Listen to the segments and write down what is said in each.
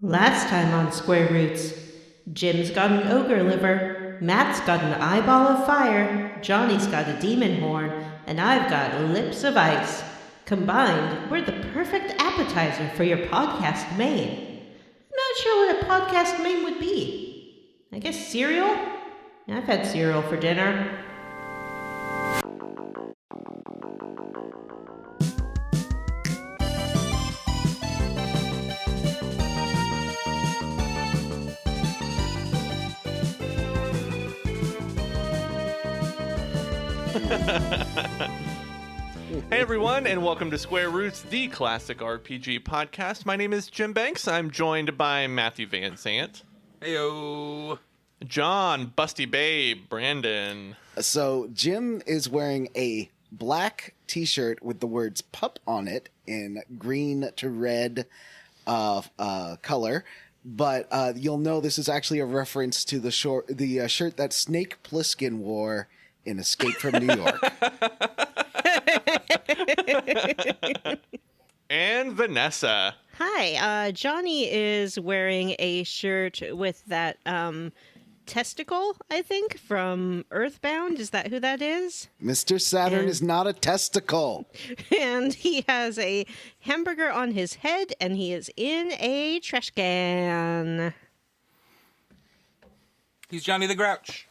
Last time on Square Roots, Jim's got an ogre liver, Matt's got an eyeball of fire, Johnny's got a demon horn, and I've got lips of ice. Combined, we're the perfect appetizer for your podcast main. I'm not sure what a podcast main would be. I guess cereal? I've had cereal for dinner. Hey everyone, and welcome to Square Roots, the classic RPG podcast. My name is Jim Banks. I'm joined by Matthew Van Sant. Heyo. John, Busty Babe, Brandon. So Jim is wearing a black t-shirt with the words pup on it in green to red color. But you'll know this is actually a reference to the shirt that Snake Plissken wore in Escape from New York. And Vanessa. Hi, Johnny is wearing a shirt with that testicle, I think, from Earthbound. Is that who that is? Mr. Saturn is not a testicle. And he has a hamburger on his head, and he is in a trash can. He's Johnny the Grouch.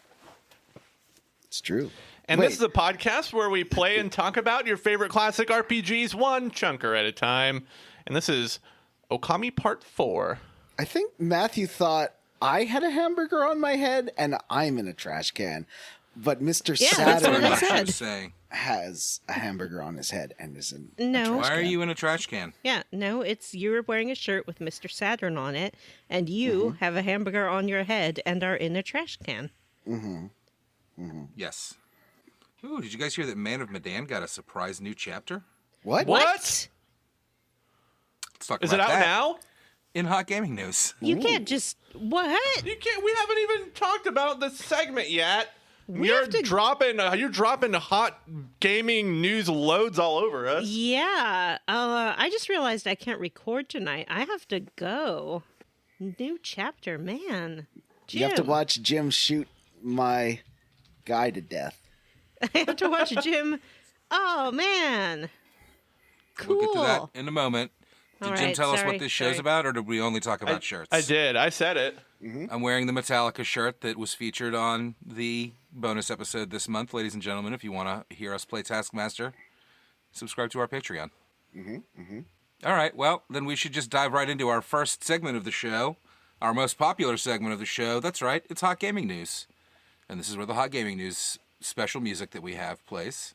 It's true. And this is a podcast where we play and talk about your favorite classic RPGs one chunker at a time. And this is Ōkami Part 4. I think Matthew thought I had a hamburger on my head and I'm in a trash can. But Mr. Saturn has a hamburger on his head and is in a trash can. Why are you in a trash can? Yeah, no, it's you're wearing a shirt with Mr. Saturn on it, and you have a hamburger on your head and are in a trash can. Yes. Ooh, did you guys hear that Man of Medan got a surprise new chapter? What? What? Let's talk Is about it out that now? in hot gaming news. You can't just... What? You can't. We haven't even talked about the segment yet. You're dropping hot gaming news loads all over us. Yeah. I just realized I can't record tonight. I have to go. New chapter, man. Jim. You have to watch Jim shoot my guy to death. I have to watch Jim. Oh, man. Cool. We'll get to that in a moment. Did Jim tell us what this show's sorry. about, or did we only talk about shirts? I did. I said it. I'm wearing the Metallica shirt that was featured on the bonus episode this month. Ladies and gentlemen, if you want to hear us play Taskmaster, subscribe to our Patreon. All right, well, then we should just dive right into our first segment of the show, our most popular segment of the show. That's right, it's Hot Gaming News. And this is where the Hot Gaming News special music that we have plays.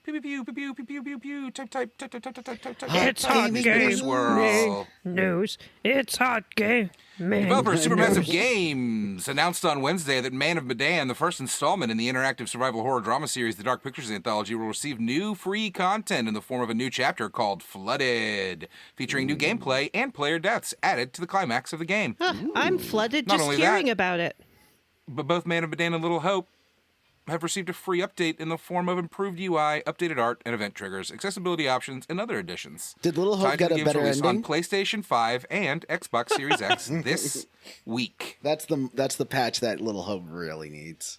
Pew pew pew pew pew pew pew pew. Type. It's Hot Gaming News. It's Hot Gaming. Developer Supermassive Games announced on Wednesday that Man of Medan, the first installment in the interactive survival horror drama series The Dark Pictures Anthology, will receive new free content in the form of a new chapter called Flooded, featuring new gameplay and player deaths added to the climax of the game. I'm flooded Not just only hearing that, about it. But both Man of Medan and Little Hope have received a free update in the form of improved UI, updated art, and event triggers, accessibility options, and other additions. Did Little Hope get a better ending? On PlayStation 5 and Xbox Series X this week. That's the patch that Little Hope really needs.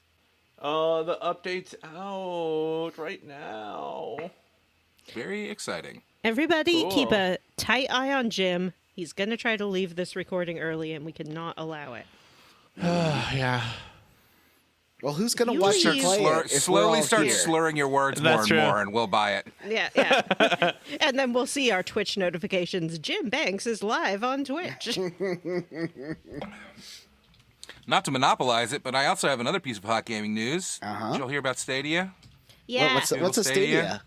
The update's out right now. Very exciting. Everybody Cool. keep a tight eye on Jim. He's going to try to leave this recording early, and we cannot allow it. Yeah. Well, who's going to You watch leave. you play it if we're Slowly all start here? slurring your words That's more and true. more, and we'll buy it. Yeah. And then we'll see our Twitch notifications. Jim Banks is live on Twitch. Not to monopolize it, but I also have another piece of hot gaming news. Did you all hear about Stadia? Yeah. What's a Stadia?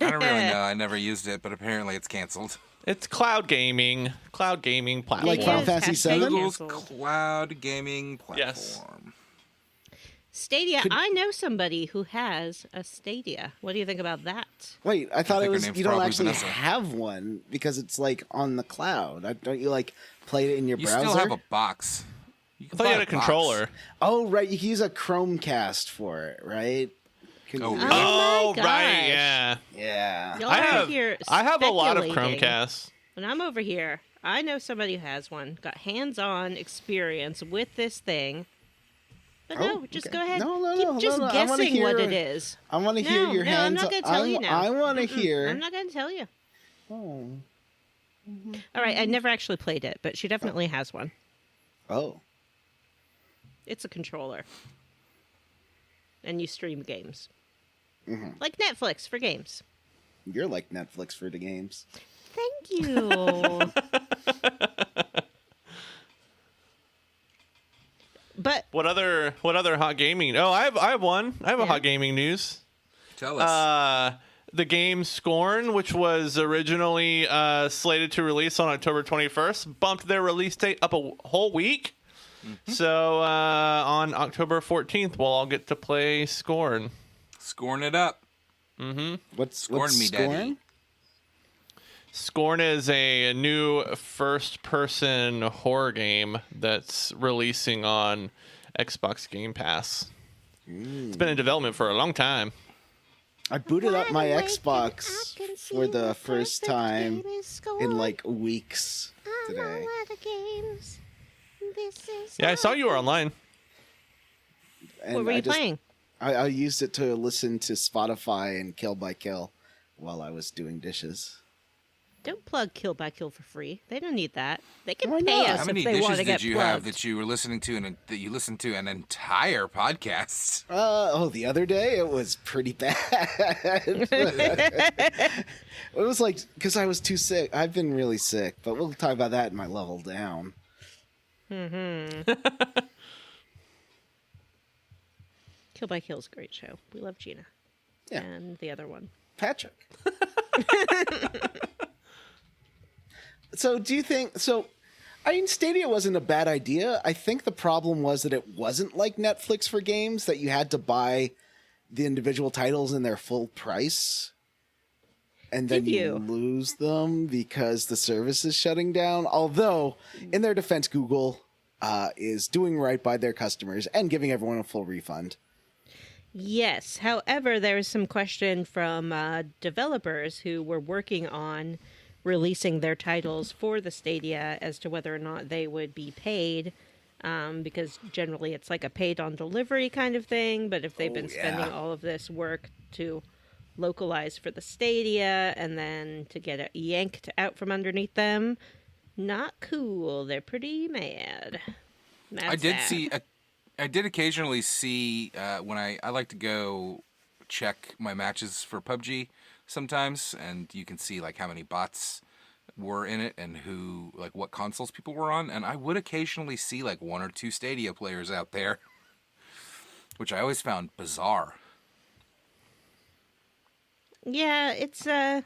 I don't really know. I never used it, but apparently it's canceled. It's cloud gaming platform. Like Final Fantasy VII? Google's canceled. cloud gaming platform. Yes. Stadia. I know somebody who has a Stadia. What do you think about that? Wait, I thought think it her was name's you don't probably actually Vanessa. have one because it's like on the cloud. Don't you like play it in your You browser? still have a box. You I can thought you buy had a box. controller. Oh, right. You can use a Chromecast for it, right? Oh, really? Oh, my right, gosh. yeah. Yeah. Y'all I are have here a lot of speculating. Chromecasts. And I'm over here. I know somebody who has one. Got hands-on experience with this thing. But no, just go ahead. Keep just guessing what it is. I want to hear your hands. I'm not going to tell you now. I want to hear. I'm not going to tell you. Oh. All right, I never actually played it, but she definitely has one. Oh. It's a controller. And you stream games. Mm-hmm. Like Netflix for games. You're like Netflix for the games. Thank you. But What other hot gaming? Oh, I have one. I have a hot gaming news. Tell us. The game Scorn, which was originally slated to release on October 21st, bumped their release date up a whole week. Mm-hmm. So on October 14th, we'll all get to play Scorn. Scorn it up. Mm-hmm. What's Scorn me, Scorn? Daddy. Scorn is a new first-person horror game that's releasing on Xbox Game Pass. It's been in development for a long time. I booted up my Xbox for the first time in like weeks today. Yeah, I saw you were online. And what were you playing? I used it to listen to Spotify and Kill by Kill while I was doing dishes. Don't plug Kill by Kill for free. They don't need that. They can Why pay not? us How many if they want dishes to get did you plugged. have that you were listening to and that you listened to an entire podcast? The other day it was pretty bad. It was like, because I was too sick. I've been really sick, but we'll talk about that in my level down. Mm-hmm. Kill by Kill is a great show. We love Gina. Yeah. And the other one. Patrick. So do you think, I mean, Stadia wasn't a bad idea. I think the problem was that it wasn't like Netflix for games, that you had to buy the individual titles in their full price. And then Did you? lose them because the service is shutting down. Although, in their defense, Google is doing right by their customers and giving everyone a full refund. Yes. However, there was some question from developers who were working on releasing their titles for the Stadia as to whether or not they would be paid, because generally it's like a paid on delivery kind of thing. But if they've been spending all of this work to localize for the Stadia and then to get it yanked out from underneath them, not cool. They're pretty mad. I did occasionally see when I like to go check my matches for PUBG sometimes, and you can see like how many bots were in it and who, like, what consoles people were on, and I would occasionally see like 1 or 2 Stadia players out there, which I always found bizarre. Yeah, it's I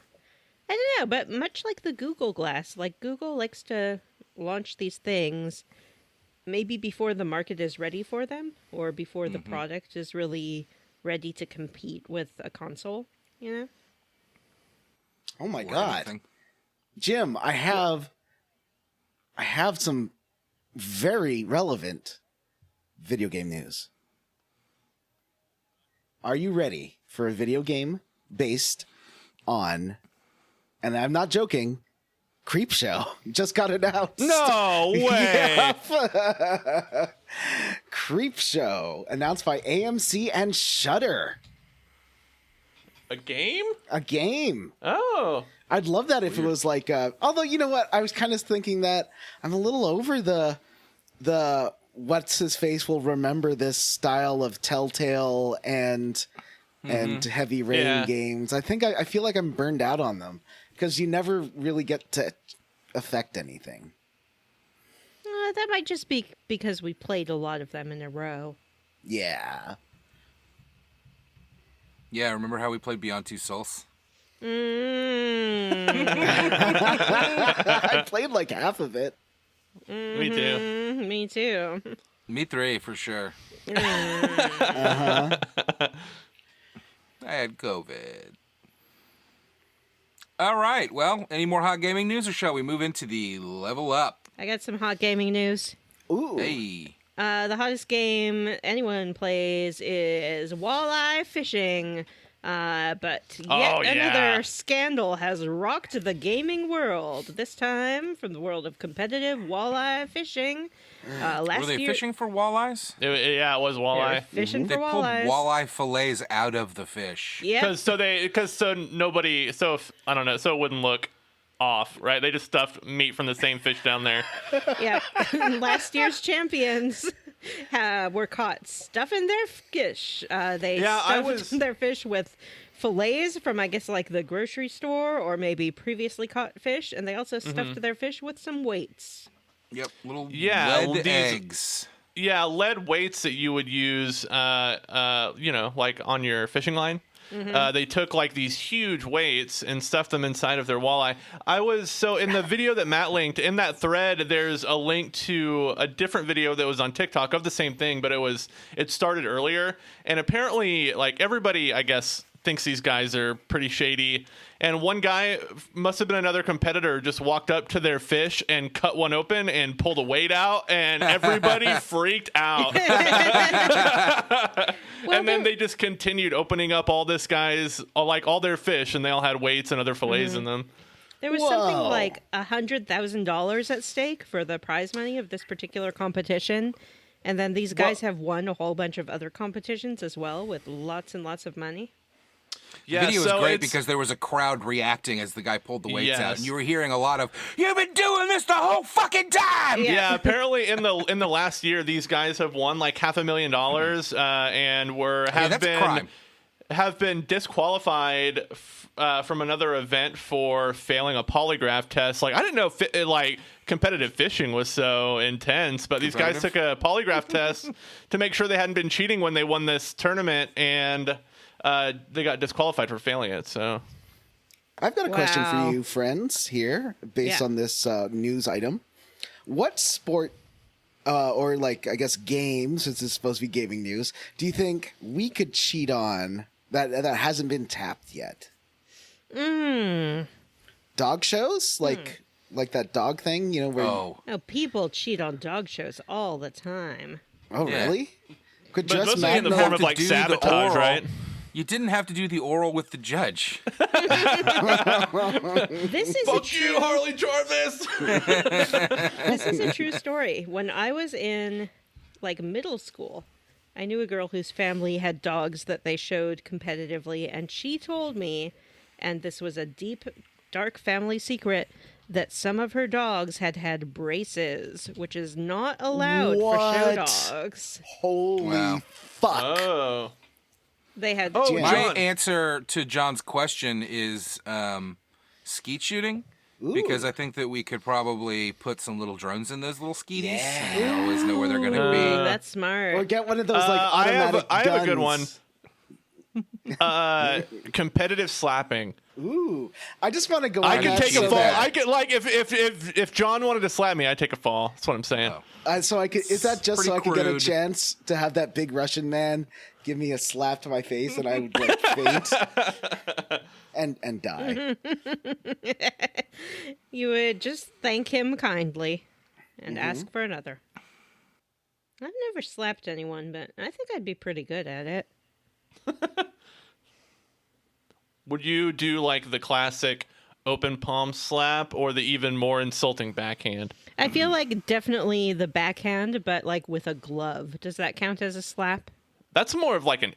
don't know, but much like the Google Glass, like Google likes to launch these things maybe before the market is ready for them, or before the product is really ready to compete with a console, you know? Oh my Or God. anything. Jim, I have some very relevant video game news. Are you ready for a video game based on, and I'm not joking, Creepshow? Just got announced. No way! Yep. Creepshow, announced by AMC and Shudder. A game? A game. Oh. I'd love that if it was like, although, you know what? I was kind of thinking that I'm a little over the what's his face will remember this style of Telltale and Heavy Rain games. I feel like I'm burned out on them because you never really get to affect anything. That might just be because we played a lot of them in a row. Yeah. Yeah, remember how we played Beyond Two Souls? I played like half of it. Me too. Me too. Me 3, for sure. Uh-huh. I had COVID. All right, well, any more hot gaming news, or shall we move into the level up? I got some hot gaming news. Ooh. Hey. The hottest game anyone plays is walleye fishing. But yet Oh, yeah. another scandal has rocked the gaming world. This time from the world of competitive walleye fishing. Last Were they year, fishing for walleyes? It was they were walleye. fishing They for pulled walleyes. walleye fillets out of the fish. Yep. So I don't know, so it wouldn't look off, right? They just stuffed meat from the same fish down there. Yeah, last year's champions were caught stuffing their fish. They stuffed their fish with fillets from, I guess, like the grocery store or maybe previously caught fish, and they also stuffed their fish with some weights. Yep, little Yeah, lead these- eggs. Yeah, lead weights that you would use, like on your fishing line. They took like these huge weights and stuffed them inside of their walleye. In the video that Matt linked, in that thread, there's a link to a different video that was on TikTok of the same thing, but it started earlier. And apparently, like, everybody, I guess, thinks these guys are pretty shady. And one guy, must have been another competitor, just walked up to their fish and cut one open and pulled a weight out, and everybody freaked out. And then they just continued opening up all this guy's, like, all their fish, and they all had weights and other fillets in them. There was something like $100,000 at stake for the prize money of this particular competition. And then these guys have won a whole bunch of other competitions as well with lots and lots of money. The video was great because there was a crowd reacting as the guy pulled the weights out, and you were hearing a lot of "You've been doing this the whole fucking time." Yeah, apparently in the last year, these guys have won like $500,000 and have been disqualified from another event for failing a polygraph test. Like, I didn't know competitive fishing was so intense, but these guys took a polygraph test to make sure they hadn't been cheating when they won this tournament, and they got disqualified for failing it. So I've got a question for you, friends, here, based on this news item. What sport, or like, I guess, game, since it's supposed to be gaming news, do you think we could cheat on that hasn't been tapped yet? Dog shows? Like that dog thing, where... Oh, people cheat on dog shows all the time. Oh, really? But mostly in the form of, like, sabotage, right? You didn't have to do the oral with the judge. This is Fuck you, Harley Jarvis! This is a true story. When I was in, middle school, I knew a girl whose family had dogs that they showed competitively, and she told me, and this was a deep, dark family secret, that some of her dogs had braces, which is not allowed for show dogs. Holy fuck. Oh. They had... My answer to John's question is skeet shooting. Ooh. Because I think that we could probably put some little drones in those little skeeties. And you always know where they're going to be. That's smart. Or get one of those automatic I have a good guns. one. Competitive slapping. Ooh, I just want to go. I can take a fall. I could, if John wanted to slap me, I'd take a fall. That's what I'm saying. So I could. Is that just so I could get a crude. chance to have that big Russian man give me a slap to my face and I would faint and die? You would just thank him kindly and ask for another. I've never slapped anyone, but I think I'd be pretty good at it. Would you do the classic open palm slap or the even more insulting backhand? I feel like definitely the backhand, but with a glove. Does that count as a slap? That's more of an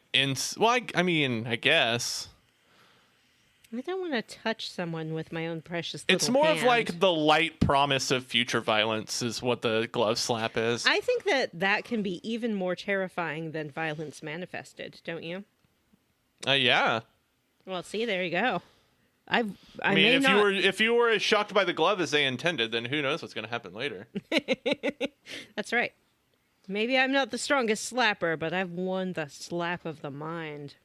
well, I mean, I guess. I don't want to touch someone with my own precious little It's more hand. of the light promise of future violence is what the glove slap is. I think that can be even more terrifying than violence manifested, don't you? Yeah. Well, see, there you go. I mean, may if you were as shocked by the glove as they intended, then who knows what's going to happen later. That's right. Maybe I'm not the strongest slapper, but I've won the slap of the mind.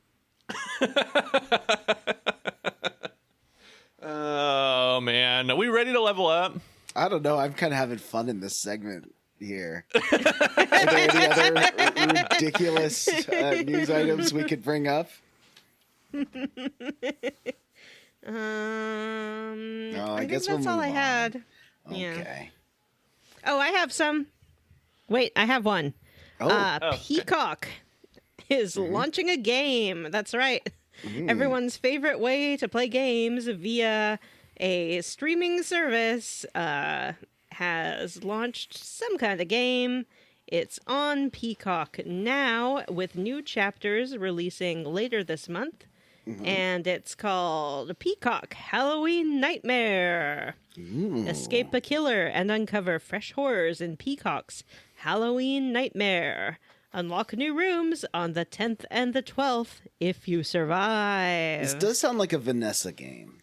Oh, man. Are we ready to level up? I don't know. I'm kind of having fun in this segment here. Are there any other ridiculous news items we could bring up? No, I guess think that's all I had. Okay. Yeah. Oh, I have some. Wait, I have one. Peacock is launching a game. That's right. Everyone's favorite way to play games via a streaming service has launched some kind of game. It's on Peacock now with new chapters releasing later this month. And it's called Peacock Halloween Nightmare. Escape a killer and uncover fresh horrors in Peacock's Halloween Nightmare. Unlock new rooms on the 10th and the 12th if you survive. This does sound like a Vanessa game.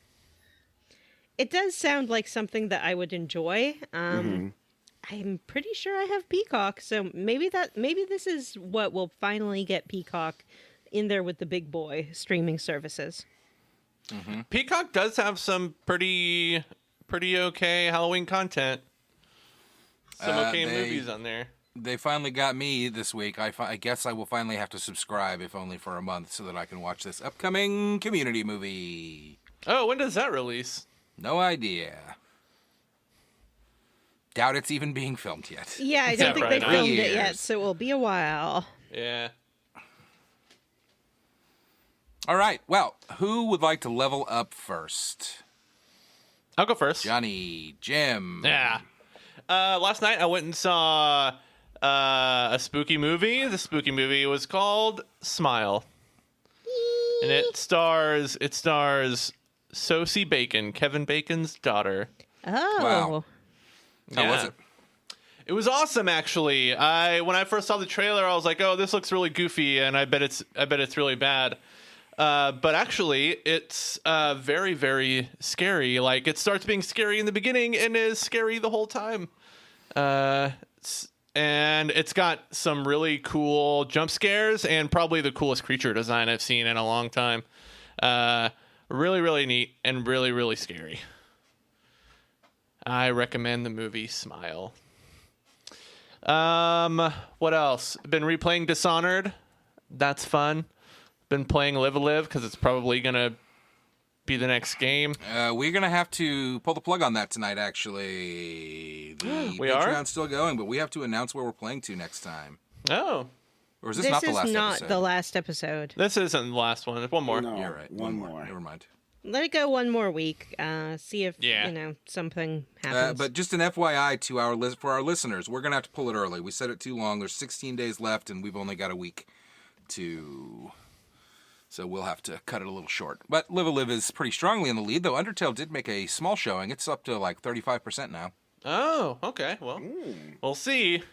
It does sound like something that I would enjoy. I'm pretty sure I have Peacock, so maybe this is what will finally get Peacock in there with the big boy streaming services. Peacock does have some pretty okay Halloween content. Some okay movies on there. They finally got me this week. I guess I will finally have to subscribe, if only for a month, so that I can watch this upcoming Community movie. Oh, when does that release? No idea. Doubt it's even being filmed yet. Yeah, I don't think they filmed it yet, so it will be a while. Yeah. All right. Well, who would like to level up first? I'll go first. Johnny, Jim. Yeah. Last night I went and saw a spooky movie. The spooky movie was called Smile. And it stars Sosie Bacon, Kevin Bacon's daughter. Oh. Wow. How was it? It was awesome, actually. When I first saw the trailer, I was like, "Oh, this looks really goofy," and I bet it's really bad. But actually, it's very, very scary. Like, it starts being scary in the beginning and is scary the whole time. And it's got some really cool jump scares and probably the coolest creature design I've seen in a long time. Really, really neat and really, really scary. I recommend the movie Smile. What else? Been replaying Dishonored. That's fun. Been playing Live a Live because it's probably gonna be the next game. We're gonna have to pull the plug on that tonight. Actually, the We Patreon's are? still going, but we have to announce where we're playing to next time. Oh, Or is this not the last episode? The last episode. this isn't the last one. There's one more. No, You're right. One more. Never mind. Let it go one more week. See if Yeah. something happens. But just an FYI to for our listeners, we're gonna have to pull it early. We said it too long. There's 16 days left, and we've only got a week to. So we'll have to cut it a little short. But Live a Live is pretty strongly in the lead, though Undertale did make a small showing. It's up to like 35% now. Oh, okay. Well, we'll see.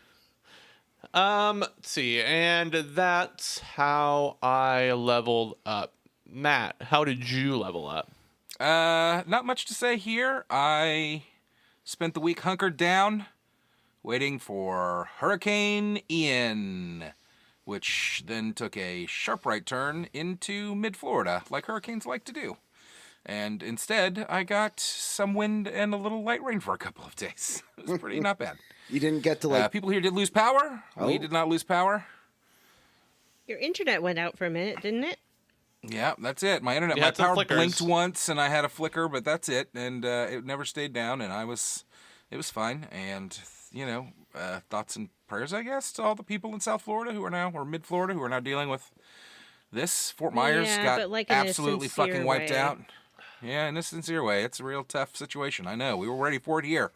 Let's see. And that's how I leveled up. Matt, how did you level up? Not much to say here. I spent the week hunkered down, waiting for Hurricane Ian, which then took a sharp right turn into mid-Florida, like hurricanes like to do. And instead, I got some wind and a little light rain for a couple of days. It was pretty not bad. You didn't get to like. People here did lose power. Oh. We did not lose power. Your internet went out for a minute, didn't it? Yeah, that's it. My internet, You my had some power flickers. blinked once, and I had a flicker, but that's it. And it never stayed down, and it was fine. And thoughts and prayers, I guess, to all the people in South Florida or mid Florida who are now dealing with this. Fort Myers got but like in a absolutely fucking sincere wiped way. out. Yeah, in a sincere way, it's a real tough situation. I know we were ready for it here,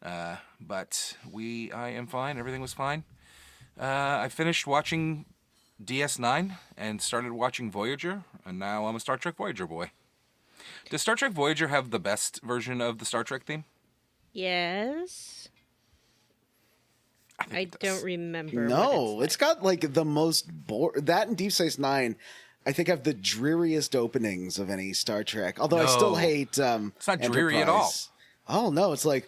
but I am fine. Everything was fine. I finished watching DS9 and started watching Voyager, and now I'm a Star Trek Voyager boy. Does Star Trek Voyager have the best version of the Star Trek theme? Yes. I it does. don't remember. No, what it's got like the most that and Deep Space Nine. I think have the dreariest openings of any Star Trek. Although I still No. hate. It's not dreary at all. Enterprise. Oh no, it's like.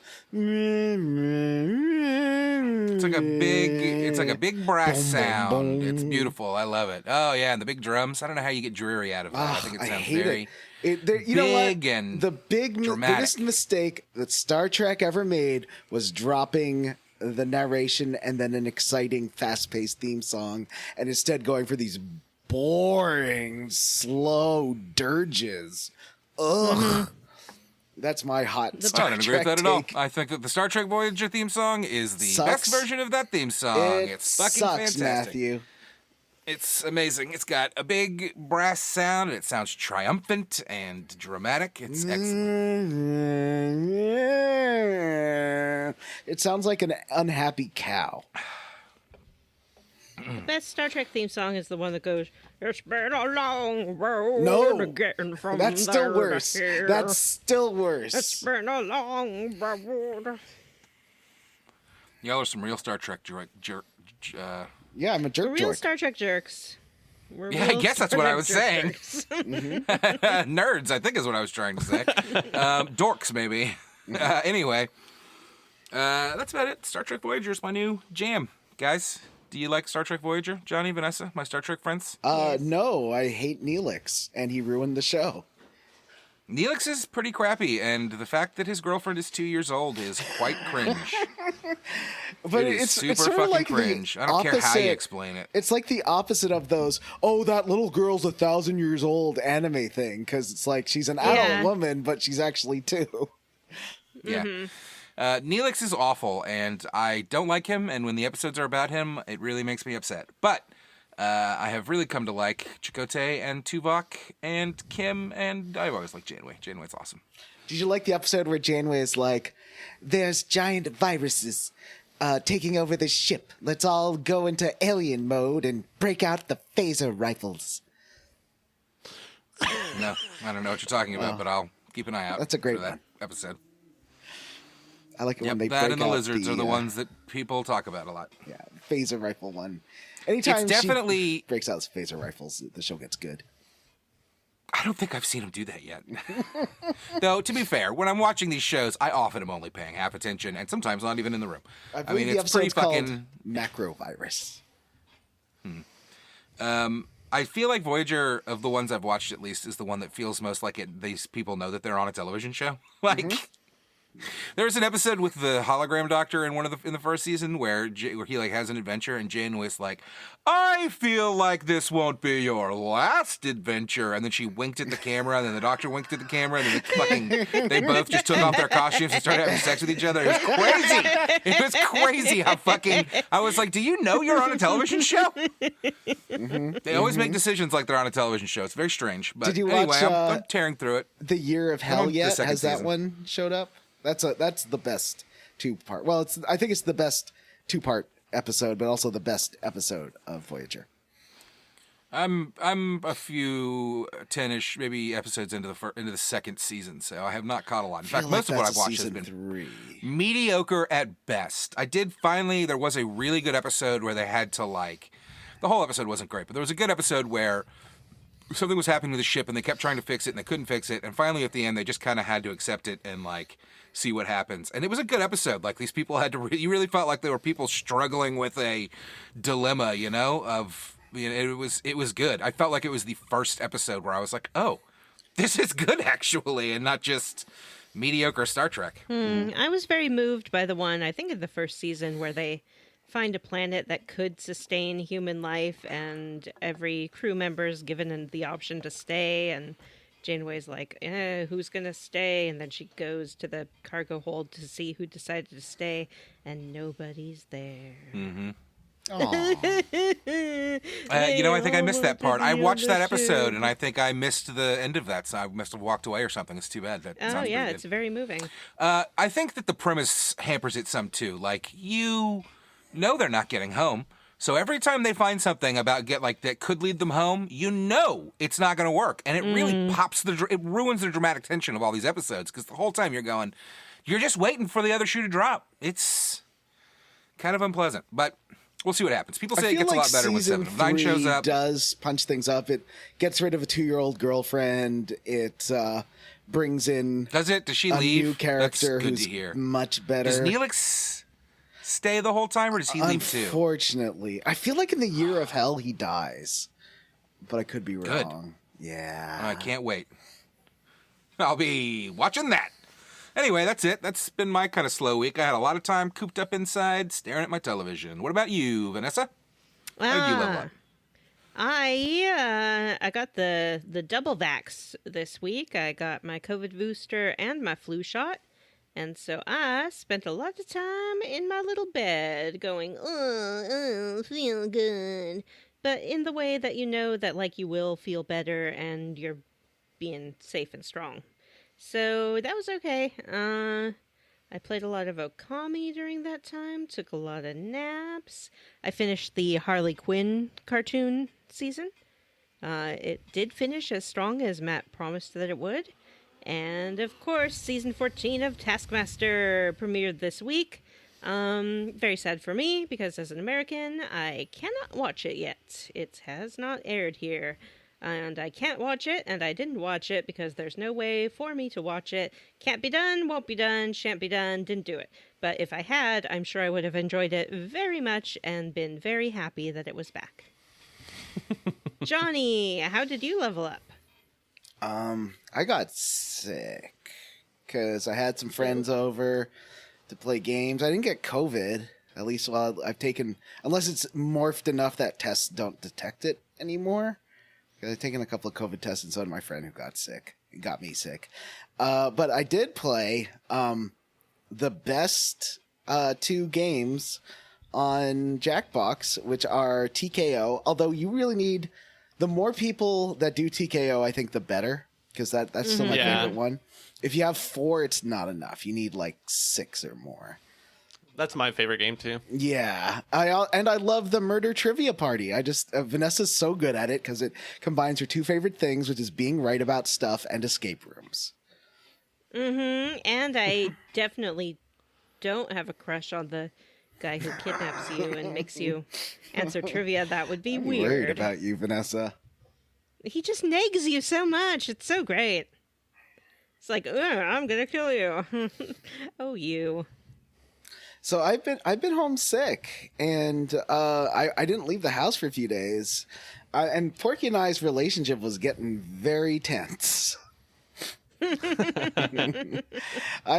It's like a big brass sound. It's beautiful. I love it. Oh yeah, and the big drums. I don't know how you get dreary out of that. I think it sounds very You know what? big and the biggest dramatic. mistake that Star Trek ever made was dropping the narration and then an exciting, fast-paced theme song, and instead going for these boring, slow dirges. Ugh. That's my hot I Star don't agree Trek with that at all. take. I think that the Star Trek Voyager theme song is the Sucks. best version of that theme song. It's fucking sucks, fantastic. Matthew. It's amazing. It's got a big brass sound, and it sounds triumphant and dramatic. It's excellent. It sounds like an unhappy cow. The best Star Trek theme song is the one that goes, "It's been a long road No, getting from that's still there to worse. here. That's still worse. It's been a long road." Y'all are some real Star Trek Yeah, I'm a We're jerk real joke. Star Trek jerks. We're Yeah, I real guess that's Star what I Trek was saying. jerks. Nerds, I think is what I was trying to say. Dorks, maybe. Anyway, that's about it. Star Trek Voyager is my new jam. Guys, do you like Star Trek Voyager? Johnny, Vanessa, my Star Trek friends? No, I hate Neelix, and he ruined the show. Neelix is pretty crappy, and the fact that his girlfriend is 2 years old is quite cringe. But It is super sort of fucking like cringe. the I don't care how you opposite- explain it. It's like the opposite of those, oh, that little girl's 1,000 years old anime thing, because it's like she's an adult Yeah. woman, but she's actually 2. Yeah. Neelix is awful, and I don't like him, and when the episodes are about him, it really makes me upset. But I have really come to like Chakotay and Tuvok and Kim, and I've always liked Janeway. Janeway's awesome. Did you like the episode where Janeway is like, there's giant viruses taking over the ship. Let's all go into alien mode and break out the phaser rifles. No, I don't know what you're talking about, but I'll keep an eye out That's a great for that one. episode. I like it Yep, when they that break and the out lizards are the ones that people talk about a lot. Yeah, phaser rifle one. Anytime It's definitely- she breaks out phaser rifles, the show gets good. I don't think I've seen him do that yet. Though, to be fair, when I'm watching these shows, I often am only paying half attention, and sometimes not even in the room. I believe the it's pretty episode's called fucking... Macrovirus. I feel like Voyager, of the ones I've watched at least, is the one that feels most like it. These people know that they're on a television show. Like, there was an episode with the hologram doctor in in the first season where he like has an adventure, and Janeway's like, "I feel like this won't be your last adventure," and then she winked at the camera, and then the doctor winked at the camera, and then they both just took off their costumes and started having sex with each other. It was crazy. It was crazy how fucking. I was like, "Do you know you're on a television show?" They always make decisions like they're on a television show. It's very strange. But Did you anyway, watch, I'm tearing through it. The Year of I'm Hell on the yet? second Has that season. one showed up? That's the best 2-part. Well, I think it's the best 2-part episode, but also the best episode of Voyager. I'm a few 10-ish maybe episodes into the second season, so I have not caught a lot. In fact, most of what I've watched has been 3. mediocre at best. There was a really good episode where they had to like, the whole episode wasn't great, but there was a good episode where something was happening with the ship and they kept trying to fix it and they couldn't fix it, and finally at the end they just kind of had to accept it and like see what happens. And it was a good episode. Like, these people had to you really felt like they were people struggling with a dilemma, it was good. I felt like it was the first episode where I was like, oh, this is good actually, and not just mediocre Star Trek. I was very moved by the one, I think in the first season, where they find a planet that could sustain human life, and every crew member is given the option to stay, and Janeway's like, who's gonna stay? And then she goes to the cargo hold to see who decided to stay, and nobody's there. Aw. I think I missed that part. I watched that episode, and I think I missed the end of that, so I must have walked away or something. It's too bad. That Oh sounds yeah, pretty it's good. very moving. I think that the premise hampers it some too. Like, you know they're not getting home, so every time they find something that could lead them home, it's not going to work, and it really it ruins the dramatic tension of all these episodes, because the whole time you're just waiting for the other shoe to drop. It's kind of unpleasant, but we'll see what happens. People say it gets a lot better when 7 of 9 shows up. Does punch things up. It gets rid of a 2-year-old girlfriend. It brings in Does it? Does she a leave? new character That's good who's to hear. much better. Does Neelix stay the whole time, or does he leave too? Unfortunately, I feel like in the Year of Hell he dies, but I could be Good. wrong. Yeah, I can't wait. I'll be watching that. Anyway, that's it. That's been my kind of slow week. I had a lot of time cooped up inside, staring at my television. What about you, Vanessa? How did you level up? I got the double vax this week. I got my COVID booster and my flu shot. And so I spent a lot of time in my little bed going, feel good. but in the way that you know that, like, you will feel better and you're being safe and strong. So that was okay. I played a lot of Ōkami during that time, took a lot of naps. I finished the Harley Quinn cartoon season. It did finish as strong as Matt promised that it would. And, of course, Season 14 of Taskmaster premiered this week. Very sad for me, because as an American, I cannot watch it yet. It has not aired here. And I can't watch it, and I didn't watch it because there's no way for me to watch it. Can't be done, won't be done, shan't be done, didn't do it. But if I had, I'm sure I would have enjoyed it very much and been very happy that it was back. Johnny, how did you level up? I got sick because I had some friends over to play games. I didn't get COVID, at least while I've taken, unless it's morphed enough that tests don't detect it anymore. I've taken a couple of COVID tests, and so did my friend who got sick. It got me sick. But I did play the best 2 games on Jackbox, which are TKO. Although you really need, the more people that do TKO, I think the better, because that's still my favorite one. If you have 4, it's not enough. You need like 6 or more. That's my favorite game too. Yeah, I love the murder trivia party. I just Vanessa's so good at it because it combines her 2 favorite things, which is being right about stuff and escape rooms. And I definitely don't have a crush on the guy who kidnaps you and makes you answer trivia. That would be weird. Worried about you, Vanessa. He just nags you so much. It's so great. It's like, I'm gonna kill you. Oh, you. So I've been homesick, and I didn't leave the house for a few days, and Porky and I's relationship was getting very tense. I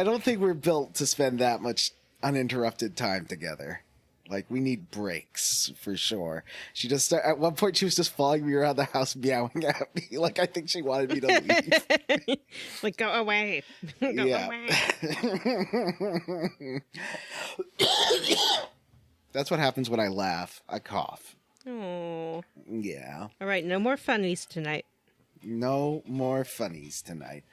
don't think we're built to spend that much uninterrupted time together. Like, we need breaks for sure. She just at one point she was just following me around the house, meowing at me. Like, I think she wanted me to leave. Like, go away. Go away. That's what happens when I laugh. I cough. Oh. Yeah. All right, no more funnies tonight. No more funnies tonight.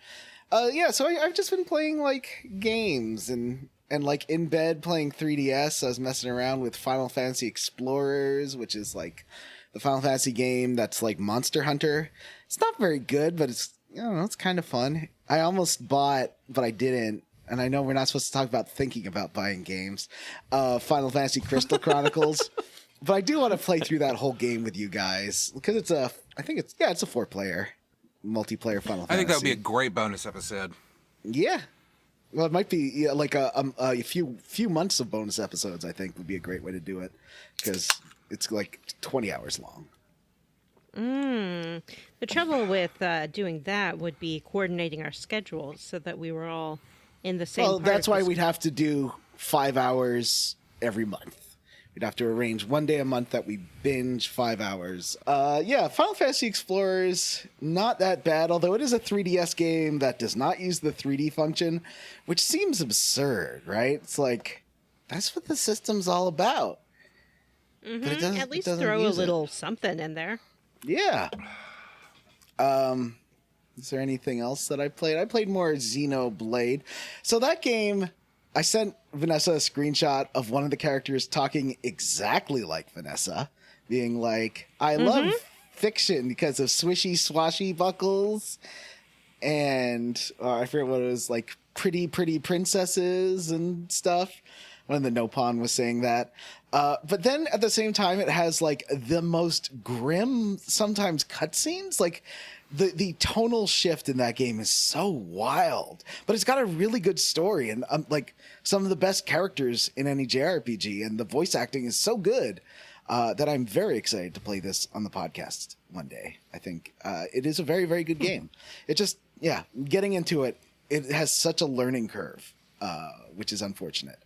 So I've just been playing like games and like in bed playing 3DS. I was messing around with Final Fantasy Explorers, which is like the Final Fantasy game that's like Monster Hunter. It's not very good, but it's, I don't know, it's kind of fun. I almost bought, but I didn't. And I know we're not supposed to talk about thinking about buying games. Final Fantasy Crystal Chronicles. But I do want to play through that whole game with you guys because it's a 4-player multiplayer Final Fantasy. I think that would be a great bonus episode. Yeah. Well, it might be like a few months of bonus episodes, I think, would be a great way to do it because it's like 20 hours long. The trouble with doing that would be coordinating our schedules so that we were all in the same. Well, that's why we'd have to do 5 hours every month. We'd have to arrange one day a month that we binge 5 hours. Final Fantasy Explorers, not that bad, although it is a 3DS game that does not use the 3D function, which seems absurd, right? It's like, that's what the system's all about. But it at least throw a little something in there. Yeah. Is there anything else that I played? I played more Xenoblade. So that game, I sent Vanessa a screenshot of one of the characters talking exactly like Vanessa, being like, I love fiction because of swishy swashy buckles and I forget what it was, like pretty princesses and stuff. When the Nopon was saying that. But then at the same time, it has like the most grim, sometimes cutscenes. Like the tonal shift in that game is so wild, but it's got a really good story and like some of the best characters in any JRPG, and the voice acting is so good that I'm very excited to play this on the podcast one day. I think it is a very, very good game. It just, getting into it, it has such a learning curve, which is unfortunate.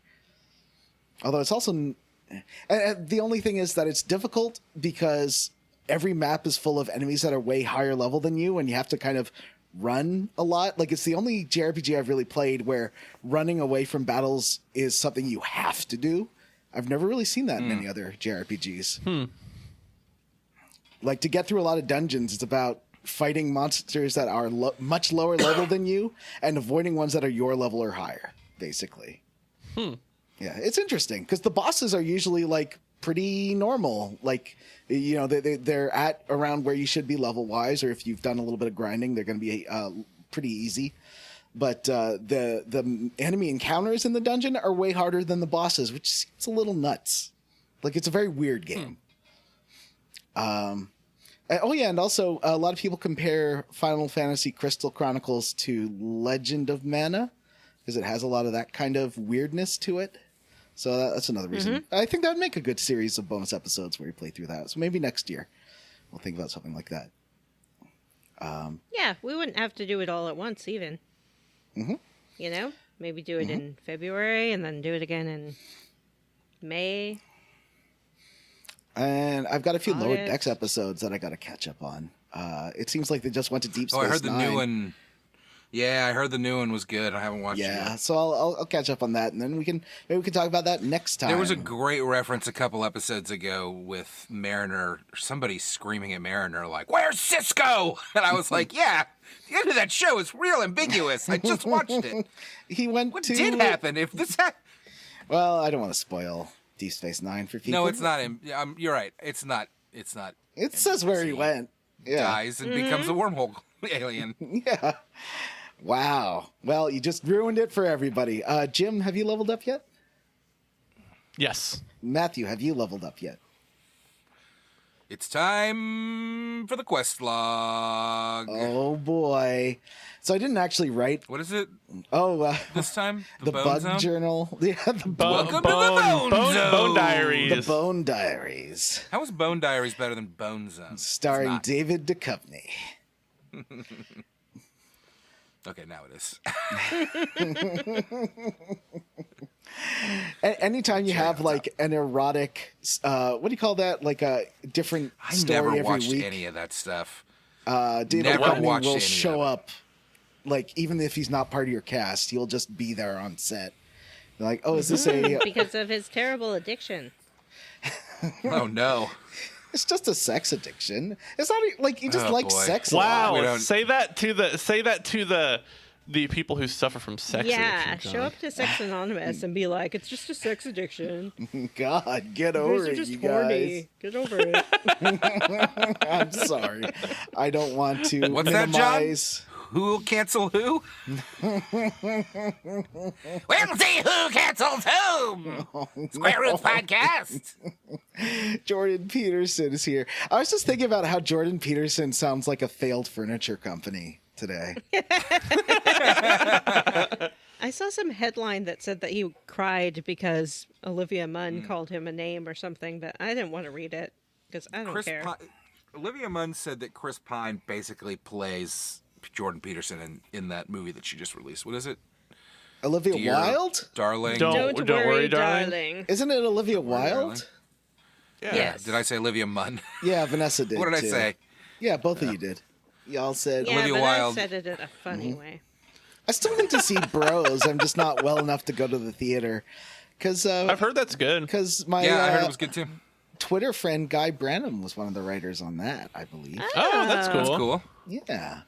Although it's also, the only thing is that it's difficult because every map is full of enemies that are way higher level than you, and you have to kind of run a lot. Like, it's the only JRPG I've really played where running away from battles is something you have to do. I've never really seen that in any other JRPGs. Like, to get through a lot of dungeons, it's about fighting monsters that are much lower level than you and avoiding ones that are your level or higher, basically. Yeah, it's interesting because the bosses are usually like pretty normal. Like, you know, they're at around where you should be level wise, or if you've done a little bit of grinding, they're going to be pretty easy. But the enemy encounters in the dungeon are way harder than the bosses, which seems a little nuts. Like, it's a very weird game. Oh yeah, and also a lot of people compare Final Fantasy Crystal Chronicles to Legend of Mana because it has a lot of that kind of weirdness to it. So that's another reason. I think that would make a good series of bonus episodes where you play through that. So maybe next year we'll think about something like that. Yeah, we wouldn't have to do it all at once, even. You know, maybe do it in February and then do it again in May. And I've got a few Lower Decks episodes that I got to catch up on. It seems like they just went to Deep Space Nine. I heard the new one. Yeah, I heard the new one was good. I haven't watched it yet. So I'll catch up on that, and then maybe we can talk about that next time. There was a great reference a couple episodes ago with Mariner, somebody screaming at Mariner like, "Where's Cisco?" And I was like, "Yeah, the end of that show is real ambiguous. I just watched it." What did happen? If this Well, I don't want to spoil Deep Space Nine for people. No, it's not. You're right. It's not. It says where he went. Yeah. Dies and becomes a wormhole alien. Yeah. Wow. Well, you just ruined it for everybody. Jim, have you leveled up yet? Yes. Matthew, have you leveled up yet? It's time for the quest log. Oh, boy. So I didn't actually write... What is it? Oh, this time? The Bug Zone? Journal. Yeah, Welcome to the Bone Diaries. The Bone Diaries. How is Bone Diaries better than Bone Zone? Starring David Duchovny. Okay, now it is. Anytime you have like an erotic, what do you call that? Like a different story every week. I never watched any of that stuff. David Never Duchovny watched will any show of it. up, like even if he's not part of your cast, he'll just be there on set. You're like, oh, is this a? Because of his terrible addiction. Oh no. It's just a sex addiction. It's not like he just likes boy. sex. A lot. Wow. Say that to the people who suffer from sex addiction. Yeah, show up to Sex Anonymous and be like, it's just a sex addiction. God, get You over guys are it, just you horny. guys. Get over it. I'm sorry. I don't want to What's that, minimize. Who'll cancel who? We'll see who cancels whom. Square Root Podcast. Jordan Peterson is here. I was just thinking about how Jordan Peterson sounds like a failed furniture company today. I saw some headline that said that he cried because Olivia Munn called him a name or something, but I didn't want to read it because I don't care. Olivia Munn said that Chris Pine basically plays Jordan Peterson in that movie that she just released. What is it? Olivia Dear Wilde? Darling. Don't worry, darling. Isn't it Olivia Wilde? Darling. Yeah. Yes. Did I say Olivia Munn? Yeah, Vanessa did. What did I too. say? Yeah, both of you did. Y'all said. Yeah, Olivia but Wilde. I said it in a funny way. I still need to see Bros. I'm just not well enough to go to the theater. Because I've heard that's good. my I heard it was good too. Twitter friend Guy Branum was one of the writers on that, I believe. Oh, that's cool. That's cool. Yeah.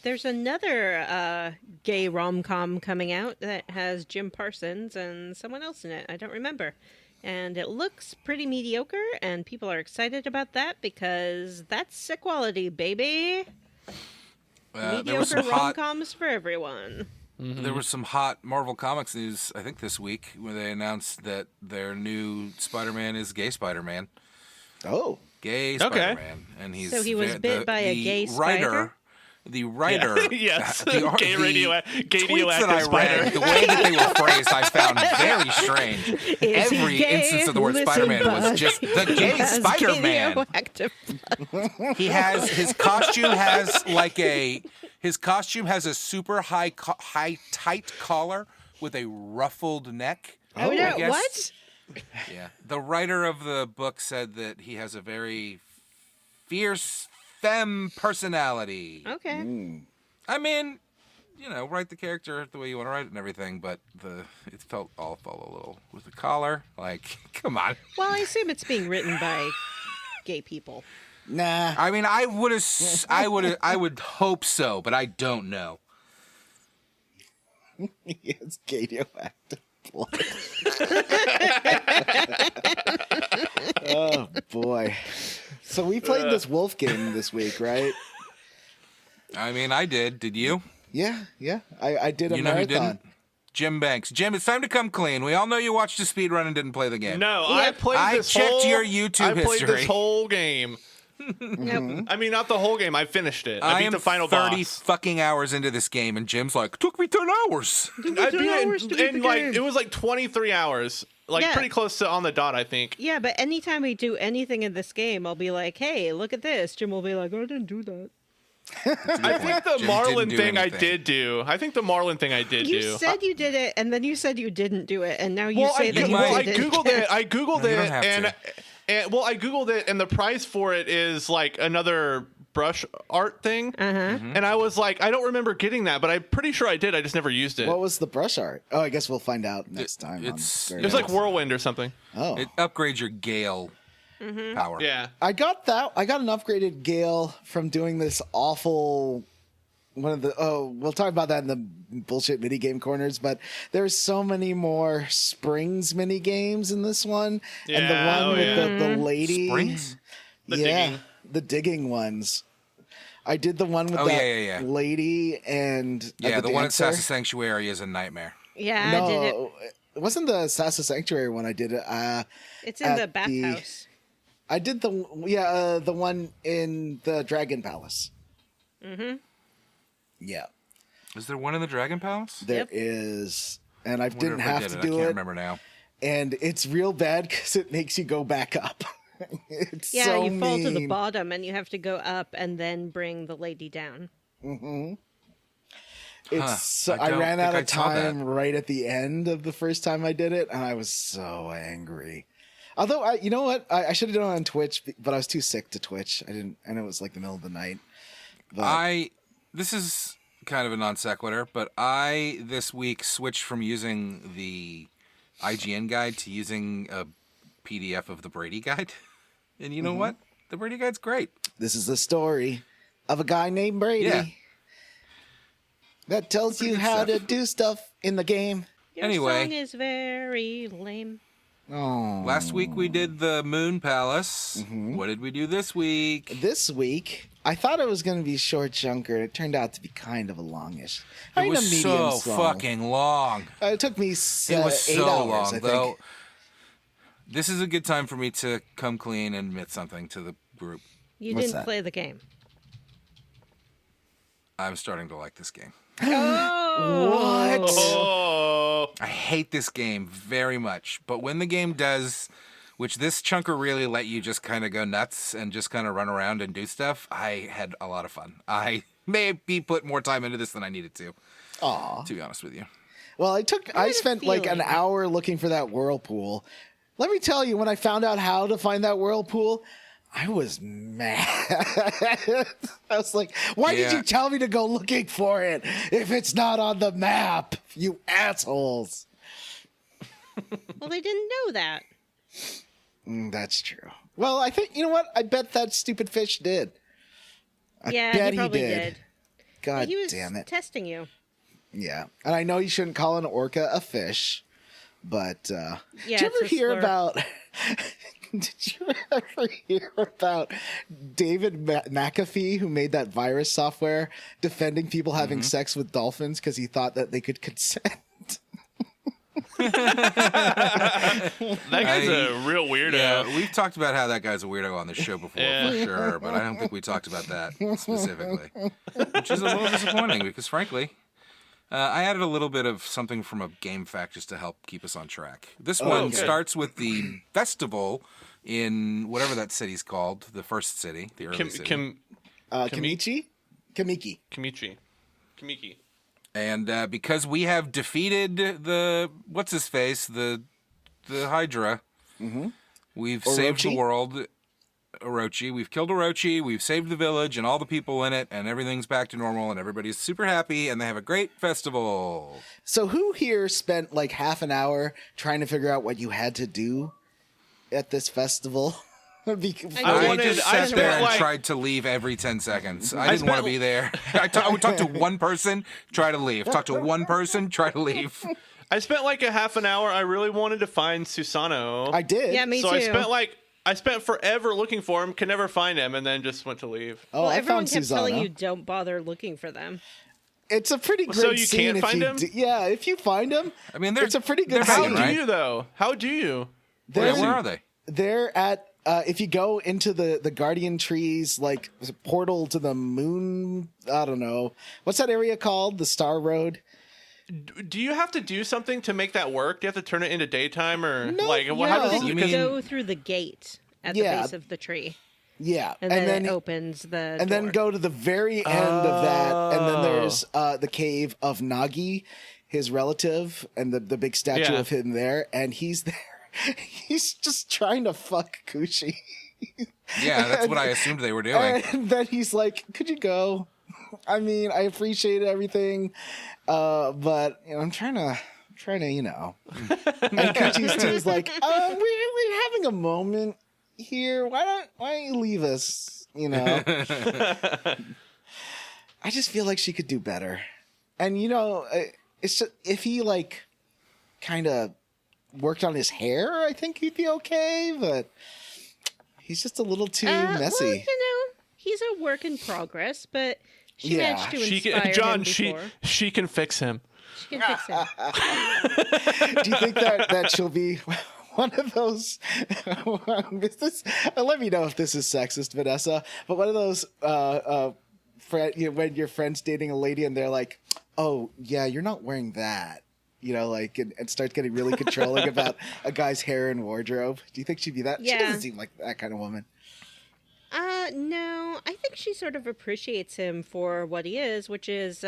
There's another gay rom-com coming out that has Jim Parsons and someone else in it. I don't remember. And it looks pretty mediocre, and people are excited about that because that's equality, baby. There was Mediocre some hot. rom-coms for everyone. There was some hot Marvel Comics news, I think, this week, where they announced that their new Spider-Man is gay Spider-Man. Oh. Gay Okay. Spider-Man, and he's So he was bit by a gay writer. spider? The writer, Yes. the Gay tweets radioactive that I spider. read, the way that they were phrased, I found very strange. Is he Every gay? instance of the word Listen, Spider-Man was bud. just the gay Has Spider-Man. radioactive He has his costume has a super high tight collar with a ruffled neck. Oh, I no, guess. what? Yeah. The writer of the book said that he has a very fierce femme personality. Okay. I mean, write the character the way you want to write it and everything, but it felt a little with the collar. Like, come on. Well, I assume it's being written by gay people. Nah. I mean, I would hope so, but I don't know. It's radioactive blood. Oh boy. So we played this wolf game this week, right? I mean, I did. Did you? Yeah. I did a You know who marathon. didn't? Jim Banks. Jim, it's time to come clean. We all know you watched the speed run and didn't play the game. No, I played I this checked whole... your YouTube I played history. this whole game. Nope. I mean, not the whole game. I finished it. I beat am the final 30 boss. fucking hours into this game, and Jim's like, took me 10 hours. I beat it in like, it was like 23 hours. Like, Yeah. pretty close to on the dot, I think. Yeah, but anytime we do anything in this game, I'll be like, hey, look at this. Jim will be like, I didn't do that. I think the Jim Marlin didn't do thing I anything. did do. I think the Marlin thing I did You do. said you did it, and then you said you didn't do it, and now you Well, say that you I did it. googled it. I googled No, you don't it, have and, to. I googled it, and the price for it is like another brush art thing. And I was like, I don't remember getting that, but I'm pretty sure I did. I just never used it. What was the brush art? Oh, I guess we'll find out next time. it's- It was like Whirlwind or something. oh. It upgrades your Gale power. Yeah. I got that. I got an upgraded Gale from doing this awful one of the. Oh, we'll talk about that in the bullshit minigame corners. But there's so many more springs mini games in this one, and the Yeah, one oh, with yeah. the lady. Springs? The yeah, digging. the digging ones. I did the one with Oh, that yeah. lady and Yeah, the one at dancer. Sassa Sanctuary is a nightmare. Yeah, No, I did it. it wasn't the Sassa Sanctuary one. I did it. It's in at the bathhouse. I did the one in the Dragon Palace. Yeah, Is there one in the Dragon Palace? there is, and I Wonder didn't if I have did to it. do I can't it, remember now. and it's real bad because it makes you go back up. It's Yeah, so you fall to the mean. bottom, and you have to go up and then bring the lady down. It's so, I I don't ran think out I of saw that. time right at the end of the first time I did it, and I was so angry. Although, you know what? I should have done it on Twitch, but I was too sick to Twitch. I didn't, and it was like the middle of the night. But This is kind of a non sequitur, but I this week switched from using the IGN guide to using a PDF of the Brady guide. And you know what? The Brady guide's great. this is the story of a guy named Brady Yeah. that tells you good how stuff. to do stuff in the game. Your Anyway. song is very lame. Oh, Last week we did the Moon Palace. What did we do this week? this week I thought it was going to be short chunker. It turned out to be kind of a longish. It was so fucking long. It took me It was 8 so hours. long, I think. though. This is a good time for me to come clean and admit something to the group. You What's didn't that? play the game. I'm starting to like this game. Oh! What? Oh. I hate this game very much, but when the game does, which this chunker really let you just kind of go nuts and just kind of run around and do stuff, I had a lot of fun. I maybe put more time into this than I needed to be honest with you. Well, I a spent like an feeling. hour looking for that whirlpool. Let me tell you, when I found out how to find that whirlpool, I was mad. I was like, why did Yeah. you tell me to go looking for it if it's not on the map, you assholes? Well, they didn't know that. That's true. Well, I think, you know what? I bet that stupid fish did. I Yeah, bet he probably did. did. God He was damn it. testing you. Yeah. And I know you shouldn't call an orca a fish, but did Yeah, you it's ever a hear slur. about did you ever hear about David McAfee, who made that virus software, defending people having sex with dolphins because he thought that they could consent? That guy's a real weirdo. Yeah, we've talked about how that guy's a weirdo on this show before, Yeah. for sure, but I don't think we talked about that specifically, which is a little disappointing because, frankly, I added a little bit of something from a game fact just to help keep us on track. This one good. starts with the festival in whatever that city's called, the first city, the early city. Kamiki? Kamiki. And because we have defeated the what's-his-face, the Hydra, we've saved the Orochi? world. Orochi. We've killed Orochi, we've saved the village and all the people in it, and everything's back to normal, and everybody's super happy, and they have a great festival. So who here spent like half an hour trying to figure out what you had to do at this festival? I just sat there and tried to leave every 10 seconds. I didn't want to be there. I would talk to one person, try to leave. Talk to one person, try to leave. I spent like a half an hour. I really wanted to find Susano. I did. Yeah, me too. I spent forever looking for him, could never find him, and then just went to leave. Oh, well, I everyone found kept Susano. telling you don't bother looking for them. It's a pretty great So you scene can't find him? Yeah, if you find him, I mean, it's a pretty good they're scene. How hidden, do right? you, though? How do you? Where are they? They're at if you go into the Guardian Trees, like portal to the moon. I don't know what's that area called, the Star Road. Do you have to do something to make that work? Do you have to turn it into daytime, or No, like how does You because go through the gate at the base of the tree, Yeah, and then it opens the door. then go to the very end of that, and then there's the cave of Nagi, his relative, and the big statue of him there, and he's there. He's just trying to fuck Kushi. Yeah, that's what I assumed they were doing. And then he's like, "Could you go? I mean, I appreciate everything, but you know, I'm trying to, you know." And Kuchi's too is like, we're having a moment here. Why don't you leave us? You know. I just feel like she could do better, and you know, it's just if he like kind of worked on his hair, I think he'd be okay, but he's just a little too messy. Well, you know, he's a work in progress, but she managed to inspire him before. She can fix him. She can fix him. Do you think that she'll be one of those? Let me know if this is sexist, Vanessa. But one of those when your friend's dating a lady and they're like, "Oh yeah, you're not wearing that." You know, like, and start getting really controlling about a guy's hair and wardrobe. Do you think she'd be that? Yeah. She doesn't seem like that kind of woman. No, I think she sort of appreciates him for what he is, which is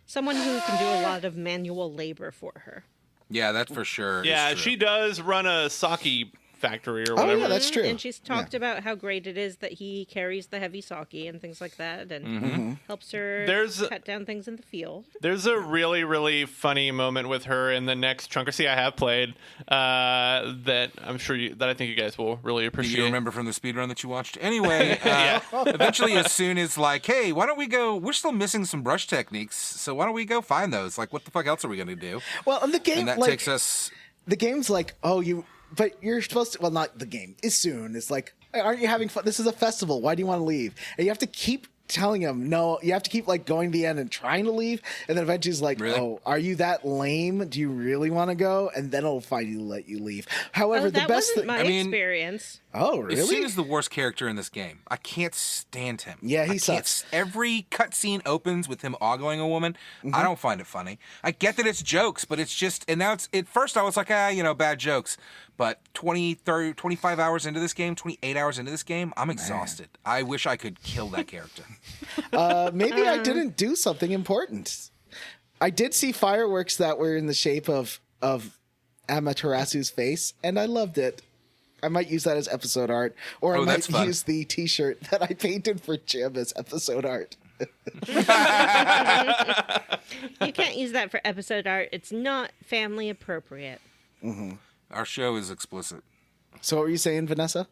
someone who can do a lot of manual labor for her. Yeah, that's for sure. Yeah, she does run a sake factory or whatever. Oh, yeah, that's true. And she's talked about how great it is that he carries the heavy sake and things like that, and helps her cut down things in the field. There's a really, really funny moment with her in the next Chunker I have played that I'm sure that I think you guys will really appreciate. Do you remember from the speedrun that you watched? Anyway, eventually Issun is like, "Hey, why don't we go? We're still missing some brush techniques, so why don't we go find those? Like, what the fuck else are we gonna do?" Well, and the game, and that like, takes us. The game's like, but you're supposed to. Well, not the game. Issun. It's like, aren't you having fun? This is a festival. Why do you want to leave? And you have to keep telling him no. You have to keep like going to the end and trying to leave, and then eventually he's like, Really? "Oh, are you that lame? Do you really want to go?" And then it'll finally let you leave. However, the That best wasn't thing. my experience. Oh, really? Issun is the worst character in this game. I can't stand him. Yeah, he I can't sucks. Every cutscene opens with him ogling a woman. I don't find it funny. I get that it's jokes, but it's just, and now at first I was like, bad jokes. But 20, 30, 25 hours into this game, 28 hours into this game, I'm exhausted. I wish I could kill that character. Maybe I didn't do something important. I did see fireworks that were in the shape of Amaterasu's face, and I loved it. I might use that as episode art, or I might use the T-shirt that I painted for Jim as episode art. You can't use that for episode art. It's not family appropriate. Our show is explicit. So what were you saying, Vanessa?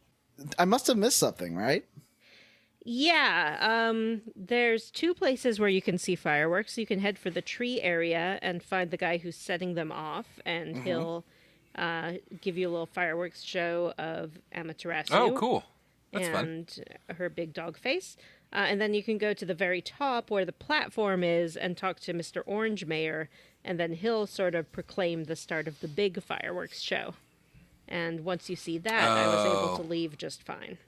I must have missed something, right? Yeah, there's two places where you can see fireworks. You can head for the tree area and find the guy who's setting them off, and he'll give you a little fireworks show of Amaterasu. Oh, cool. That's and her big dog face. And then you can go to the very top where the platform is and talk to Mr. Orange Mayor, and then he'll sort of proclaim the start of the big fireworks show. And once you see that, I was able to leave just fine.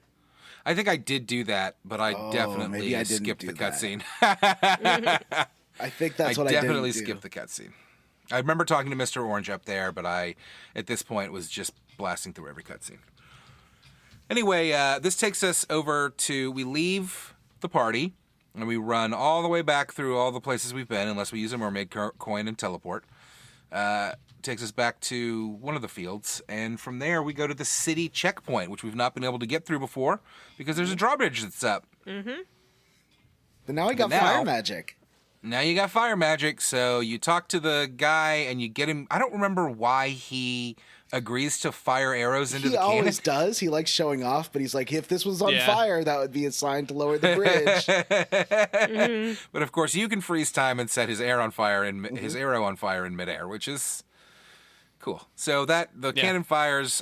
I think I did do that, but I definitely maybe I didn't skipped do the that. cutscene. I think that's what I definitely didn't do. skipped the cutscene. I remember talking to Mr. Orange up there, but I, at this point, was just blasting through every cutscene. Anyway, this takes us over to, we leave the party, and we run all the way back through all the places we've been, unless we use a mermaid coin and teleport. Takes us back to one of the fields, and from there we go to the city checkpoint, which we've not been able to get through before, because there's a drawbridge that's up. But now I got fire magic. Now you got fire magic, so you talk to the guy and you get him. I don't remember why he agrees to fire arrows into He the cannon. always does. He likes showing off, but he's like, if this was on Yeah. fire, that would be a sign to lower the bridge. But of course, you can freeze time and set his arrow on fire in midair, which is cool. So that the cannon fires.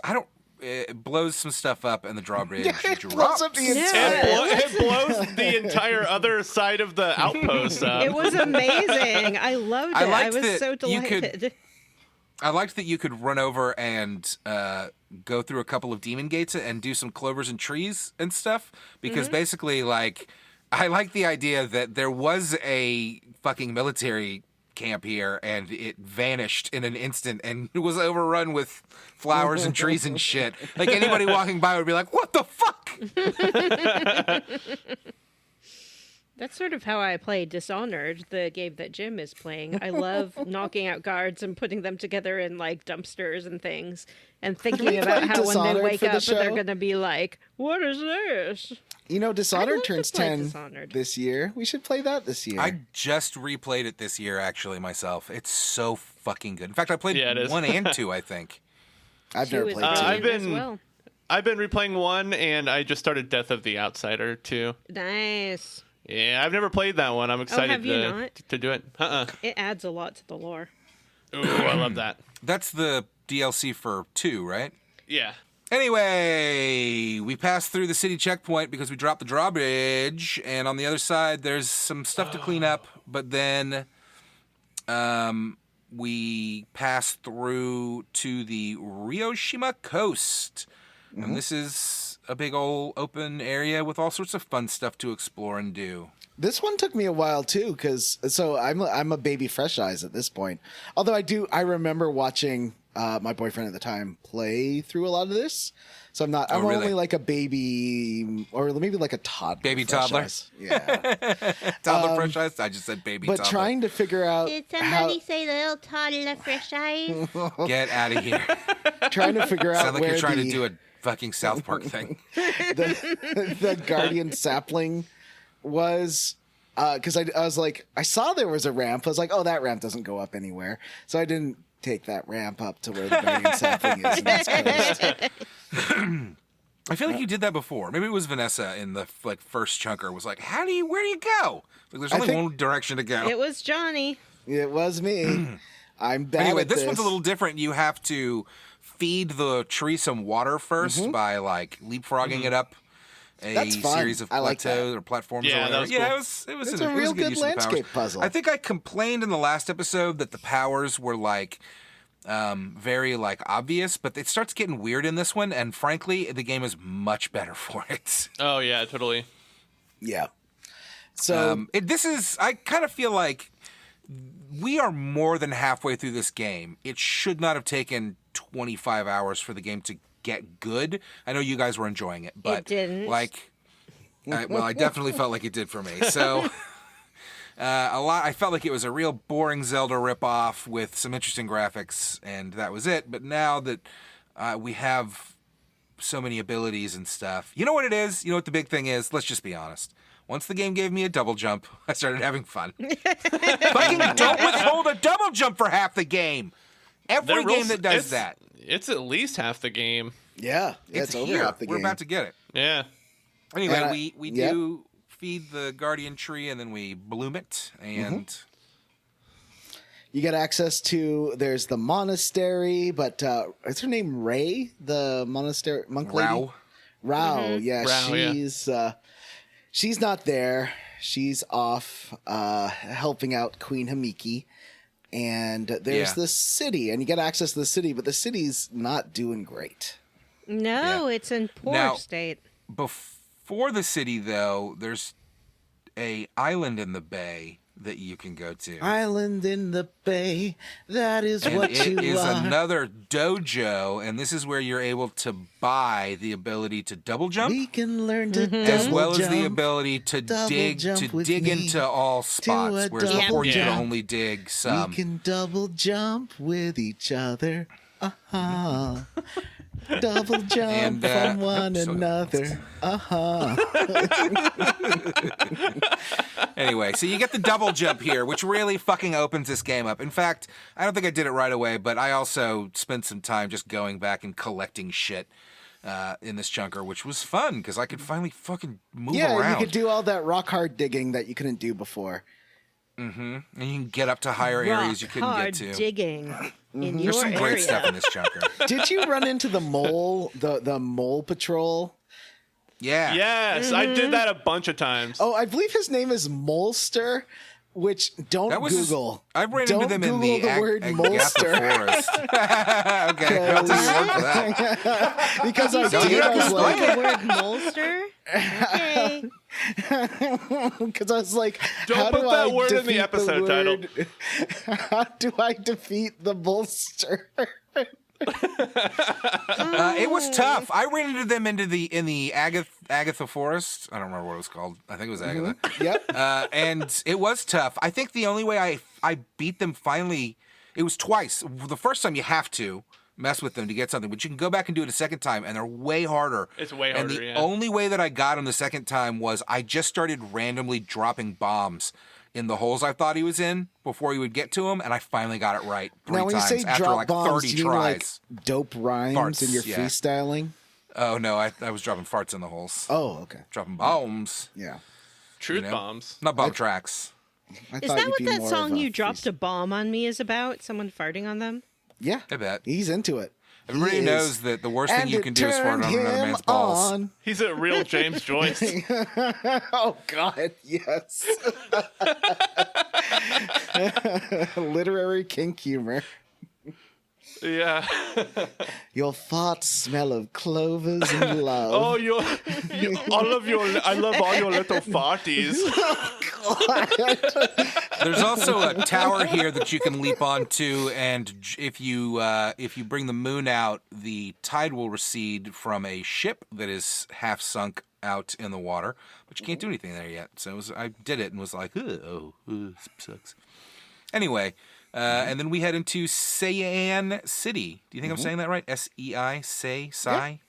It blows some stuff up, and the drawbridge drops. Blows up the entire- It blows the entire other side of the outpost up. It was amazing. I loved it. I liked was that so you could- delighted. I liked that you could run over and go through a couple of demon gates and do some clovers and trees and stuff. Because basically, like, I like the idea that there was a fucking military camp here and it vanished in an instant and it was overrun with flowers and trees and shit. Like, anybody walking by would be like, what the fuck? That's sort of how I play Dishonored, the game that Jim is playing. I love knocking out guards and putting them together in, like, dumpsters and things, and thinking about how when they Dishonored wake for the up, they're show? going to be like, what is this? You know, I'd Dishonored love to turns play 10 Dishonored. this year. We should play that this year. I just replayed it this year, actually, myself. It's so fucking good. In fact, I played Yeah, it is. 1 and 2, I think. I've She never was played 2. I've brilliant as been- well. I've been replaying 1, and I just started Death of the Outsider 2. Nice. Yeah, I've never played that one. I'm excited have you not? to do it. It adds a lot to the lore. Ooh, I love that. That's the DLC for 2, right? Yeah. Anyway, we passed through the city checkpoint because we dropped the drawbridge, and on the other side, there's some stuff to clean up, but then we passed through to the Ryoshima coast. And this is a big old open area with all sorts of fun stuff to explore and do. This one took me a while too, because I'm a baby fresh eyes at this point. Although I remember watching my boyfriend at the time play through a lot of this. So I'm really? only like a baby, or maybe like a toddler. Baby fresh toddler? eyes. Yeah. Toddler fresh eyes? I just said baby But toddler. trying to figure out say little toddler fresh eyes? Get out of here. trying to figure out Sound like where you're trying the, to do a fucking South Park thing. the guardian sapling was, because I was like, I saw there was a ramp. I was like, oh, that ramp doesn't go up anywhere, so I didn't take that ramp up to where the guardian sapling is in this coast. I feel like you did that before. Maybe it was Vanessa in the first chunker was like, where do you go? Like, there's I only think- one direction to go. It was Johnny. It was me. I'm bad Anyway, at this one's a little different. You have to feed the tree some water first by leapfrogging it up a That's fun. series of I like plateaus or platforms. Yeah, or that whatever. was cool. It was It's a a real good good use of the powers. landscape puzzle. I think I complained in the last episode that the powers were very obvious, but it starts getting weird in this one, and frankly, the game is much better for it. Oh, yeah, totally. Yeah. So I kind of feel like we are more than halfway through this game. It should not have taken 25 hours for the game to get good. I know you guys were enjoying it, but It didn't. I definitely felt like it did for me. So I felt like it was a real boring Zelda ripoff with some interesting graphics, and that was it. But now that we have so many abilities and stuff, you know what it is? You know what the big thing is? Let's just be honest. Once the game gave me a double jump, I started having fun. Fucking don't withhold a double jump for half the game. Every game that does that. It's at least half the game. yeah, it's over here. half the game. We're about to get it. Yeah. Anyway, And we yep. do feed the guardian tree and then we bloom it, and You get access to, there's the monastery, but is her name Ray? The monastery monk lady? Rao. Rao, yeah, Rao, yeah. she's not there. She's off helping out Queen Himiki. And there's Yeah. the city, and you get access to the city, but the city's not doing great. No, it's in poor Now- state. Before the city, though, there's a island in the bay that you can go to. Island in the bay, that is And what it you is are. another dojo, and this is where you're able to buy the ability to double jump, We can learn to as double well as the jump. ability to double dig jump with me into all spots, a whereas double before you could jump. only dig some. We can double jump with each other. Uh-huh. Double jump And, from one still got another. Anyway, so you get the double jump here, which really fucking opens this game up. In fact, I don't think I did it right away, but I also spent some time just going back and collecting shit in this chunker, which was fun because I could finally fucking move around. Yeah, you could do all that rock hard digging that you couldn't do before. Mm-hmm. And you can get up to higher areas you couldn't get to. Digging in There's your some area. great stuff in this chunker. Did you run into the mole, the mole patrol? Yeah. Yes, I did that a bunch of times. Oh, I believe his name is Molster, which don't Google. I ran don't into them Google in the word Agatha Molster. Forest. Okay, I'll take your word for that. Because I Don't did, you I was explain like, The word molster? Okay. because I was like, Don't how put do that I word in the defeat episode title. word- How do I defeat the bolster? It was tough. I ran into them in the Agatha Forest. I don't remember what it was called. I think it was Agatha. Yep. And it was tough. I think the only way I beat them finally, it was twice. The first time you have to mess with them to get something, but you can go back and do it a second time, and they're way harder. It's way And harder, the yeah. only way that I got him the second time was I just started randomly dropping bombs in the holes I thought he was in before he would get to him, and I finally got it right three Now, when you times say after drop like bombs, 30 do you mean like tries. dope rhymes Farts, and you're yeah. freestyling? Oh, no, I was dropping farts in the holes. Oh, okay. Dropping bombs. Yeah. Truth know? bombs. Not bomb tracks. I Is thought that you'd what be that more song of a You Dropped a Bomb on Me is about? Someone farting on them? Yeah. I bet. He's into it. Everybody He is. knows that the worst thing And you it can do is fart turned on another him man's balls. on. He's a real James Joyce. Oh, God, yes. Literary kink humor. Yeah. Your farts smell of clovers and love. Oh, I love all your little farties. There's also a tower here that you can leap onto, and if you bring the moon out, the tide will recede from a ship that is half sunk out in the water, but you can't do anything there yet. So I did it and was like, sucks. Anyway, and then we head into Cyan City. Do you think I'm saying that right? S-E-I, Sai?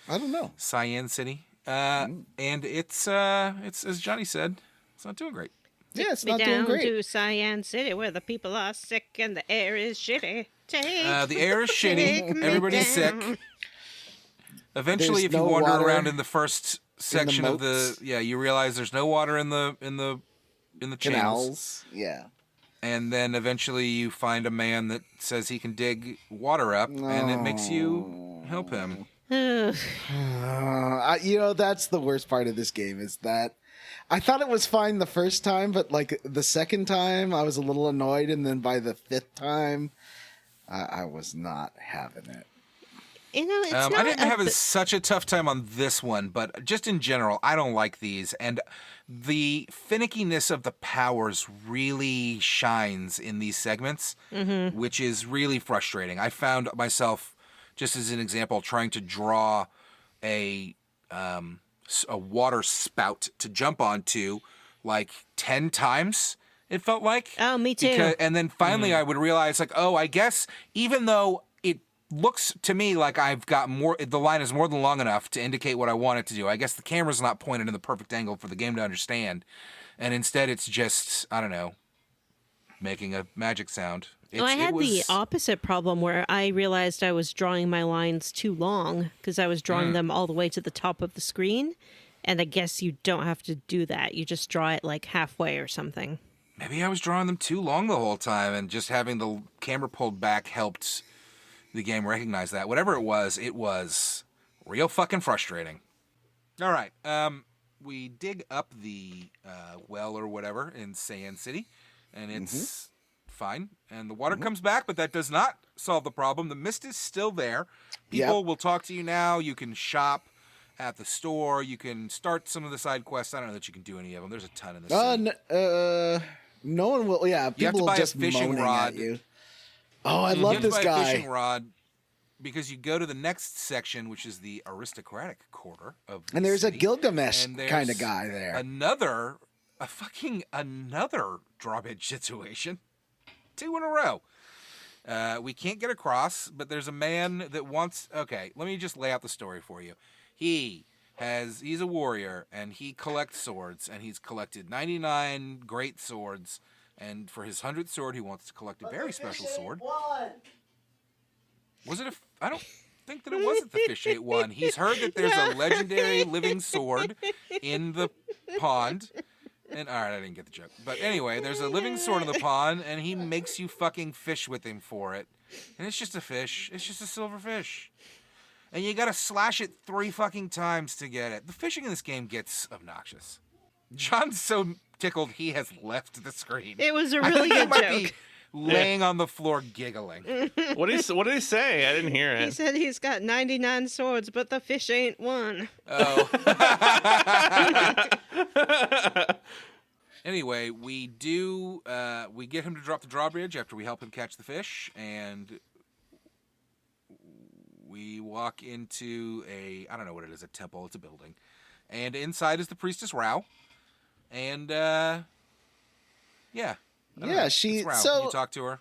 I don't know. Cyan City. And it's as Johnny said, it's not doing great. Yeah, it's Me not doing down great. to Cyan City where the people are sick and the air is shitty. The air is Take shitty. me Everybody's down. sick. Eventually, There's if you no wander water around in the first section of moats. you realize there's no water in the channels. Canals. Yeah. And then eventually you find a man that says he can dig water up, and it makes you help him. That's the worst part of this game is that I thought it was fine the first time, but like the second time I was a little annoyed, and then by the fifth time I was not having it. It's not I didn't have a such a tough time on this one, but just in general, I don't like these. And the finickiness of the powers really shines in these segments, which is really frustrating. I found myself, just as an example, trying to draw a water spout to jump onto like 10 times, it felt like. Oh, me too. And then finally I would realize, like, oh, I guess even though it looks to me like I've got more, the line is more than long enough to indicate what I want it to do. I guess the camera's not pointed in the perfect angle for the game to understand. And instead it's just, I don't know, making a magic sound. I had the opposite problem where I realized I was drawing my lines too long because I was drawing them all the way to the top of the screen. And I guess you don't have to do that. You just draw it like halfway or something. Maybe I was drawing them too long the whole time, and just having the camera pulled back helped the game recognize that. Whatever it was real fucking frustrating. All right. We dig up the well or whatever in Sand City, and it's fine. And the water comes back, but that does not solve the problem. The mist is still there. People will talk to you now. You can shop at the store. You can start some of the side quests. I don't know that you can do any of them. There's a ton in this city. No one will. Yeah, You have to people will buy a just fishing moaning rod. at you. Oh, I You love have to this buy a guy. fishing rod because you go to the next section, which is the aristocratic quarter of the And there's city, a Gilgamesh and there's kind of guy there. Another drawbridge situation. 2 in a row. We can't get across, but there's a man that wants... Okay, let me just lay out the story for you. He's a warrior, and he collects swords, and he's collected 99 great swords, and for his 100th sword, he wants to collect a very special sword. Was it I don't think that it wasn't the fish ate one. He's heard that there's a legendary living sword in the pond. And all right, I didn't get the joke. But anyway, there's a living sword in the pond, and he makes you fucking fish with him for it. And it's just a fish. It's just a silver fish. And you gotta slash it 3 fucking times to get it. The fishing in this game gets obnoxious. John's so tickled he has left the screen. It was a really good might joke. Be laying on the floor giggling. What did he say? I didn't hear it. He said he's got 99 swords, but the fish ain't one. Oh. Anyway, we get him to drop the drawbridge after we help him catch the fish, and we walk into I don't know what it is, a temple, it's a building. And inside is the priestess Rao. And, yeah. Yeah, it's Rao. so you talk to her.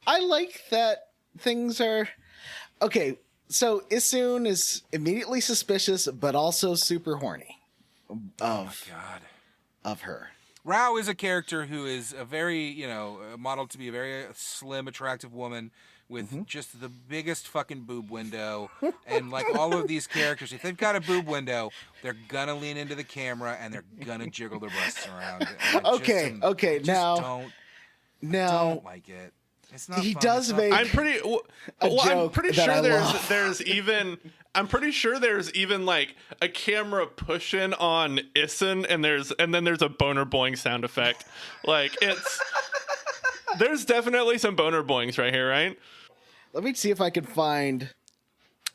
I like that things are okay. So Issun is immediately suspicious, but also super horny Oh my god. of her. Rao is a character who is a very, modeled to be a very slim, attractive woman with just the biggest fucking boob window. And like all of these characters, if they've got a boob window, they're gonna lean into the camera and they're gonna jiggle their breasts around. Okay, now don't like it. It's not. He fun. does It's not- make I'm pretty that I love. pretty sure there's even like a camera pushing on Issun, and then there's a boner boing sound effect. Like there's definitely some boner boings right here, right? Let me see if I can find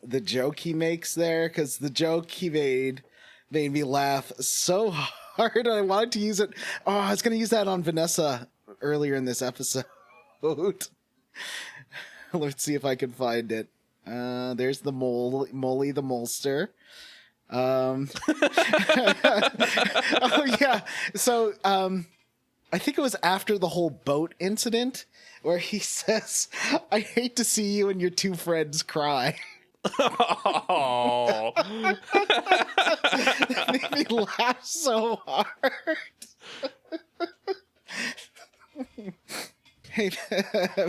the joke he makes there, because the joke he made me laugh so hard. I wanted to use it. Oh, I was going to use that on Vanessa earlier in this episode. Let's see if I can find it. There's the Molly the Molster. Oh yeah. So I think it was after the whole boat incident where he says, "I hate to see you and your 2 friends cry." Oh. It made me laugh so hard. Hey,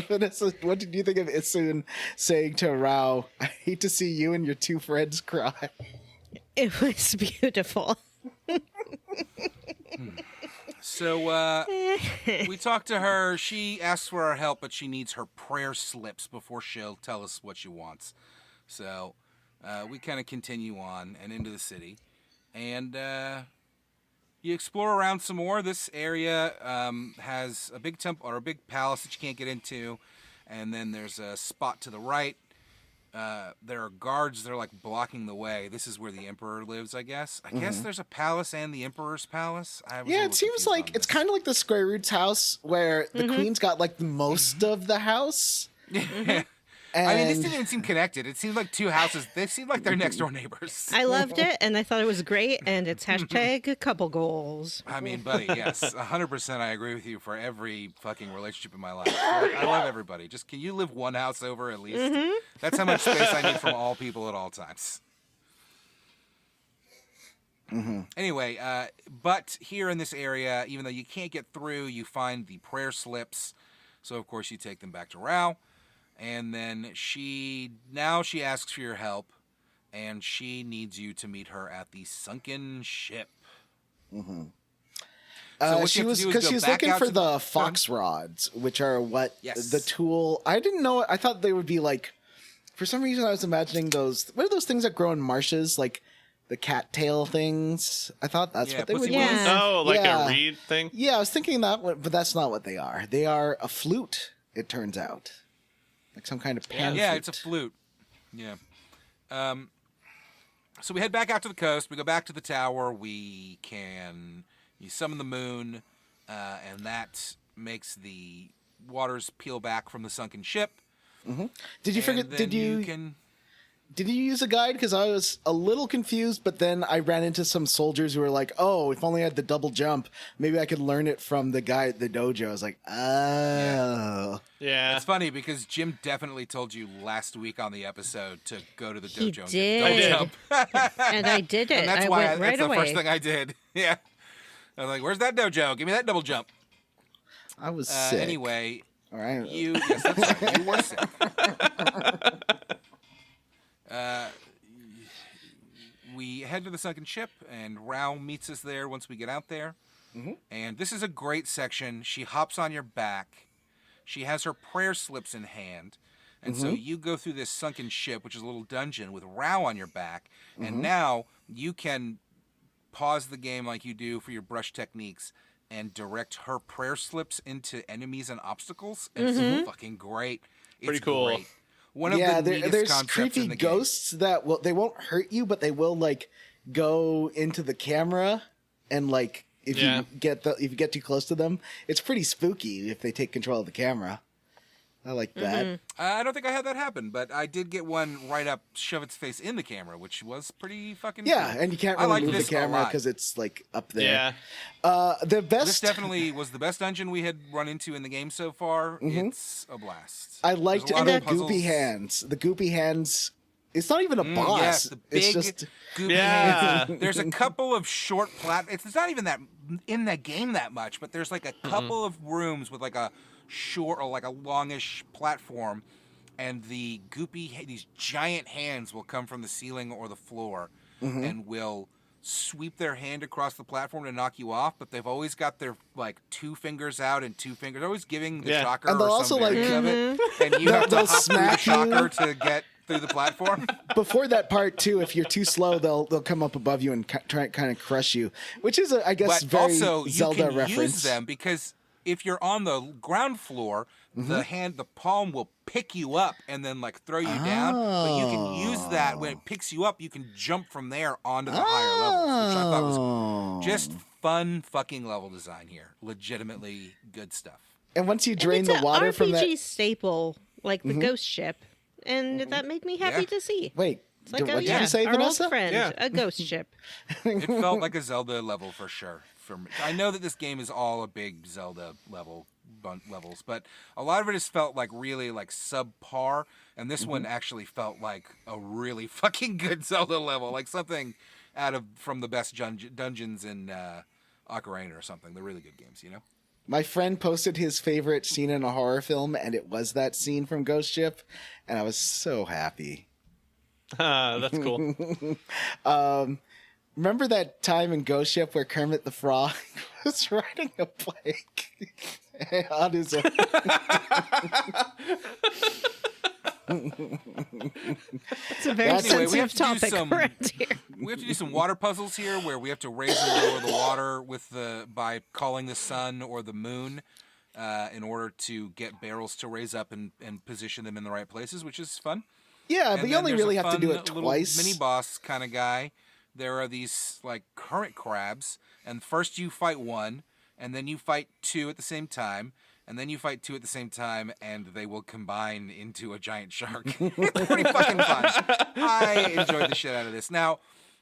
Vanessa, what did you think of Issun saying to Rao, "I hate to see you and your 2 friends cry"? It was beautiful. So we talked to her. She asks for our help, but she needs her prayer slips before she'll tell us what she wants. So we kind of continue on and into the city. And you explore around some more. This area has a big temple or a big palace that you can't get into. And then there's a spot to the right. There are guards that are like blocking the way. This is where the emperor lives, I guess. I guess there's a palace and the emperor's palace. Yeah, it seems like it's kind of like the Square Roots house where the queen's got like the most of the house. I mean, this didn't even seem connected. It seemed like 2 houses. They seemed like they're next door neighbors. I loved it, and I thought it was great, and it's hashtag couple goals. I mean, buddy, yes, 100% I agree with you for every fucking relationship in my life. I love everybody. Just can you live 1 house over at least? That's how much space I need from all people at all times. Anyway, but here in this area, even though you can't get through, you find the prayer slips. So, of course, you take them back to Rao. And then she asks for your help, and she needs you to meet her at the sunken ship. So she was looking for the fox rods, which are what the tool. I didn't know. I thought they would be like. For some reason, I was imagining those. What are those things that grow in marshes, like the cattail things? I thought that's what they would be. Oh, like Yeah. a reed thing? Yeah, I was thinking that, but that's not what they are. They are a flute. It turns out. Like some kind of pan Yeah, flute. it's a flute. Yeah. So we head back out to the coast. We go back to the tower. You summon the moon, and that makes the waters peel back from the sunken ship. Did you forget? Did Did you use a guide? Because I was a little confused, but then I ran into some soldiers who were like, "Oh, if only I had the double jump, maybe I could learn it from the guy at the dojo." I was like, "Oh, Yeah. It's funny because Jim definitely told you last week on the episode to go to the He dojo and did. get the double jump. And I did it. And that's I why went right that's away. the first thing I did. Yeah. I was like, "Where's that dojo? Give me that double jump." I was sick." Anyway, All right. yes, that's right. You were sick. We head to the sunken ship, and Rao meets us there once we get out there. Mm-hmm. And this is a great section. She hops on your back. She has her prayer slips in hand. And so you go through this sunken ship, which is a little dungeon, with Rao on your back. And now you can pause the game like you do for your brush techniques and direct her prayer slips into enemies and obstacles. It's fucking great. It's Pretty cool. Great. One of the neatest there's concepts creepy in the game. ghosts that they won't hurt you, but they will like go into the camera and like if you get too close to them, it's pretty spooky if they take control of the camera. I like that. I don't think I had that happen, but I did get one right up, shove its face in the camera, which was pretty fucking Yeah, cool. and you can't I really liked move the this a camera lot. because it's like up there. Yeah. The best. This definitely was the best dungeon we had run into in the game so far. It's a blast. I liked There's a lot the of puzzles. goopy hands. The goopy hands. It's not even a boss. Yes, the big it's just goopy Yeah. hands. There's a couple of short It's not even that in that game that much, but there's like a couple of rooms with like a short or like a longish platform, and the these giant hands will come from the ceiling or the floor and will sweep their hand across the platform to knock you off, but they've always got their like 2 fingers out and 2 fingers, always giving the shocker And they'll or also, some like, variant of it, and you have to they'll hop through the smack you. shocker to get through the platform. before that part too. If you're too slow, they'll come up above you and try kind of crush you, which is I guess But very also, you Zelda can reference. use them because if you're on the ground floor, the palm will pick you up and then like throw you down. But you can use that when it picks you up. You can jump from there onto the higher levels, which I thought was just fun fucking level design here. Legitimately good stuff. And once you And drain it's the an water RPG from that, staple, like the ghost ship, and that made me happy Yeah. to see. wait, It's like, what oh did yeah, you say, our Vanessa? old friend, Yeah. a ghost ship. It felt like a Zelda level for sure. For me. I know that this game is all a big Zelda levels, but a lot of it has felt like really like subpar, and this one actually felt like a really fucking good Zelda level, like something from the best dungeons in Ocarina or something. They're really good games, you know. My friend posted his favorite scene in a horror film, and it was that scene from Ghost Ship, and I was so happy. That's cool. Remember that time in Ghost Ship where Kermit the Frog was riding a bike on his own? It's a very Anyway, we have sensitive to do topic some- around here. We have to do some water puzzles here, where we have to raise and lower the water by calling the sun or the moon, in order to get barrels to raise up and position them in the right places, which is fun. Yeah, And but you then only there's a really have to do fun it little twice. Mini boss kind of guy. There are these like current crabs, and first you fight one, and then you fight 2 at the same time, and then you fight 2 at the same time, and they will combine into a giant shark. It's pretty fucking fun. I enjoyed the shit out of this. Now,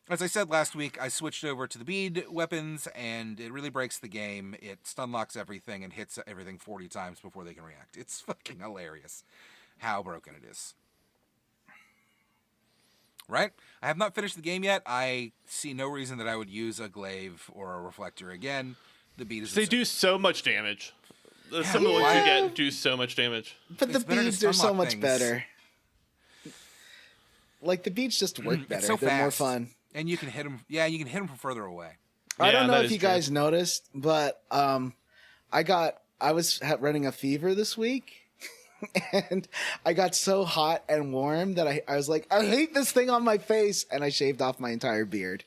as I said last week, I switched over to the bead weapons, and it really breaks the game. It stun locks everything and hits everything 40 times before they can react. It's fucking hilarious how broken it is. Right? I have not finished the game yet. I see no reason that I would use a glaive or a reflector again. The bead is They absurd. do so much damage. Some of the ones you get do so much damage. But the It's better to beads are so stunlock much things. better. Like the beads just work better. It's so They're fast. more fun. And you can hit them. Yeah, you can hit them from further away. I don't know that if is you true. guys noticed, but I was running a fever this week. And I got so hot and warm that I was like, I hate this thing on my face, and I shaved off my entire beard.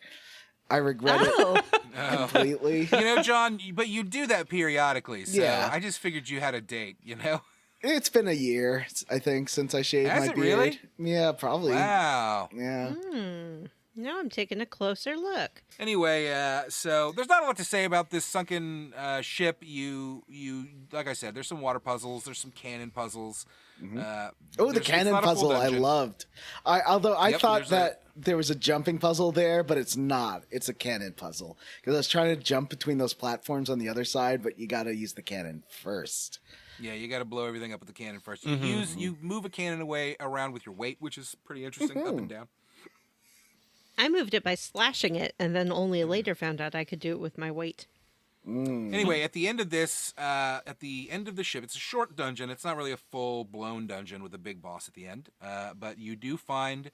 I regret Oh, it completely. You know, John, but you do that periodically. So Yeah. I just figured you had a date, you know? It's been a year, I think, since I shaved Has my it beard. really? Yeah, probably. Wow. Yeah. Now I'm taking a closer look. Anyway, so there's not a lot to say about this sunken ship. You like I said, there's some water puzzles, there's some cannon puzzles. The cannon puzzle I loved. Although I thought that there was a jumping puzzle there, but it's not. It's a cannon puzzle because I was trying to jump between those platforms on the other side, but you got to use the cannon first. Yeah, you got to blow everything up with the cannon first. You move a cannon away around with your weight, which is pretty interesting, up and down. I moved it by slashing it, and then only later found out I could do it with my weight. Anyway, at the end of this, at the end of the ship, it's a short dungeon. It's not really a full-blown dungeon with a big boss at the end, but you do find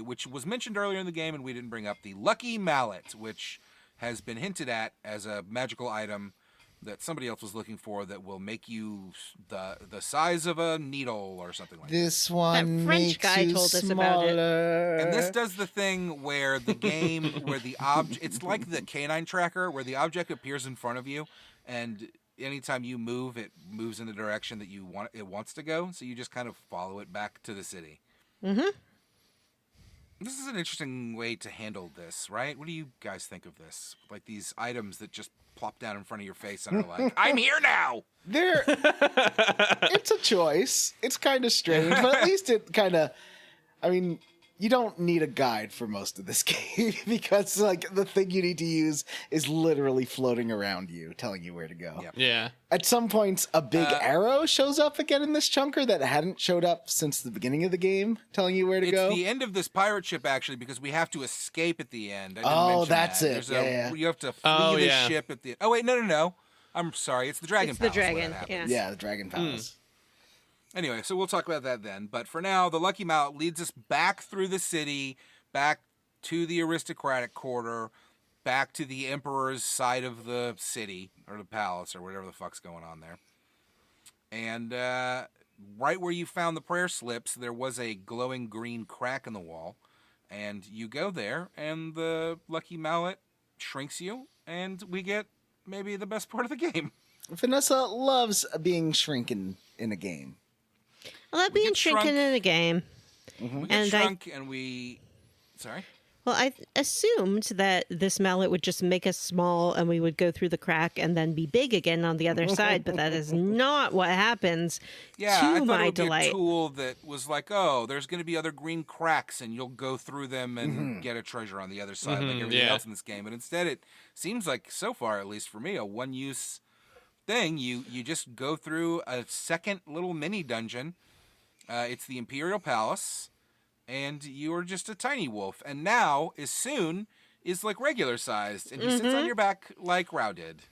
which was mentioned earlier in the game, and we didn't bring up, the Lucky Mallet, which has been hinted at as a magical item that somebody else was looking for that will make you the size of a needle or something like that. This one That French makes guy you told us about it. smaller. And this does the thing where the game, where the it's like the canine tracker, where the object appears in front of you, and anytime you move, it moves in the direction that it wants to go. So you just kind of follow it back to the city. Mm-hmm. This is an interesting way to handle this, right? What do you guys think of this? Like these items that just plop down in front of your face and are like, I'm here now! It's a choice. It's kind of strange, but at least it kind of, I mean, you don't need a guide for most of this game because like the thing you need to use is literally floating around you, telling you where to go. Yep. Yeah. At some points, a big arrow shows up again in this chunker that hadn't showed up since the beginning of the game, telling you where to go. It's the end of this pirate ship, actually, because we have to escape at the end. I didn't Oh, mention that's that. it. There's Yeah. You have to flee the ship at the end. Oh, wait, no. I'm sorry. It's the Dragon It's the Palace where that dragon, happens. yeah. Yeah, the Dragon Palace. Anyway, so we'll talk about that then. But for now, the Lucky Mallet leads us back through the city, back to the aristocratic quarter, back to the emperor's side of the city, or the palace, or whatever the fuck's going on there. And right where you found the prayer slips, there was a glowing green crack in the wall. And you go there, and the Lucky Mallet shrinks you, and we get maybe the best part of the game. Vanessa loves being shrinken in a game. I love being get shrinking shrunk. in a game. We get And shrunk, and we... Sorry? Well, I assumed that this mallet would just make us small and we would go through the crack and then be big again on the other side, but that is not what happens Yeah, to I thought my it would be delight. a tool that was like, oh, there's going to be other green cracks, and you'll go through them and get a treasure on the other side, like everything else in this game. But instead, it seems like, so far, at least for me, a one-use thing. You just go through a second little mini dungeon. It's the Imperial Palace, and you're just a tiny wolf. And now, Issun is like regular sized, and he sits on your back like Rao did.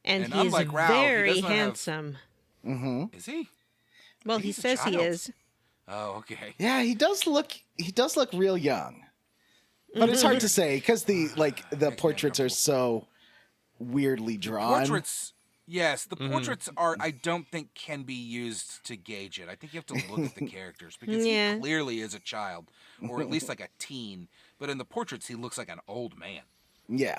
And And he's unlike Rao, he very doesn't have- handsome. Is he? Well, he He's a says he child. is. Oh, okay. Yeah, he does look real young. But it's hard to say because the portraits are so weirdly drawn. Portraits, yes, the portraits are. I don't think can be used to gauge it. I think you have to look at the characters because Yeah. he clearly is a child, or at least like a teen. But in the portraits, he looks like an old man. Yeah.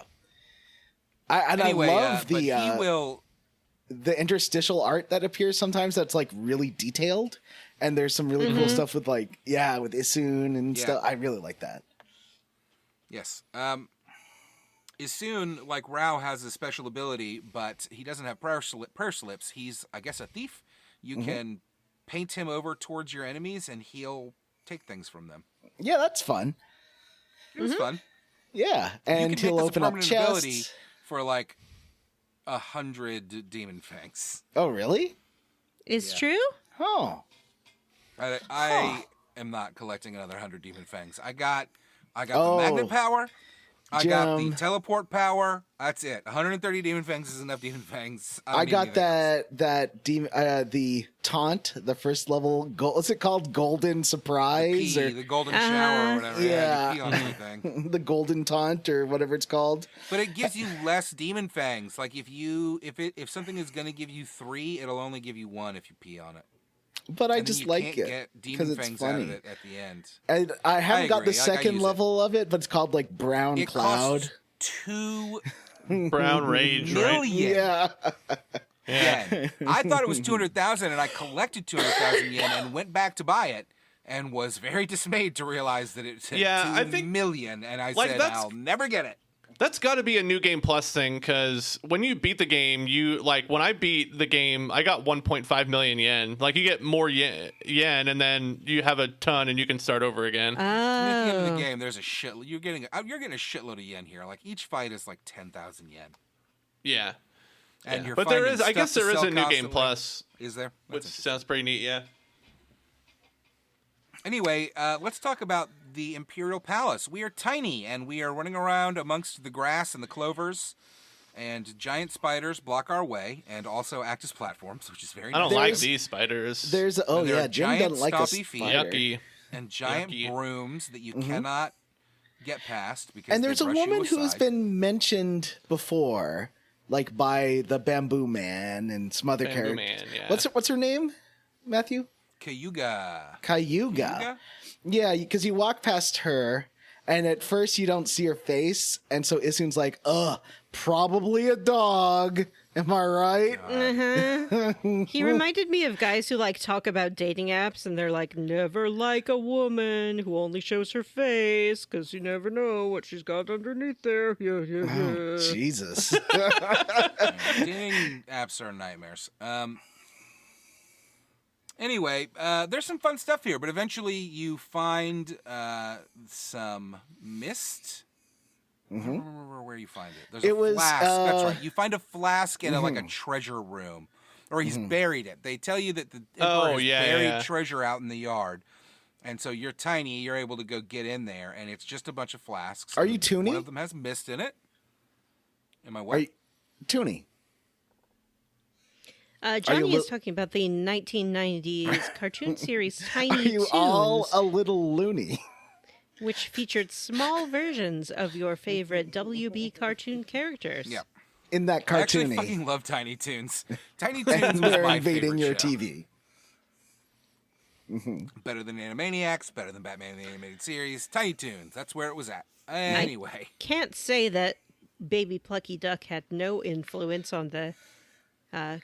Anyway, I love but he will. the interstitial art that appears sometimes that's like really detailed, and there's some really cool stuff with with Issun and stuff. I really like that. Yes. Issun, like Rao, has a special ability, but he doesn't have prayer slips. He's, I guess, a thief. You can paint him over towards your enemies, and he'll take things from them. Yeah, that's fun. It was fun. Yeah, You and can he'll take this open up permanent ability chests. for like 100 demon fangs. Oh, really? It's Yeah. true? Oh, I am not collecting another 100 demon fangs. I got Oh. the magnet power. I got the Jim. teleport power. That's it. 130 demon fangs is enough demon fangs. don't I need got anything else. that demon, the taunt, the first level. What's it called? Golden surprise The golden shower or whatever. Yeah. You pee on everything. the golden taunt or whatever it's called. But it gives you less demon fangs. Like if something is going to give you 3, it'll only give you 1 if you pee on it. But I And then just you like can't it get because demon it's fangs out funny. of it at the end. And I haven't got the agree. Like, I second use it. level of it, but it's called like Brown It Cloud. costs 2 Brown Rage, right? million Yeah. yen. I thought it was 200,000, and I collected 200,000 yen and went back to buy it and was very dismayed to realize that it said Yeah, 2 million, and I like, said, that's- I'll never get it. That's got to be a New Game Plus thing, because when you beat the game, when I beat the game, I got 1.5 million yen. Like, you get more yen, and then you have a ton, and you can start over again. And at the end of Oh. the game, there's a shitload. You're getting a shitload of yen here. Like, each fight is like 10,000 yen. Yeah. And Yeah. you're But there finding is, I stuff guess to there is sell a New Game constantly. Plus, Is there? which That's sounds pretty neat, yeah. Anyway, let's talk about the Imperial Palace. We are tiny, and we are running around amongst the grass and the clovers, and giant spiders block our way, and also act as platforms, which is very I don't nice. like There's- these spiders. There's And there are Jim giant doesn't like a stompy feet. spider. Yucky. And giant Yucky. brooms that you cannot get past because And they there's a brush you woman who's aside. been mentioned before, like by the Bamboo Man and some other Bamboo characters. Man, yeah. What's her name, Matthew? Cayuga. Cayuga. Yeah, because you walk past her, and at first you don't see her face, and so Issun's like, probably a dog. Am I right? He reminded me of guys who like talk about dating apps and they're like, never like a woman who only shows her face because you never know what she's got underneath there. Yeah. Jesus. Dating apps are nightmares. Anyway, there's some fun stuff here, but eventually you find some mist. I don't remember where you find it. There's It a was, flask. That's right. You find a flask in like a treasure room, or he's buried it. They tell you that the emperor has buried treasure out in the yard, and so you're tiny. You're able to go get in there, and it's just a bunch of flasks. Are you One Toonie? of them has mist in it. Am I Are what? you, Toonie? Johnny li- is talking about the 1990s cartoon series Tiny Are you Toons, all a little loony? which featured small versions of your favorite WB cartoon characters. Yeah. In that I actually cartoony. fucking love Tiny Toons. Tiny Toons was They're my invading favorite your show. TV. Better than Animaniacs, better than Batman the Animated Series. Tiny Toons, that's where it was at. Anyway, Can't say that Baby Plucky Duck had no influence on the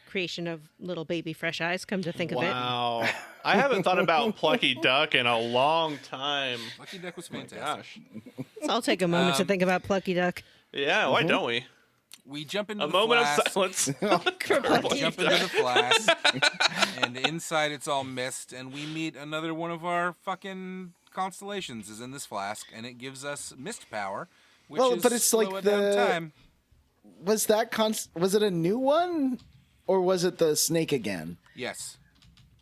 creation of Little Baby Fresh Eyes, come to think of it. Wow. I haven't thought about Plucky Duck in a long time. Lucky Duck was Oh my fantastic. gosh. So I'll take a moment to think about Plucky Duck. Yeah, why don't we? We jump into A the moment flask. of silence. We jump into the flask, and inside it's all mist, and we meet another one of our fucking constellations is in this flask, and it gives us mist power, which Well, is but it's like slow down the- time. Was that was it a new one? Or was it the snake again? Yes.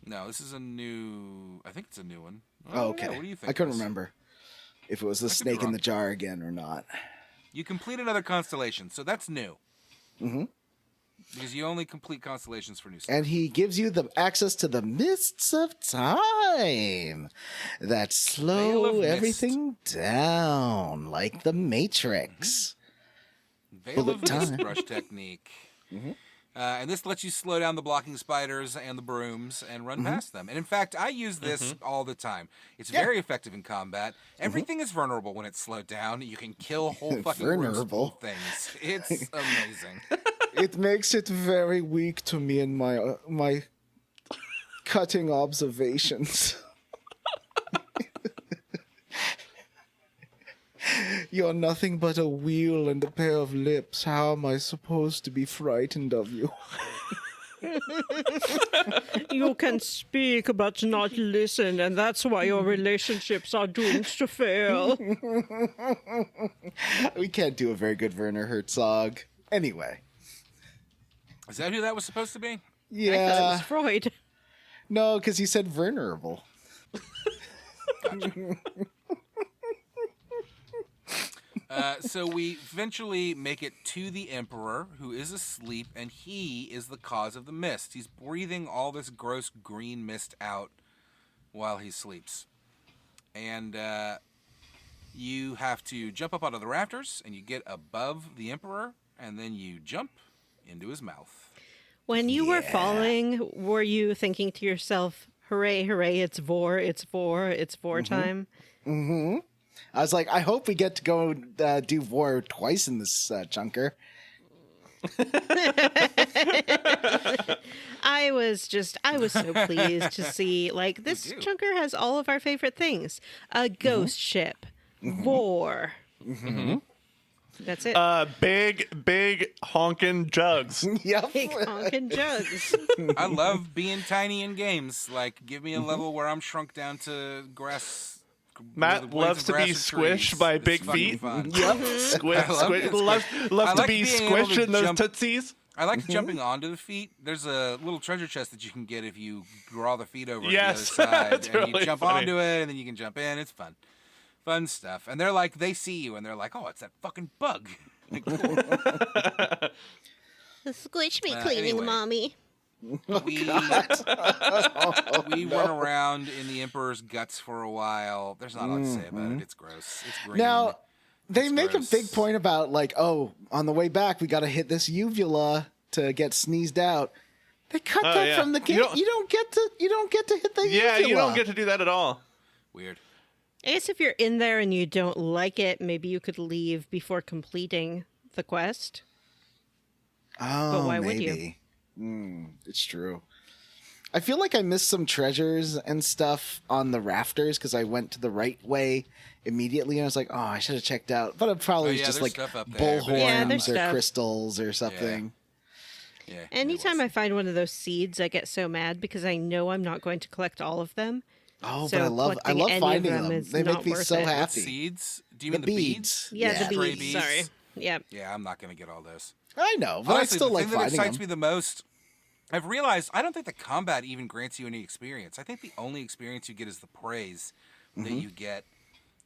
No, this is a new... I think it's a new one. I Oh, don't okay. know. What do you think? I couldn't Chris? remember if it was the could be snake in wrong. the jar again or not. You complete another constellation, so that's new. Mm-hmm. Because you only complete constellations for new stuff. And he gives you the access to the mists of time that Veil slow of mist. everything down like the Matrix. Veil bullet of mist time. brush technique. And this lets you slow down the blocking spiders and the brooms and run past them. And in fact, I use this all the time. It's very effective in combat. Everything is vulnerable when it's slowed down. You can kill whole fucking rooms Vulnerable. full of things. It's amazing. It makes it very weak to me in my cutting observations. You're nothing but a wheel and a pair of lips. How am I supposed to be frightened of you? You can speak but not listen, and that's why your relationships are doomed to fail. We can't do a very good Werner Herzog. Anyway. Is that who that was supposed to be? I thought it Yeah. was Freud. No, because he said vulnerable. So we eventually make it to the Emperor, who is asleep, and he is the cause of the mist. He's breathing all this gross green mist out while he sleeps. And you have to jump up out of the rafters, and you get above the Emperor, and then you jump into his mouth. When you were falling, were you thinking to yourself, hooray, hooray, it's Vore, it's Vore, it's Vore time? I was like, I hope we get to go do Vore twice in this chunker. I was so pleased to see, like, this chunker has all of our favorite things. A ghost ship. Vore. That's it. Big honkin' jugs. Yep. Big honkin' jugs. I love being tiny in games. Like, give me a level where I'm shrunk down to grass. Matt loves to be squished by big feet. Fun. Yep. Loves I to like be being able squished to in those jump- tootsies. I like jumping onto the feet. There's a little treasure chest that you can get if you draw the feet over to the other Yes. side. That's and you really jump funny. onto it, and then you can jump in. It's fun. Fun stuff. And they're like, they see you, and they're like, oh, it's that fucking bug. Like, cool. Squish me, anyway. mommy. We run around in the Emperor's guts for a while. There's not a lot to say about it. It's gross. It's green. Now, they It's make gross. a big point about, like, oh, on the way back, we got to hit this uvula to get sneezed out. They cut that yeah. from the game. You You don't get to hit the Yeah, uvula. you don't get to do that at all. Weird. I guess if you're in there and you don't like it, maybe you could leave before completing the quest. Oh, But why would you? maybe. It's true. I feel like I missed some treasures and stuff on the rafters because I went to the right way immediately, and I was like, oh, I should have checked out. But it probably Oh, was yeah, just there's like stuff up there, bull but- Yeah, horns there's or stuff. crystals or something. Yeah. Anytime I find one of those seeds, I get so mad because I know I'm not going to collect all of them. Oh, So but I love collecting any of finding them them. is They make not me worth so it. What happy. seeds? Do you The mean the beads. beads? Yeah, Yeah. the Stray beads. beads? Sorry. Yeah. Yeah, I'm not going to get all those. I know, but Honestly, I still the like thing that finding excites them. me the most, I've realized I don't think the combat even grants you any experience. I think the only experience you get is the praise that you get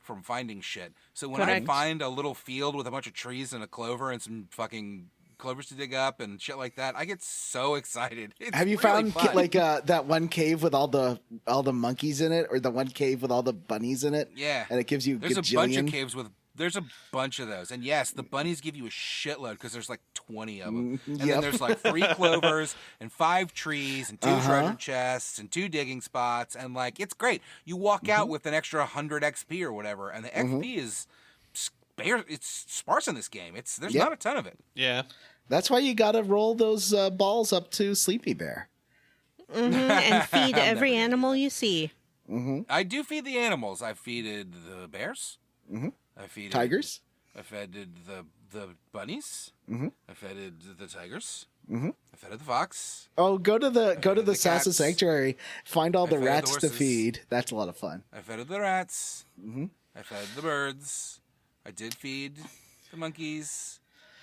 from finding shit. So when Correct. I find a little field with a bunch of trees and a clover and some fucking clovers to dig up and shit like that, I get so excited. It's Have you really found fun. like that one cave with all the monkeys in it, or the one cave with all the bunnies in it? Yeah. and it gives you There's gajillion. a bunch of caves with. There's a bunch of those, and yes, the bunnies give you a shitload because there's like 20 of them, and then Yep. there's like 3 clovers and 5 trees and 2 treasure chests and 2 digging spots, and like it's great. You walk out with an extra 100 XP or whatever, and the XP is spare. It's sparse in this game. There's Yep. not a ton of it. Yeah. That's why you got to roll those balls up to Sleepy Bear. And feed every gonna do animal you see. I do feed the animals. I feeded the bears. I feeded Tigers. I fed the bunnies. I fed the tigers. I fed the fox. Oh, go to the the Sassa cats. Sanctuary. Find all I the fed the rats to horses. feed. That's a lot of fun. I fed the rats. I fed the birds. I did feed the monkeys.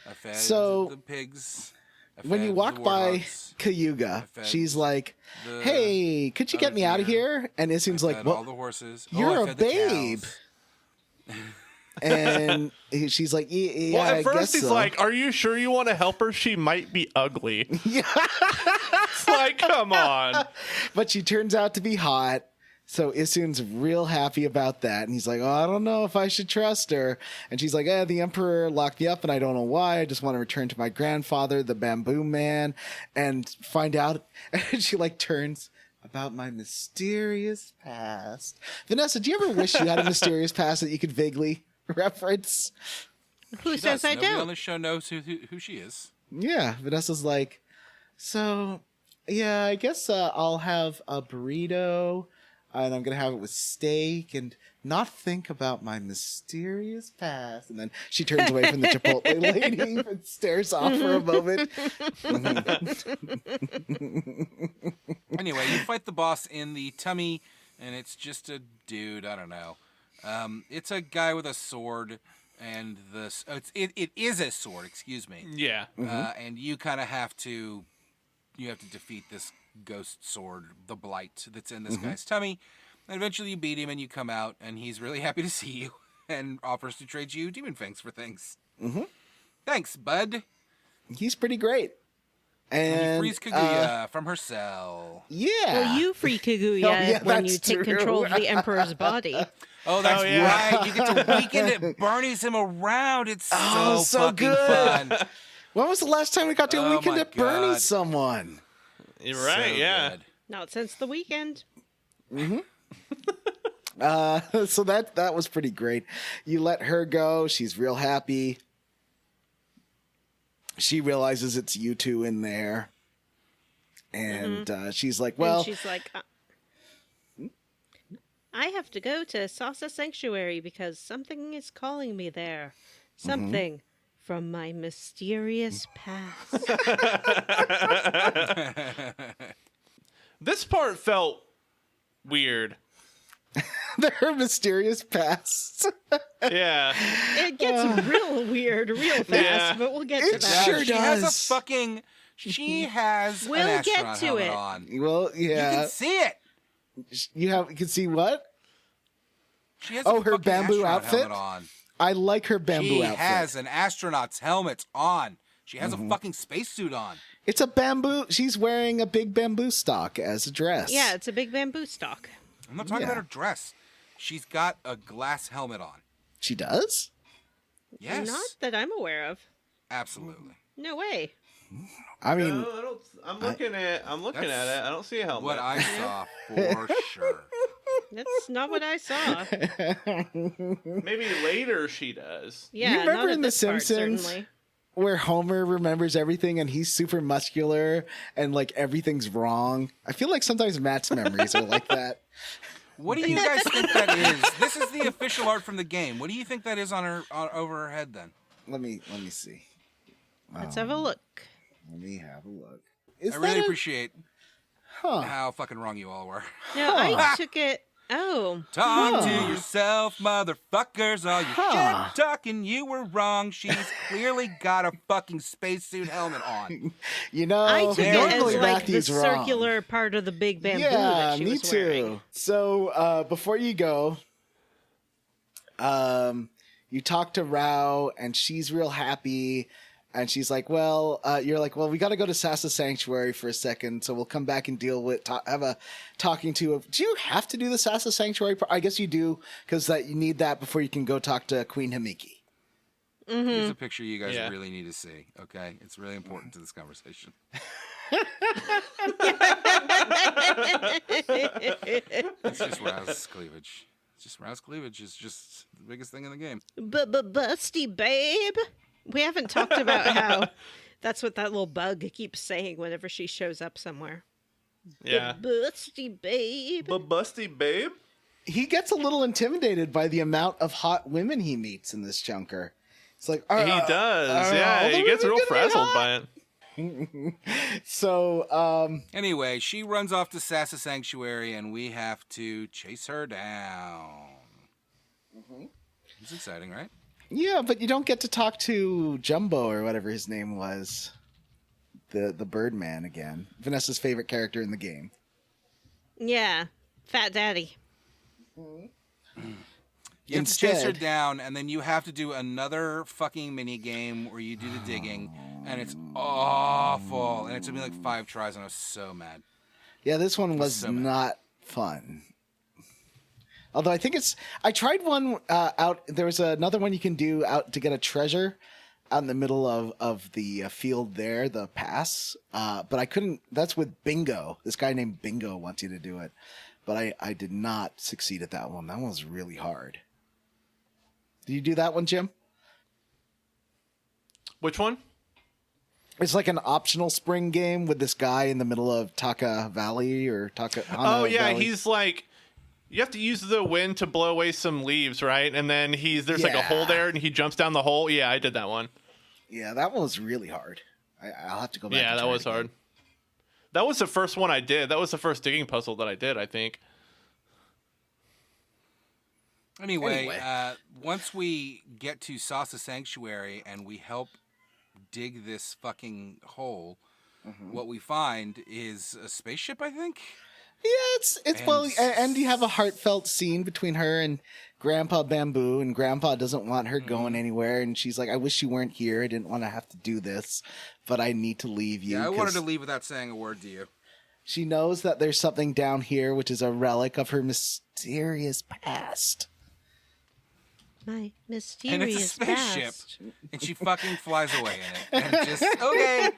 I fed So, the pigs. I When fed you the walk by warthogs. Cayuga, fed she's like, the "Hey, could you get other me out of deer. here?" And Issun's I like, fed all "Well, the horses. you're I a fed the babe." cows. and she's like, "Yeah, Well, at I first guess he's so." like, "Are you sure you want to help her? She might be ugly." Yeah. It's like, come on. But she turns out to be hot. So Issun's real happy about that. And he's like, "Oh, I don't know if I should trust her." And she's like, the Emperor locked me up and I don't know why. I just want to return to my grandfather, the bamboo man, and find out. And she like turns about my mysterious past. Vanessa, do you ever wish you had a mysterious past that you could vaguely reference? Who She says does. I Nobody on don't? the show knows who she is. Yeah, Vanessa's like, so, yeah, I guess I'll have a burrito, and I'm going to have it with steak and not think about my mysterious past. And then she turns away from the Chipotle lady and stares off for a moment. Anyway, you fight the boss in the tummy, and it's just a dude. I don't know. It's a guy with a sword, and it is a sword. Excuse me. Yeah. And you kind of have to defeat this ghost sword, the blight that's in this guy's tummy. And eventually, you beat him, and you come out, and he's really happy to see you, and offers to trade you demon fangs for things. Thanks, bud. He's pretty great. And And he frees Kaguya from her cell. yeah. Well, you free Kaguya yeah, when you that's take true. control of the Emperor's body. Oh, that's Oh, yeah. right. You get to weaken it, Bernie's him around. It's Oh, so fucking good. fun. When was the last time we got to a Oh weekend my at Bernie God. someone? You're right. So yeah. good. Not since the weekend. So that was pretty great. You let her go. She's real happy. she realizes it's you two in there. And she's like, well... And she's like, I have to go to Sasa Sanctuary because something is calling me there. Something from my mysterious past. This part felt weird. Her mysterious past. Yeah. It gets real weird real fast, but we'll get to It that. sure She has does. a fucking... She has We'll an get astronaut to helmet it. on. Well, You yeah. can see it. You can see what? She has Oh, a her fucking bamboo astronaut outfit? helmet on. I like her bamboo She outfit. has an astronaut's helmet on. She has a fucking spacesuit on. It's a bamboo. She's wearing a big bamboo stalk as a dress. Yeah, it's a big bamboo stalk. I'm not talking Yeah. about her dress. She's got a glass helmet on. She does? Yes. Not that I'm aware of. Absolutely. No way. I mean, No, I don't. I'm looking at it. I don't see a helmet. What I saw for sure. That's not what I saw. Maybe later she does. Yeah, remember not at in The this part, Simpsons? certainly. where Homer remembers everything and he's super muscular and like everything's wrong. I feel like sometimes Matt's memories are like that. What do you guys think that is? This is the official art from the game. What do you think that is on her over her head then? Let me see. Let's have a look. Let me have a look. Is I really that a- appreciate Huh. how fucking wrong you all were. No, I took it. Oh, Talk to Huh. yourself, motherfuckers. All your Huh. shit talking, you were wrong. She's clearly got a fucking spacesuit helmet on. You know, I took it as normally like the Matthew's wrong. circular part of the big bamboo Yeah, that she me was too. wearing. So before you go, you talk to Rao, and she's real happy. And she's like, well, you're like, well, we got to go to Sasa Sanctuary for a second, so we'll come back and deal with, have a talking to. Do you have to do the Sasa Sanctuary part? I guess you do, because that you need that before you can go talk to Queen Himiki. Here's a picture you guys Yeah. really need to see, okay? It's really important to this conversation. It's just Rao's cleavage. It's just Rao's cleavage is just the biggest thing in the game. Busty babe. We haven't talked about how that's what that little bug keeps saying whenever she shows up somewhere. Yeah. Busty babe. But Busty Babe? He gets a little intimidated by the amount of hot women he meets in this chunker. It's like, He does. Yeah, he gets real frazzled by it. So, Anyway, she runs off to Sasa Sanctuary, and we have to chase her down. It's exciting, right? yeah, but you don't get to talk to Jumbo or whatever his name was. The Birdman again. Vanessa's favorite character in the game. Yeah, Fat Daddy. You have to chase her Instead- down, and then you have to do another fucking mini game where you do the digging, and it's awful. And it took me like 5 tries, and I was so mad. Yeah, this one was So bad. not fun. Although I think I tried one out. There was another one you can do out to get a treasure out in the middle of the field there, the pass. But I couldn't. That's with Bingo. This guy named Bingo wants you to do it. But I did not succeed at that one. That one was really hard. Did you do that one, Jim? Which one? It's like an optional spring game with this guy in the middle of Taka Valley or Taka. Oh, yeah, Valley. he's like... You have to use the wind to blow away some leaves, right? And then there's like a hole Yeah. there, and he jumps down the hole. Yeah, I did that one. Yeah, that one was really hard. I'll have to go back. Yeah, and that try was it again. hard. That was the first one I did. That was the first digging puzzle that I did, I think. Anyway, once we get to Sasa Sanctuary and we help dig this fucking hole, what we find is a spaceship, I think? Yeah, it's well, and you have a heartfelt scene between her and Grandpa Bamboo, and Grandpa doesn't want her going anywhere, and she's like, "I wish you weren't here. I didn't want to have to do this, but I need to leave you." Yeah, I wanted 'cause to leave without saying a word to you. She knows that there's something down here, which is a relic of her mysterious past. My And mysterious it's a spaceship. past. And she fucking flies away in it. And just, okay.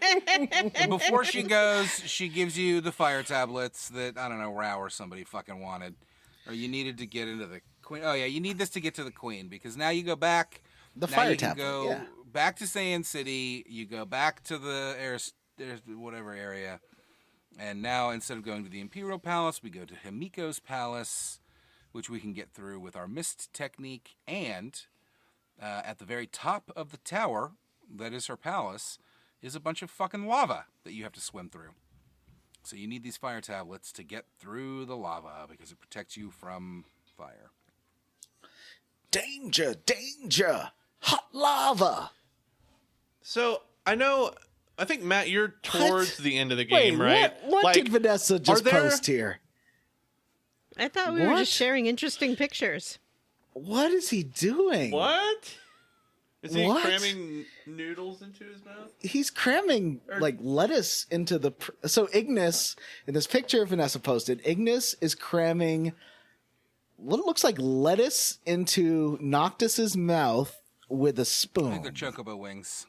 And before she goes, she gives you the fire tablets that, I don't know, Rao or somebody fucking wanted. Or you needed to get into the queen. Oh, yeah, you need this to get to the queen. Because now you go back. The now fire you can tablet, go yeah. back to Saiyan City. You go back to the whatever area. And now, instead of going to the Imperial Palace, we go to Himiko's Palace, which we can get through with our mist technique. And at the very top of the tower, that is her palace, is a bunch of fucking lava that you have to swim through. So you need these fire tablets to get through the lava because it protects you from fire. Danger, danger, hot lava. So I think, Matt, you're towards the end of the game, Wait, right? What did Vanessa just post here? I thought we were What? just sharing interesting pictures. What is he doing? What? Is he What? cramming noodles into his mouth? He's cramming like lettuce into the. So Ignis, in this picture Vanessa posted, Ignis is cramming what looks like lettuce into Noctis's mouth with a I spoon. think they're chocobo wings.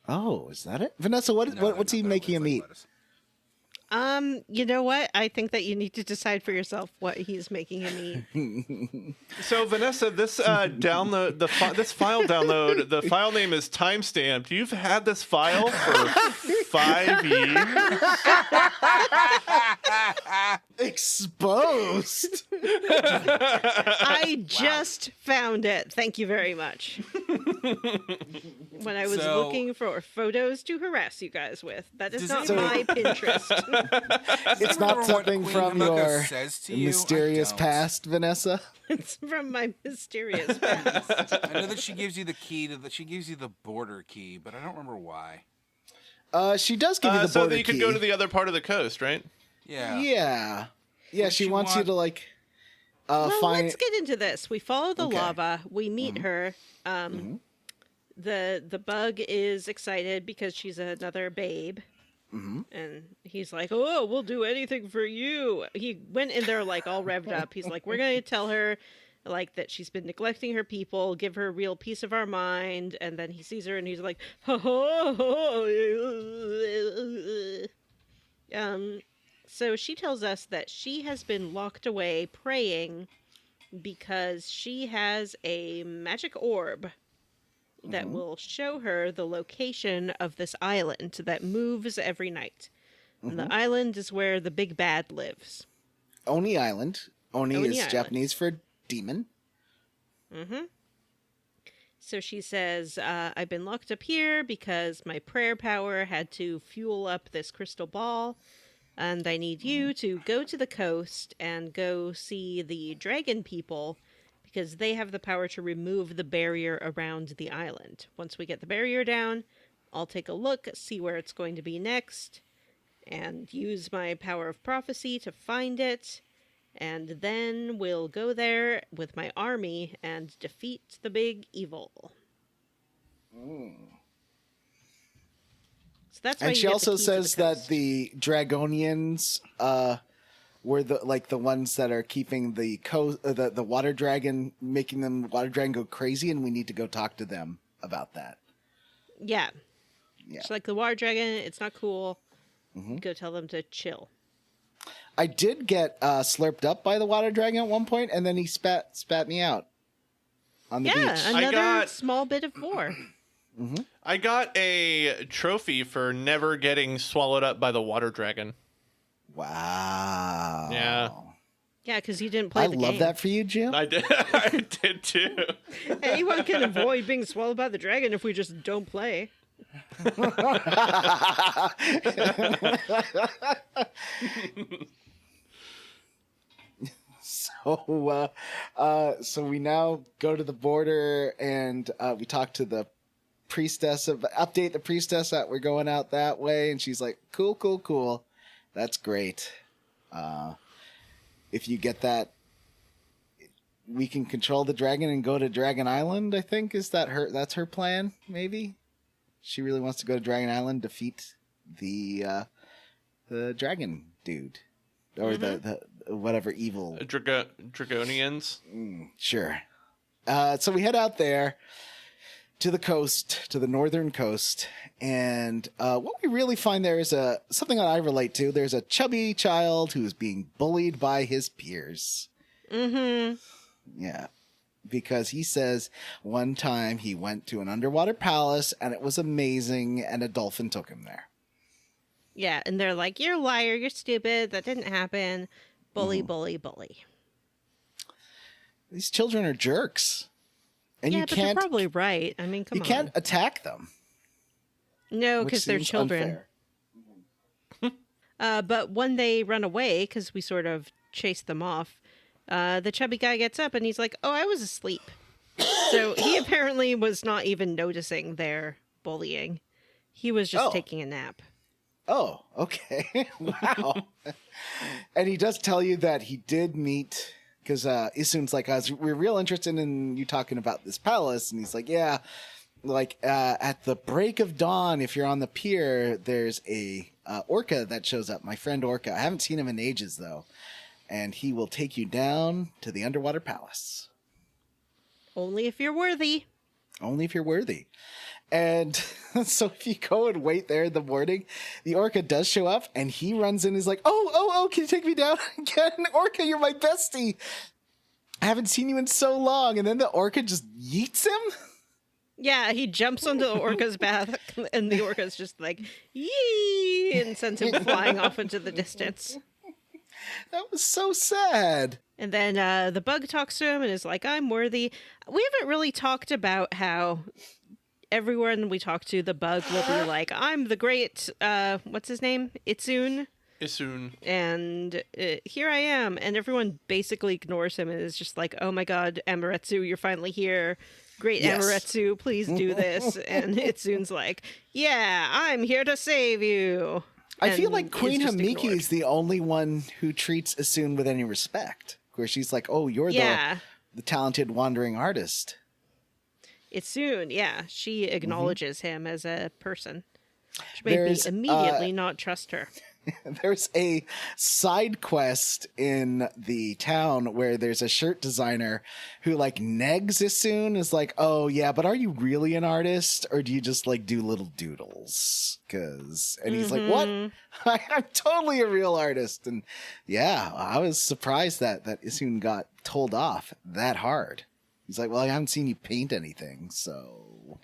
Oh, is that it? Vanessa, No, what's he they're not. making him It eat? looks like lettuce. You know what? I think that you need to decide for yourself what he's making him eat. So Vanessa, this this file download, the file name is timestamped. You've had this file for 5 years. Exposed. I just found it. Thank you very much. When I was looking for photos to harass you guys with. That is Does not anybody- my Pinterest. It's Remember not what something Queen from Himiko your says to you? mysterious I don't. past, Vanessa. It's from my mysterious past. I know that she gives you the key she gives you the border key, but I don't remember why. She does give you the So border that you could key. go to the other part of the coast, right? Yeah. Yeah. Yeah, she wants you want- to like Well, find let's get into this. We follow the Okay. lava. We meet her. The bug is excited because she's another babe. And he's like, "Oh, we'll do anything for you." He went in there like all revved up. He's like, "We're gonna tell her like that she's been neglecting her people, give her a real piece of our mind." And then he sees her and he's like, "Ho ho ho." So she tells us that she has been locked away praying because she has a magic orb that will show her the location of this island that moves every night. And the island is where the big bad lives. Oni Island. Oni is Island. Japanese for demon. So she says, I've been locked up here because my prayer power had to fuel up this crystal ball. And I need you to go to the coast and go see the dragon people because they have the power to remove the barrier around the island. Once we get the barrier down, I'll take a look, see where it's going to be next, and use my power of prophecy to find it. And then we'll go there with my army and defeat the big evil. So that's why And you she get the also key to says the that coast. the Dragonians were the ones that are keeping the the water dragon, making them water dragon go crazy, and we need to go talk to them about that. Yeah. Yeah. It's like the water dragon. It's not cool. Go tell them to chill. I did get slurped up by the water dragon at one point, and then he spat me out on the Yeah, beach. another got- small bit of Vore. I got a trophy for never getting swallowed up by the water dragon. Wow. Yeah. Yeah, because you didn't play I the love game. that for you, Jim. I did. I did too. Anyone can avoid being swallowed by the dragon if we just don't play. So we now go to the border and we talk to the priestess update the priestess that we're going out that way, and she's like, cool. That's great. If you get that, we can control the dragon and go to Dragon Island, I think. That's her plan, maybe? She really wants to go to Dragon Island, defeat the dragon dude. Or the whatever evil. Dragonians. Sure. So we head out there to the coast, to the northern coast, and what we really find there is something that I relate to. There's a chubby child who is being bullied by his peers. Yeah. because he says one time he went to an underwater palace and it was amazing and a dolphin took him there. Yeah, and they're like, you're a liar, you're stupid, that didn't happen. Bully, bully, bully. These children are jerks. And yeah, you but can't, they're probably right. I mean, come you on. can't attack them. No, which because they're seems children. unfair. But when they run away, because we sort of chase them off, the chubby guy gets up and he's like, oh, I was asleep. So he apparently was not even noticing their bullying. He was just taking a nap. Oh, okay. Wow. And he does tell you that he did meet, because Issun's like, we're real interested in you talking about this palace. And he's like, yeah, like at the break of dawn, if you're on the pier, there's a Orca that shows up, my friend Orca. I haven't seen him in ages, though. And he will take you down to the underwater palace. Only if you're worthy. Only if you're worthy. And so if you go and wait there in the morning, the Orca does show up and he runs in and is like, oh, can you take me down again? Orca, you're my bestie. I haven't seen you in so long. And then the Orca just yeets him. Yeah, he jumps onto the Orca's back and the Orca's just like, yee, and sends him flying off into the distance. That was so sad. And then the bug talks to him and is like, I'm worthy. We haven't really talked about how everyone we talk to, the bug will be like, I'm the great, what's his name? Issun. And here I am. And everyone basically ignores him and is just like, oh my god, Amaretsu, you're finally here. Great Amaretsu, please do this. And Itsun's like, yeah, I'm here to save you. I feel like And Queen is just Hamiki ignored. is the only one who treats Issun with any respect. Where she's like, oh, you're the talented wandering artist. Itsun, yeah. She acknowledges him as a person. Which made me immediately not trust her. There's a side quest in the town where there's a shirt designer who like negs Issun, is like, oh yeah, but are you really an artist or do you just like do little doodles? And he's like, what? I'm totally a real artist. And yeah, I was surprised that Issun got told off that hard. He's like, well, I haven't seen you paint anything, so.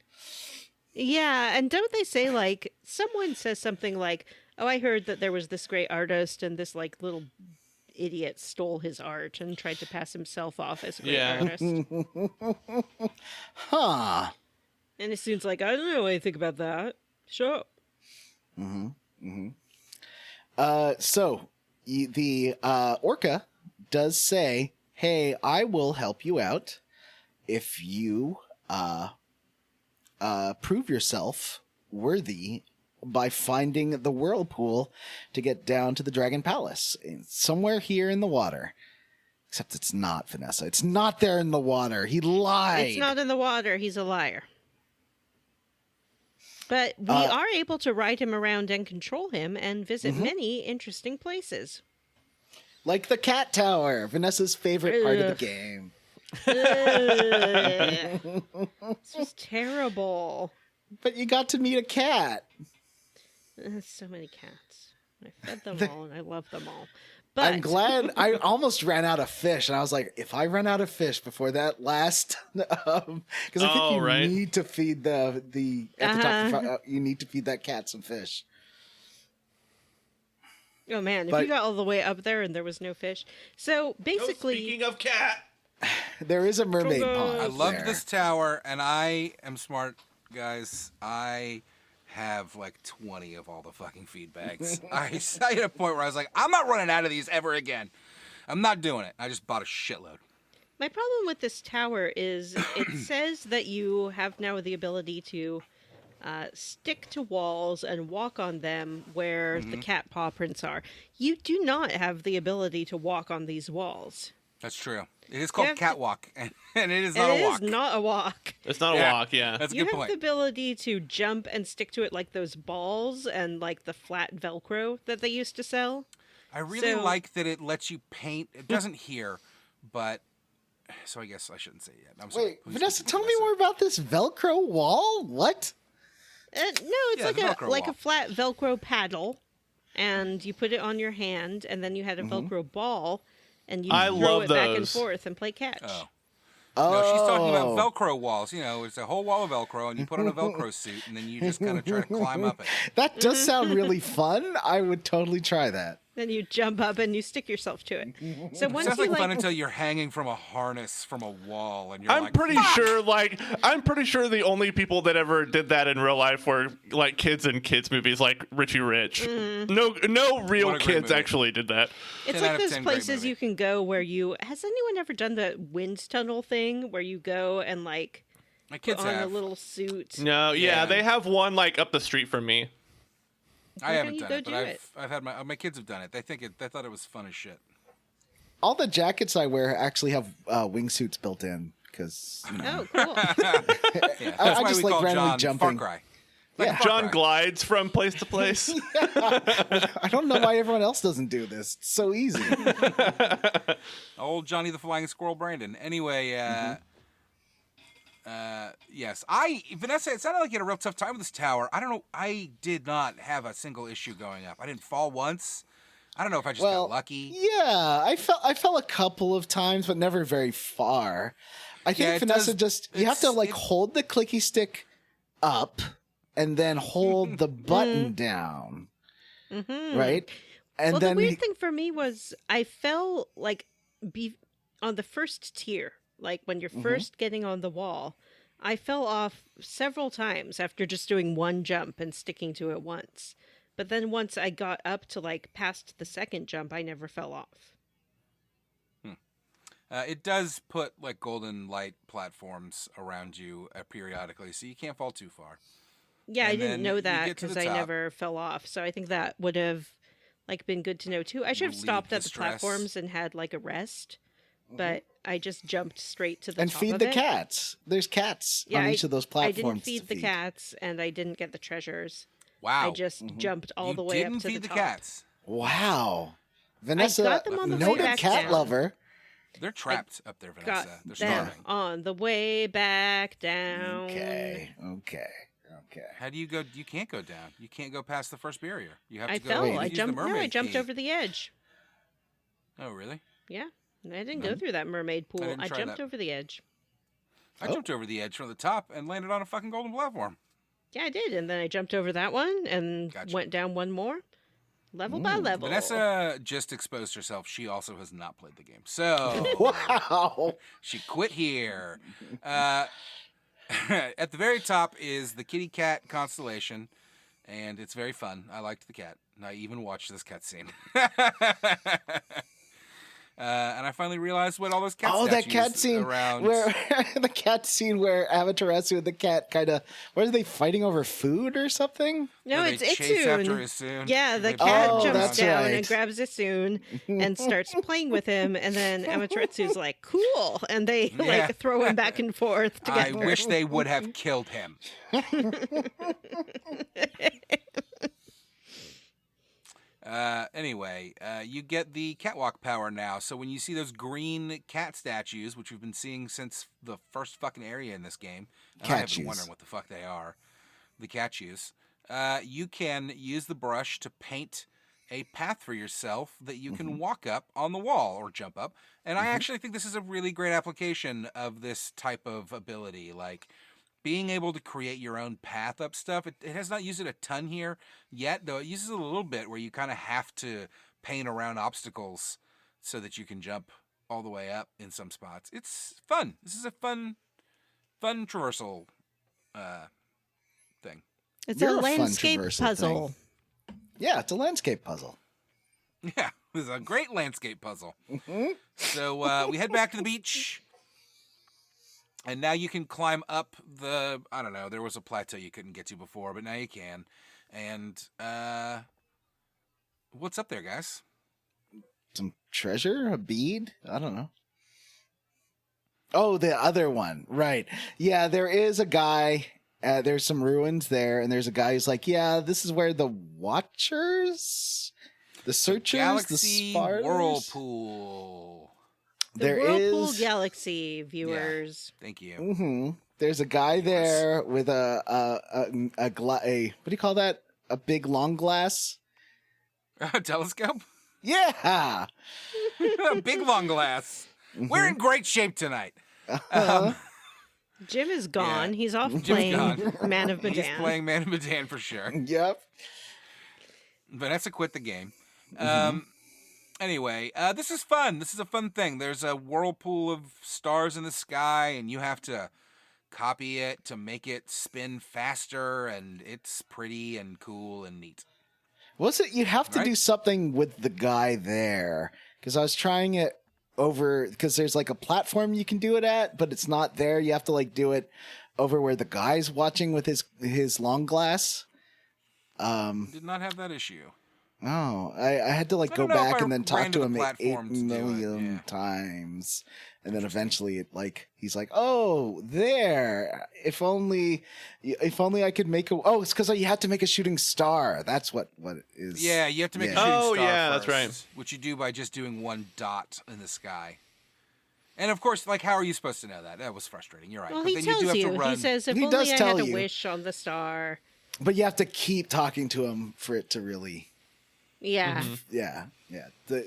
Yeah, and don't they say like, someone says something like, oh, I heard that there was this great artist and this like little idiot stole his art and tried to pass himself off as a great artist. Huh. And Issun's like, I don't know anything about that. Sure. So the Orca does say, hey, I will help you out if you prove yourself worthy by finding the whirlpool to get down to the Dragon Palace. It's somewhere here in the water. Except it's not, Vanessa. It's not there in the water. He lied. It's not in the water. He's a liar. But we are able to ride him around and control him and visit many interesting places. Like the cat tower, Vanessa's favorite part of the game. This was terrible. But you got to meet a cat. So many cats. I fed them all and I love them all. But I'm glad. I almost ran out of fish, and I was like, if I run out of fish before that last, because I think you need to feed the at the top. You need to feed that cat some fish. Oh man, if you got all the way up there and there was no fish. So basically, speaking of cat, there is a mermaid pond. I love there. this tower, and I am smart, guys. I have like 20 of all the fucking feed bags. I hit a point where I was like, I'm not running out of these ever again. I'm not doing it. I just bought a shitload. my problem with this tower is it says that you have now the ability to stick to walls and walk on them where the cat paw prints are. You do not have the ability to walk on these walls. That's true. It is called catwalk, and it is not a walk. It is not a walk. It's not a walk, yeah. That's a You good have point. the ability to jump and stick to it like those balls and like the flat Velcro that they used to sell. I really So- like that it lets you paint. It doesn't here, but... So I guess I shouldn't say it yet. I'm sorry. Wait, Please Vanessa, continue, tell me more about this Velcro wall. What? No, it's Yeah, like the a Velcro like wall. a flat Velcro paddle, and you put it on your hand, and then you had a Velcro ball, and you I throw love it back and those. forth and play catch. Oh. No, she's talking about Velcro walls. You know, it's a whole wall of Velcro, and you put on a Velcro suit, and then you just kind of try to climb up it. That does sound really fun. I would totally try that. Then you jump up and you stick yourself to it. So once Sounds you like fun until you're hanging from a harness from a wall, and you're I'm like, pretty "Fuck!" sure, I'm pretty sure the only people that ever did that in real life were like kids in kids movies, like Richie Rich. No real What a great kids movie. actually did that. it's 10 out like of those 10 great places movie. you can go where you. Has anyone ever done the wind tunnel thing where you go and like My put kids on a have. little suit? No, yeah, Yeah. they have one like up the street from me. I haven't you done go it, but do it? I've had my kids have done it. They thought it was fun as shit. All the jackets I wear actually have wingsuits built in because Oh, cool. Yeah, that's I why just we like call randomly John jumping. Far Cry. Yeah. Far John Cry. glides from place to place. I don't know why everyone else doesn't do this. It's so easy. Old Johnny the Flying Squirrel Brandon. Anyway, yes. Vanessa, it sounded like you had a real tough time with this tower. I don't know. I did not have a single issue going up. I didn't fall once. I don't know if I just got lucky. Yeah, I fell a couple of times, but never very far. I think Yeah, it Vanessa does- you have to hold the clicky stick up and then hold the button down, right? And Well, then the weird thing for me was I fell on the first tier, like when you're first getting on the wall. I fell off several times after just doing one jump and sticking to it once. But then once I got up to like past the second jump, I never fell off. It does put like golden light platforms around you periodically, so you can't fall too far. Yeah, I And didn't then know you that get to because the I top. never fell off. So I think that would have like been good to know too. I should have Relieve stopped the at the stress. platforms and had like a rest, but I just jumped straight to the and top feed of the it. cats. There's cats on each of those I platforms. didn't feed to the cats, and I didn't get the treasures. Wow. I just jumped all you the way up didn't to feed the the top. cats. Wow, Vanessa, got them on the way noted back cat down. lover. They're trapped up there, Got Vanessa. They're them starving. on the way back down. Okay. How do you go? You can't go down. You can't go past the first barrier. You have to I go. fell. use I the jumped. No, I mermaid jumped key. over the edge. Oh, really? Yeah, I didn't go through that mermaid pool. didn't I try jumped that. over the edge. I jumped over the edge from the top and landed on a fucking golden platform. Yeah, I did, and then I jumped over that one and Gotcha. went down one more, level by level. Vanessa just exposed herself. She also has not played the game. So Wow. she quit here. At the very top is the kitty cat constellation, and it's very fun. I liked the cat. And I even watched this cutscene. And I finally realized what all those cat That statues cat scene around. where the cat scene where Amaterasu and the cat kind of, what are they fighting over food or something? No, where it's they chase after Issun. Issun. Yeah, the They cat Oh, jumps that's down right. and grabs Issun and starts playing with him, and then Amaterasu's like, "Cool," and they Yeah. like throw him back and forth I together. wish they would have killed him. Anyway, you get the catwalk power now. So when you see those green cat statues, which we've been seeing since the first fucking area in this game, and I have been Catchues. wondering what the fuck they are, the catchues, you can use the brush to paint a path for yourself that you can walk up on the wall or jump up. And I actually think this is a really great application of this type of ability. Like, being able to create your own path up stuff. It has not used it a ton here yet, though it uses it a little bit where you kind of have to paint around obstacles so that you can jump all the way up in some spots. It's fun. This is a fun traversal thing. It's You're a a fun landscape traversal puzzle. thing. Yeah, it's a landscape puzzle. Yeah, this is a great landscape puzzle. So we head back to the beach. And now you can climb up the, I don't know, there was a plateau you couldn't get to before, but now you can. And what's up there, guys? Some treasure? A bead? I don't know. Oh, the other one. Right. Yeah, there is a guy. There's some ruins there, and there's a guy who's like, yeah, this is where the Watchers, the Searchers, Galaxy the Spartans. Whirlpool. The There Whirlpool is- Galaxy viewers. Thank you. Mm-hmm. There's a guy there with a what do you call that? A big long glass? Telescope? Yeah. A big long glass. We're in great shape tonight. Jim is gone. Yeah. He's off Jim's playing gone. Man of Medan. He's playing Man of Medan for sure. Yep. Vanessa quit the game. Anyway, this is fun. This is a fun thing. There's a whirlpool of stars in the sky, and you have to copy it to make it spin faster, and it's pretty and cool and neat. Was it? You have to Right? do something with the guy there, because I was trying it over, because there's like a platform you can do it at, but it's not there. You have to like do it over where the guy's watching with his long glass. Did not have that issue. Oh, I had to like I go don't know if back I and then talk ran to to the him 8 platform to do it, million yeah. times, and then eventually it like he's like, "Oh, there! If only I could make a." Oh, it's because you had to make a shooting star. That's what it is. Yeah, you have to make a Yeah. shooting Oh, star yeah, that's first, right. which you do by just doing one dot in the sky. And of course, like, how are you supposed to know that? That was frustrating. You're right. Well, but he then tells you do have you. to run. He says, if He only does I tell had a you. wish on the star. But you have to keep talking to him for it to really. Yeah. Yeah.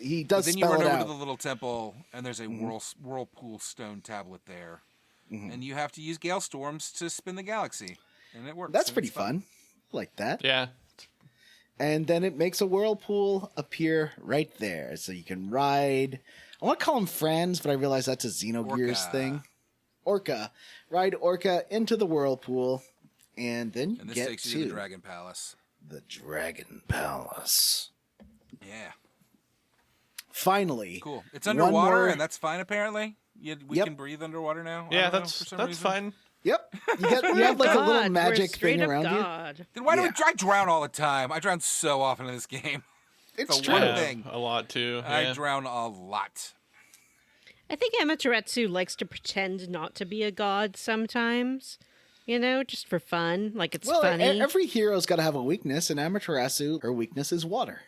He But does then you spell run it over out. to the little temple, and there's a whirlpool stone tablet there. And you have to use gale storms to spin the galaxy. And it works. That's and pretty it's fun. Like that. Yeah. And then it makes a whirlpool appear right there, so you can ride. I want to call them friends, but I realize that's a Xenogears Orca. thing. Orca, ride Orca into the whirlpool, and then And this get takes you to the Dragon Palace. the Dragon Palace. Yeah. Finally, Cool. It's one underwater, more- and that's fine, apparently. We Yep. can breathe underwater now. I Yeah, don't know, that's for some that's reason. fine. Yep, you have like a little God, magic we're straight thing up around you. God. Then why do Yeah. I drown all the time? I drown so often in this game. It's the true. one Yeah, thing. a lot too. I Yeah. drown a lot. I think Amaterasu likes to pretend not to be a god sometimes. You know, just for fun. Like it's Well, funny. every hero's got to have a weakness, and Amaterasu, her weakness is water.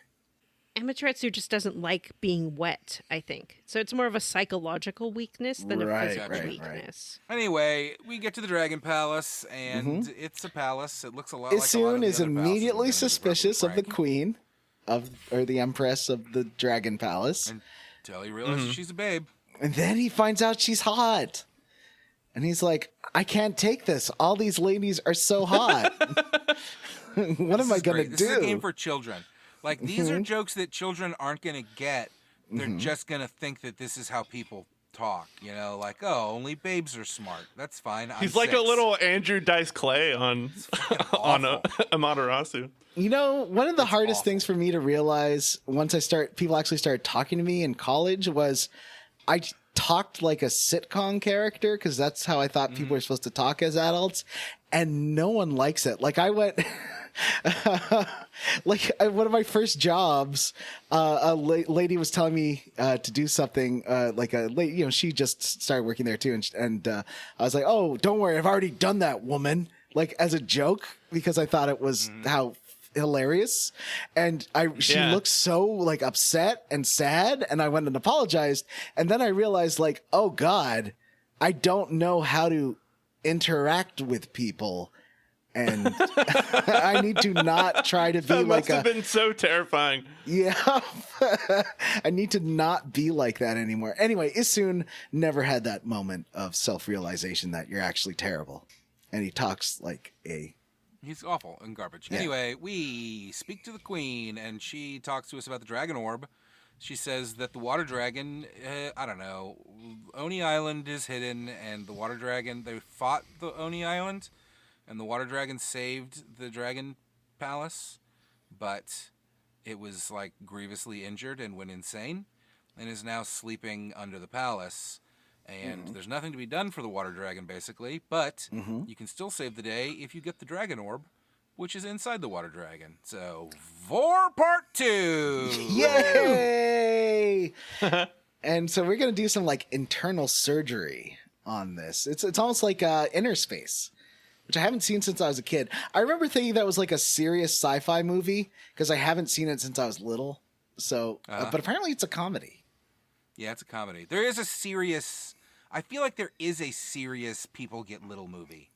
Amaterasu just doesn't like being wet, I think. So it's more of a psychological weakness than a Right, physical right, right. weakness. Anyway, we get to the Dragon Palace, and it's a palace. It looks a lot like a lot of Issun the is other palaces immediately in Dungeons & suspicious of the Dragons, queen, or the empress of the Dragon Palace. until he realizes she's a babe. And then he finds out she's hot. And he's like, I can't take this. All these ladies are so hot. What am I going to This is a game do? for children. Like, these are jokes that children aren't going to get. They're just going to think that this is how people talk. You know, like, oh, only babes are smart. That's fine. He's like a little Andrew Dice Clay on awful. Amaterasu. You know, one of the hardest awful. things for me to realize once people actually started talking to me in college was I talked like a sitcom character because that's how I thought people were supposed to talk as adults, and no one likes it. Like I went, one of my first jobs, a lady was telling me to do something. She just started working there too, and I was like, "Oh, don't worry, I've already done that, woman." Like as a joke because I thought it was how hilarious, and she Yeah. looked so like upset and sad, and I went and apologized, and then I realized like, oh God, I don't know how to interact with people, and I need to not try to be That like must have been so terrifying. yeah. I need to not be like that anymore. Anyway, Issun never had that moment of self-realization that you're actually terrible, and he talks like a He's awful and garbage. Yeah. Anyway, we speak to the queen, and she talks to us about the dragon orb. She says that the water dragon, I don't know, Oni Island is hidden, and the water dragon, they fought the Oni Island, and the water dragon saved the dragon palace, but it was like grievously injured and went insane, and is now sleeping under the palace. And there's nothing to be done for the water dragon, basically, but you can still save the day if you get the dragon orb, which is inside the water dragon. So, Vore Part 2! yay. And so we're gonna do some like internal surgery on this. It's almost like Inner Space, which I haven't seen since I was a kid. I remember thinking that was like a serious sci-fi movie because I haven't seen it since I was little. So, but apparently it's a comedy. Yeah, it's a comedy. There is a serious... I feel like there is a serious people get little movie.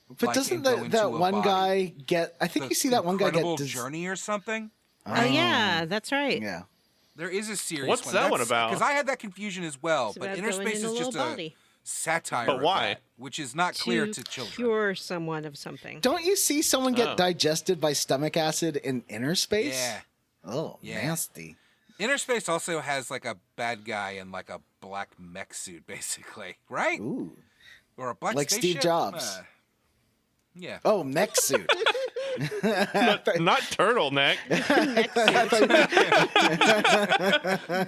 But Like, doesn't and go that into a one body. guy get? I think The you see that one guy Incredible get. Journey or something? Oh, yeah, that's right. Yeah. There is a serious What's one. that one about? Because I had that confusion as well. It's But about Inner going Space in a is little just a body. satire. But of why? that, which is not clear to children. Cure someone of something. Don't you see someone get Oh. digested by stomach acid in inner space? Yeah. Oh, Yeah. nasty. Inner Space also has like a bad guy in like a black mech suit, basically, right? Ooh. Or a black Like spaceship? Steve Jobs. Yeah. Oh, mech suit. Not turtleneck.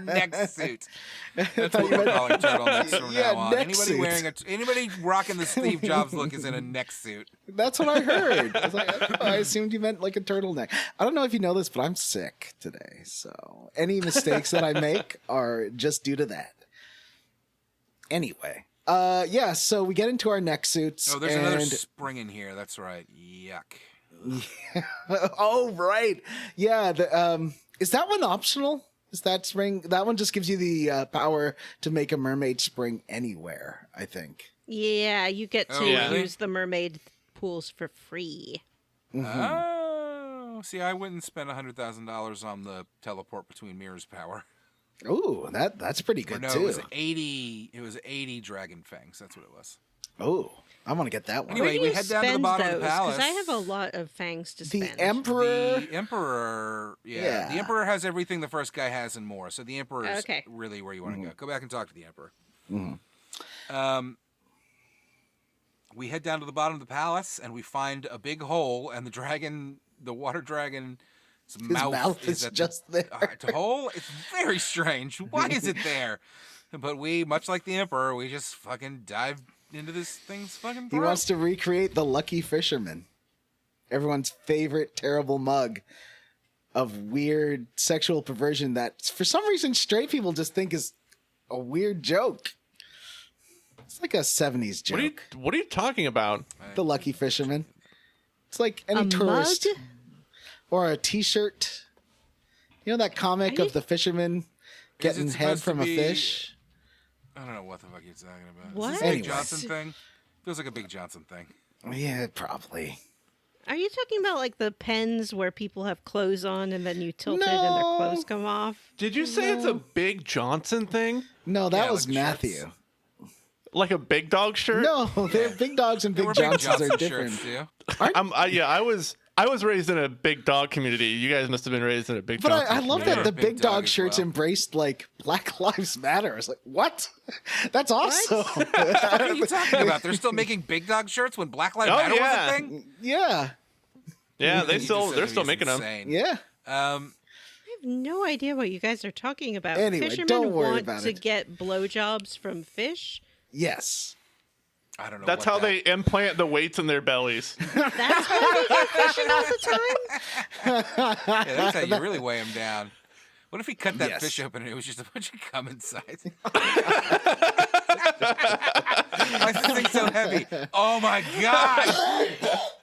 Neck suit. That's what we're calling turtlenecks from Yeah, now on. neck Anybody suit. wearing anybody rocking the Steve Jobs look is in a neck suit. That's what I heard. I was like, I assumed you meant like a turtleneck. I don't know if you know this, but I'm sick today. So any mistakes that I make are just due to that. Anyway. Yeah, so we get into our neck suits. Oh, there's another spring in here. That's right. Yuck. Oh, right. Yeah, is that one optional? Is that spring? That one just gives you the power to make a mermaid spring anywhere, I think. Yeah, you get to yeah. use the mermaid pools for free. Oh, see, I wouldn't spend $100,000 on the teleport between mirrors power. Ooh, that's pretty good No, too. it was 80. It was 80 dragon fangs. That's what it was. Oh, I want to get that one. Anyway, Where do we you head down to the spend bottom of the those? palace. I have a lot of fangs to The spend. Emperor. The Emperor, Yeah. The Emperor has everything the first guy has and more. So the Emperor is Okay. really where you want to go. Go back and talk to the Emperor. Mm-hmm. We head down to the bottom of the palace and we find a big hole, and the water dragon's mouth is at just there. The hole. It's very strange. Why is it there? But we, much like the Emperor, we just fucking dive into this thing's fucking He throat. wants to recreate the Lucky Fisherman, everyone's favorite terrible mug of weird sexual perversion that, for some reason, straight people just think is a weird joke. It's like a 70s joke. What are you talking about? The Lucky Fisherman. It's like any A tourist mug? or a T-shirt. You know that comic of the fisherman getting it head supposed from to a be- fish? I don't know what the fuck you're talking about. What? Is this a Big Anyway. Johnson thing? Feels like a Big Johnson thing. Yeah, probably. Are you talking about like the pens where people have clothes on and then you tilt it and their No. clothes come off? Did you say it's a Big Johnson thing? No, that Yeah, was like the Matthew. shirts. Like a big dog shirt? No, they're Big Dogs and There Big were Big Johnsons Johnson are different. shirts, too. Yeah, I was raised in a big dog community. You guys must have been raised in a big But Johnson I love community. that the Big Big Dog Dog as shirts well. embraced like Black Lives Matter. I was like, what? That's awesome. What are you talking about? They're still making Big Dog shirts when Black Lives Oh, Matter yeah. was a thing? Yeah, Yeah, You just said they're that still he's making them. insane. yeah. I have no idea what you guys are talking about. Anyway, Fishermen don't worry want about to it. get blowjobs from fish. Yes. I don't know. That's what how that- they implant the weights in their bellies. That's why they go fishing all the time? Yeah, that's how you really weigh them down. What if he cut that Yes. fish open and it was just a bunch of cum inside? Why is this thing so heavy? Oh my god!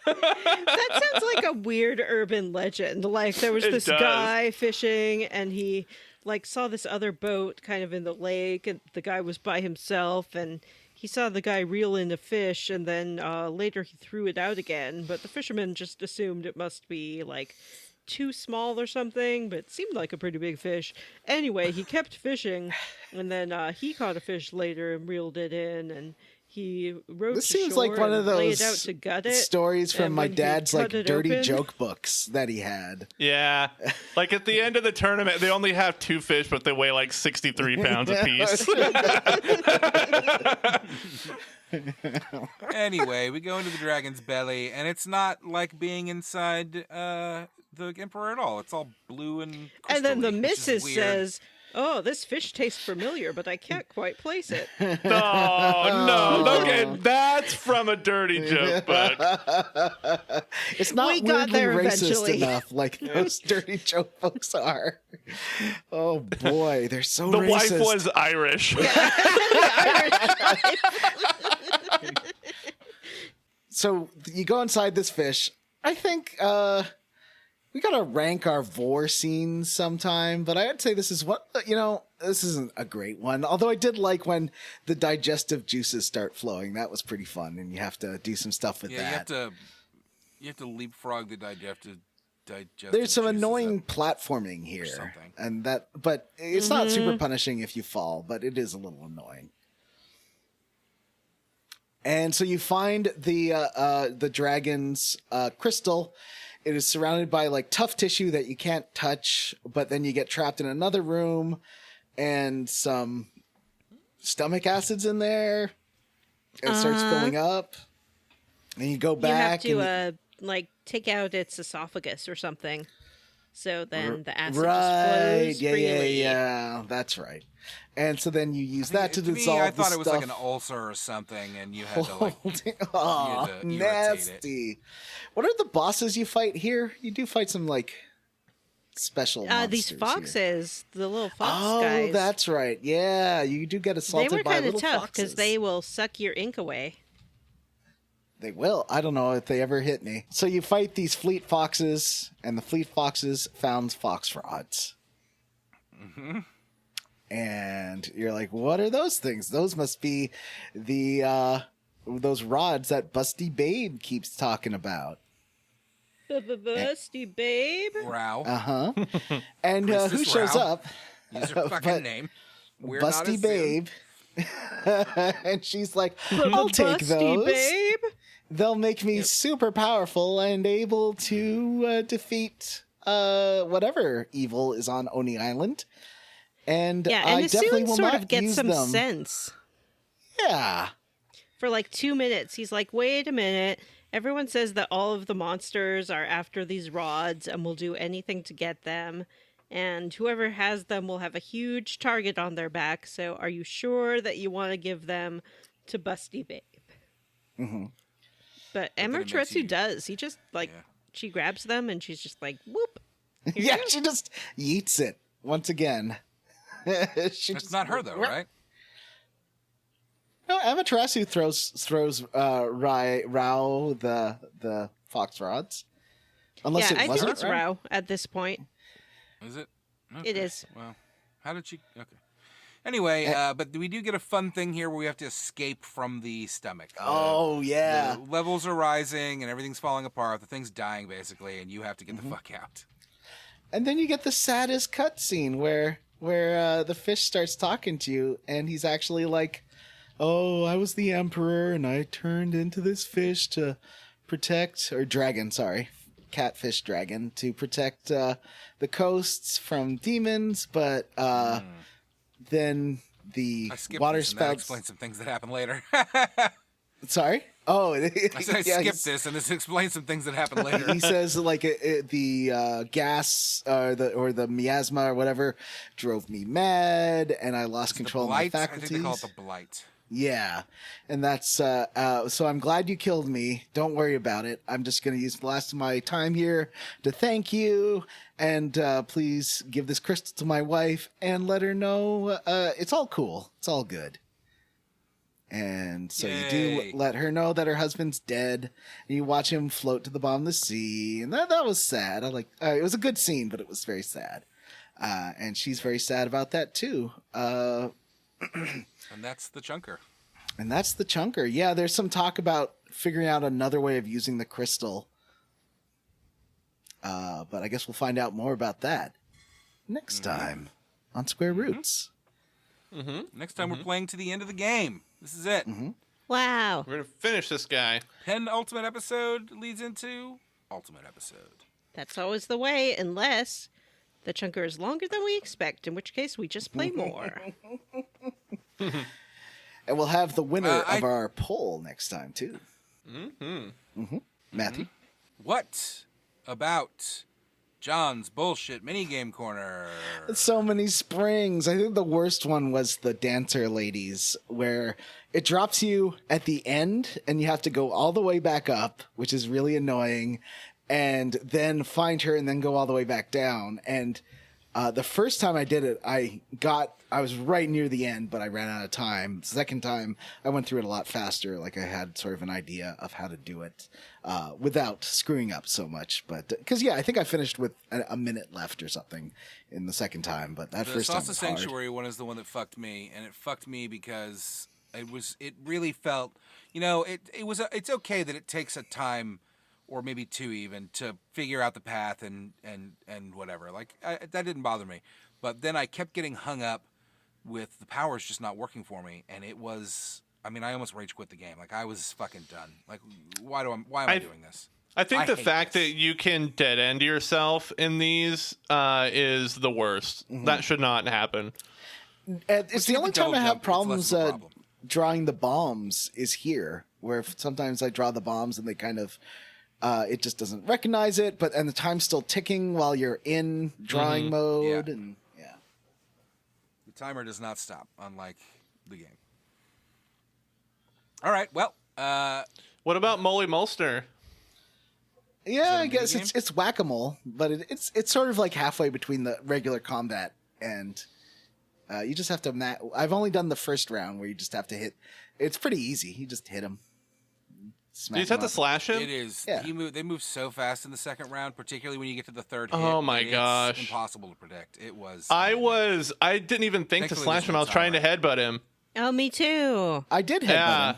That sounds like a weird urban legend. Like there was It this does. guy fishing and he like saw this other boat kind of in the lake and the guy was by himself and he saw the guy reel in a fish and then later he threw it out again, but the fisherman just assumed it must be like too small or something, but it seemed like a pretty big fish. Anyway, he kept fishing and then he caught a fish later and reeled it in and he rode This to seems like shore one of and laid those out to gut it. stories from and my when he dad's like cut it dirty open- joke books that he had. Yeah. Like at the end of the tournament, they only have 2 fish, but they weigh like 63 pounds apiece. Anyway, we go into the dragon's belly, and it's not like being inside the Emperor at all. It's all blue and And then the crystally, which is missus weird. says, "Oh, this fish tastes familiar, but I can't quite place it." No. Okay, that's from a dirty joke book. It's not We got weirdly there racist eventually. enough like those dirty joke books are. Oh boy, they're so The racist. wife was Irish. So you go inside this fish. I think we gotta rank our Vore scenes sometime, but I'd say this is what this isn't a great one. Although I did like when the digestive juices start flowing. That was pretty fun, and you have to do some stuff with Yeah, that. you have to leapfrog the digest. There's some annoying platforming here, something. and but it's not super punishing if you fall, but it is a little annoying. And so you find the dragon's crystal. It is surrounded by like tough tissue that you can't touch, but then you get trapped in another room and some stomach acids in there. It starts filling up. And you go back. You have to take out its esophagus or something. So then the acid right. just flows Yeah, freely. yeah. That's right. And so then you use that to dissolve I thought the it was like an ulcer or something, and you had to like oh, you had to irritate nasty. What are the bosses you fight here? You do fight some like special monsters these foxes, the little fox oh, guys. Oh, that's right. Yeah, you do get assaulted they were by kind of little tough foxes. they will suck your ink away. They will. I don't know if they ever hit me. So you fight these fleet foxes, and the fleet foxes found fox rods. Mm-hmm. And you're like, what are those things? Those must be the those rods that Busty Babe keeps talking about. Busty Babe? Wow. Uh-huh. And Princess who shows Rao. up? Use her fucking name. We're not Busty as Babe. And she's like, I'll take Busty those. Babe? They'll make me super powerful and able to defeat whatever evil is on Oni Island. And Yeah, and I definitely Issun will sort not of gets use some them. sense. Yeah. For like 2 minutes, he's like, wait a minute. Everyone says that all of the monsters are after these rods and will do anything to get them. And whoever has them will have a huge target on their back. So are you sure that you want to give them to Busty Babe? Mm-hmm. But then it makes Amaterasu you- does. He just, she grabs them and she's just like, whoop. Here Yeah, you go. she just yeets it once again. It's not her though, right? No, Amaterasu throws Rao the fox rods. Unless Yeah, I it think wasn't it's Rao at this point. Is it? It is. Well, how did she? Okay. Anyway, but we do get a fun thing here where we have to escape from the stomach. Oh, yeah. The levels are rising and everything's falling apart. The thing's dying basically, and you have to get Mm-hmm. the fuck out. And then you get the saddest cutscene where the fish starts talking to you, and he's actually like, "Oh, I was the emperor, and I turned into this fish to protect, or dragon, sorry, catfish dragon, to protect the coasts from demons, but then the I skipped water this, and that spouts." explains some things that happen later. Sorry. Oh, I said I yeah, skipped this, and this explains some things that happen later. he says like the gas or the miasma or whatever drove me mad, and I lost control of my Blight? I faculties. think they call it the blight. Yeah, and that's so I'm glad you killed me. Don't worry about it. I'm just going to use the last of my time here to thank you, and please give this crystal to my wife and let her know it's all cool. It's all good. And so you do Yay. let her know that her husband's dead, and you watch him float to the bottom of the sea, and that was sad. It was a good scene, but it was very sad. And she's very sad about that too. And that's the chunker. And that's the chunker. Yeah, there's some talk about figuring out another way of using the crystal. But I guess we'll find out more about that next time on Square Roots. Next time we're playing to the end of the game. This is it. Wow. We're gonna finish this guy. Penultimate episode leads into ultimate episode. That's always the way, unless the chunker is longer than we expect, in which case we just play more. And we'll have the winner I- of our poll next time, too. Matthew? What about John's bullshit minigame corner? So many springs. I think the worst one was the dancer ladies, where it drops you at the end and you have to go all the way back up, which is really annoying, and then find her and then go all the way back down. And the first time I did it, I was right near the end, but I ran out of time. Second time, I went through it a lot faster. Like I had sort of an idea of how to do it without screwing up so much. But because I think I finished with a minute left or something in the second time. But that The first time Salsa was hard. Sanctuary one is the one that fucked me, and it fucked me because it really felt, it's okay that it takes a time or maybe two even to figure out the path and whatever. Like that didn't bother me, but then I kept getting hung up with the powers just not working for me, and it was I mean, I almost rage quit the game. Like, I was fucking done. Like, why am I doing this? I think the hate fact this. that you can dead end yourself in these is the worst. That should not happen. It's the you only get the time I double have jump, it's less problems of a problem. drawing the bombs is here, where sometimes I draw the bombs and they kind of it just doesn't recognize it, and the time's still ticking while you're in drawing mode, Yeah. and yeah. The timer does not stop, unlike the game. All right, well, What about Molly Molster? Yeah, I a guess minigame? it's whack-a-mole, but it's sort of like halfway between the regular combat and you just have to. I've only done the first round where you just have to hit. It's pretty easy. You just hit him. Do you just have to slash him? it is. Yeah. They move so fast in the second round, particularly when you get to the third hit. Oh my it's gosh. impossible to predict. It was. I didn't even think to Thankfully, slash there's him. no I was trying to headbutt him. Oh, me too. I did headbutt Yeah. him.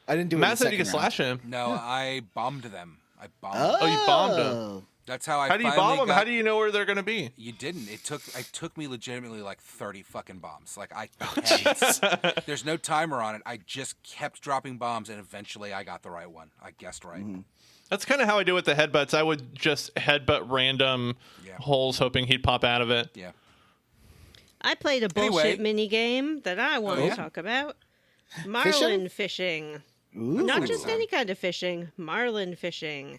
I didn't do it. Matt in the said you could second round. slash him. No, I bombed them. I bombed Oh, them. Oh, you bombed him. That's how I How do you finally bomb them? got- How do you know where they're going to be? You didn't. It took me legitimately like 30 fucking bombs. Like I had, there's no timer on it. I just kept dropping bombs and eventually I got the right one. I guessed right. That's kind of how I do with the headbutts. I would just headbutt random Yeah. holes, hoping he'd pop out of it. Yeah. I played a bullshit mini game that I want yeah? to talk about. Marlin fishing. Ooh. Not just any kind of fishing, marlin fishing.